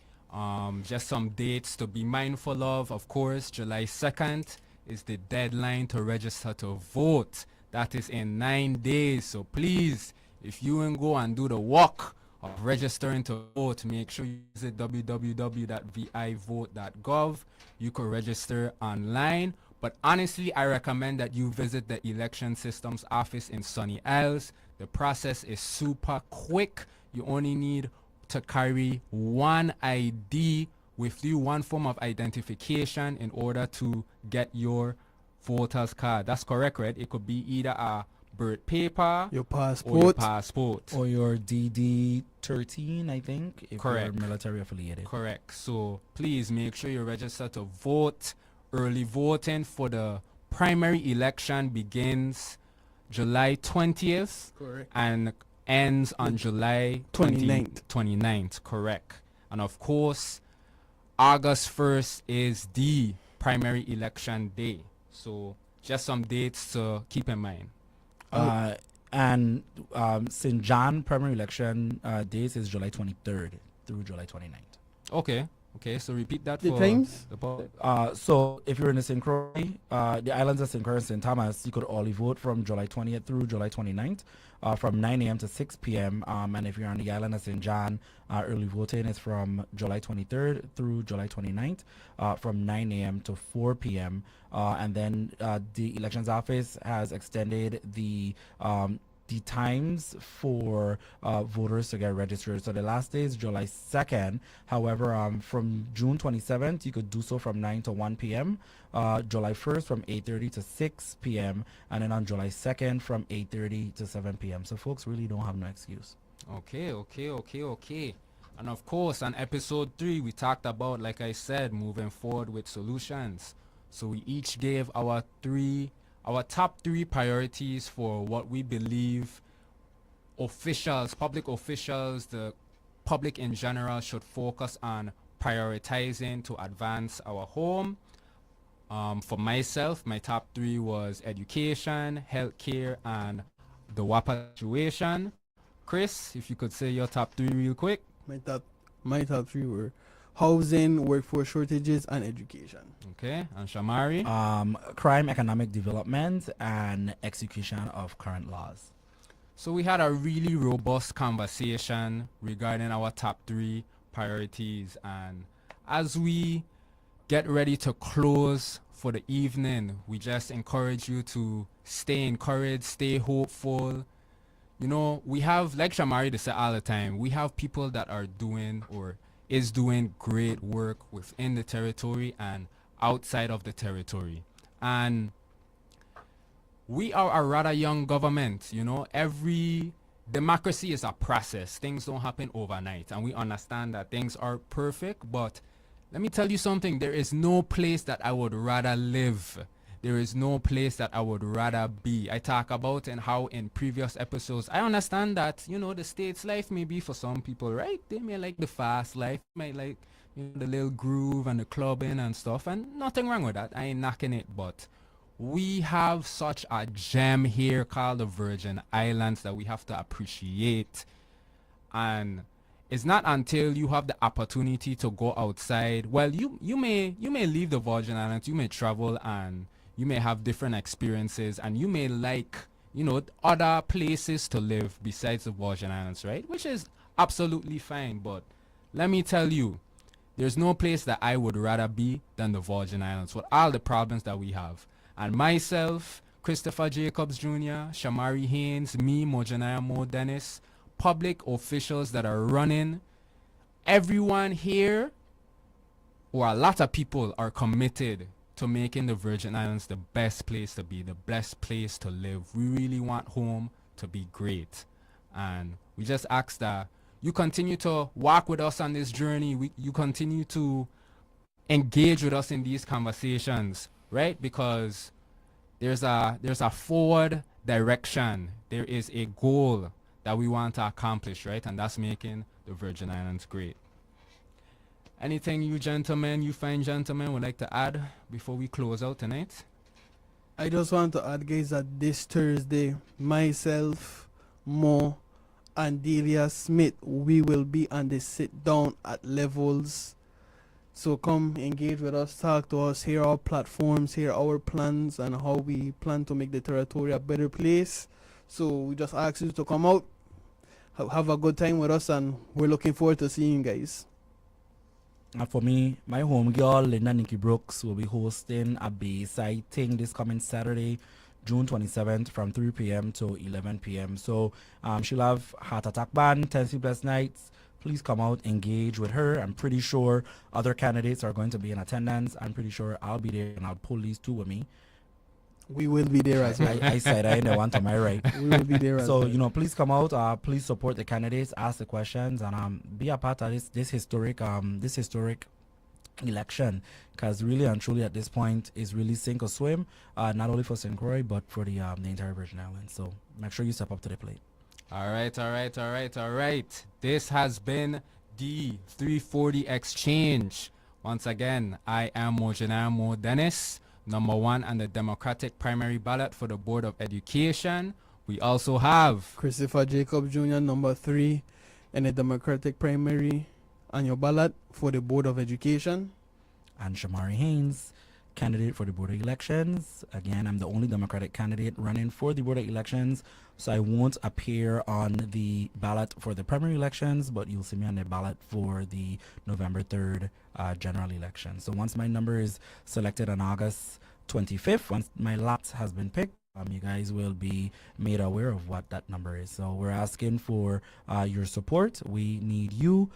just some dates to be mindful of. Of course, July 2nd is the deadline to register to vote. That is in 9 days. So please, if you can go and do the work of registering to vote, make sure you visit www.vivote.gov. You can register online. But honestly, I recommend that you visit the Election Systems Office in Sunny Isles. The process is super quick. You only need to carry one ID with you, one form of identification in order to get your voter's card. That's correct, right? It could be either a birth paper, your passport, or your passport, or your DD-13, I think, if correct, you're military affiliated. Correct. So please make sure you register to vote. Early voting for the primary election begins July 20th, correct, and ends on July 29th, correct. And of course, August 1st is the primary election day. So just some dates to keep in mind. And St. John primary election days is July 23rd through July 29th. Okay, so repeat that the for times. So if you're in the St. Croix, the islands of St. Croix and St. Thomas, you could only vote from July 20th through July 29th, from 9 a.m. to 6 p.m. And if you're on the island of St. John, early voting is from July 23rd through July 29th, from 9 a.m. to 4 p.m. And then the elections office has extended the the times for voters to get registered. So the last day is July 2nd. However, from June 27th, you could do so from 9 to 1 p.m. July 1st from 8:30 to 6 p.m. And then on July 2nd from 8:30 to 7 p.m. So folks really don't have no excuse. Okay. And of course, on episode 3, we talked about, like I said, moving forward with solutions. So we each gave our top 3 priorities for what we believe public officials, the public in general should focus on prioritizing to advance our home. For myself, my top 3 was education, healthcare, and the WAPA situation. Chris, if you could say your top 3 real quick. My top 3 were housing, workforce shortages, and education. Okay, and Shamari? Crime, economic development, and execution of current laws. So we had a really robust conversation regarding our top 3 priorities, and as we get ready to close for the evening, we just encourage you to stay encouraged, stay hopeful. You know, we have, like Shamari said all the time, we have people that are doing or is doing great work within the territory and outside of the territory. And we are a rather young government, you know. Every democracy is a process. Things don't happen overnight, and we understand that things are perfect, but let me tell you something. There is no place that I would rather live. There is no place that I would rather be. I talk about and how in previous episodes, I understand that, you know, the States life may be for some people, right? They may like the fast life, may like, you know, the little groove and the clubbing and stuff, and nothing wrong with that. I ain't knocking it, but we have such a gem here called the Virgin Islands that we have to appreciate. And it's not until you have the opportunity to go outside. Well, you may leave the Virgin Islands, you may travel, and you may have different experiences, and you may like, you know, other places to live besides the Virgin Islands, right? Which is absolutely fine. But let me tell you, there's no place that I would rather be than the Virgin Islands with all the problems that we have. And myself, Christopher Jacobs Jr., Shamari Haynes, me, Mojanaya Mo Dennis, public officials that are running, everyone here, or a lot of people, are committed to making the Virgin Islands the best place to be, the best place to live. We really want home to be great. And we just ask that you continue to walk with us on this journey. You continue to engage with us in these conversations, right? Because there's a forward direction. There is a goal that we want to accomplish, right? And that's making the Virgin Islands great. Anything you fine gentlemen, would like to add before we close out tonight? I just want to add, guys, that this Thursday, myself, Mo, and Delia Smith, we will be on the sit down at Levels. So come engage with us, talk to us, hear our platforms, hear our plans, and how we plan to make the territory a better place. So we just ask you to come out, have a good time with us, and we're looking forward to seeing you guys. For me, my home girl, Linda Nikki Brooks, will be hosting a Bayside thing this coming Saturday, June 27th from 3 p.m. to 11 p.m. So she'll have Heart Attack Band, 10 Sleepless Nights. Please come out, engage with her. I'm pretty sure other candidates are going to be in attendance. I'm pretty sure I'll be there, and I'll pull these two with me. We will be there as well. I said I know one to my right. We will be there as well. So, you know, please come out. Please support the candidates, ask the questions, and be a part of this historic election. Because really and truly at this point is really sink or swim, not only for St. Croix but for the entire Virgin Islands. So make sure you step up to the plate. All right. This has been the 340 Exchange. Once again, I am Mojanaya Mo Dennis, number 1 on the Democratic primary ballot for the Board of Education. We also have Christopher Jacobs Jr., number 3 in the Democratic primary on your ballot for the Board of Education. And Shamari Haynes, candidate for the Board of Elections. Again, I'm the only Democratic candidate running for the Board of Elections, so I won't appear on the ballot for the primary elections, but you'll see me on the ballot for the November 3rd general election. So once my number is selected on August 25th, once my lot has been picked, you guys will be made aware of what that number is. So we're asking for your support. We need you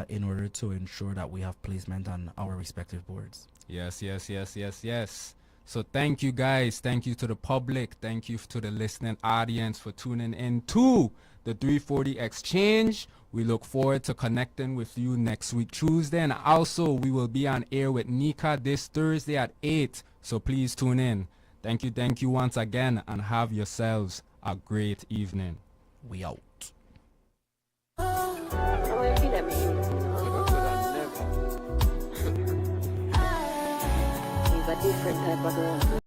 in order to ensure that we have placement on our respective boards. Yes. So thank you guys. Thank you to the public. Thank you to the listening audience for tuning in to the 340 Exchange. We look forward to connecting with you next week, Tuesday. And also, we will be on air with Nika this Thursday at 8. So please tune in. Thank you once again, and have yourselves a great evening. We out. He's a different type of girl.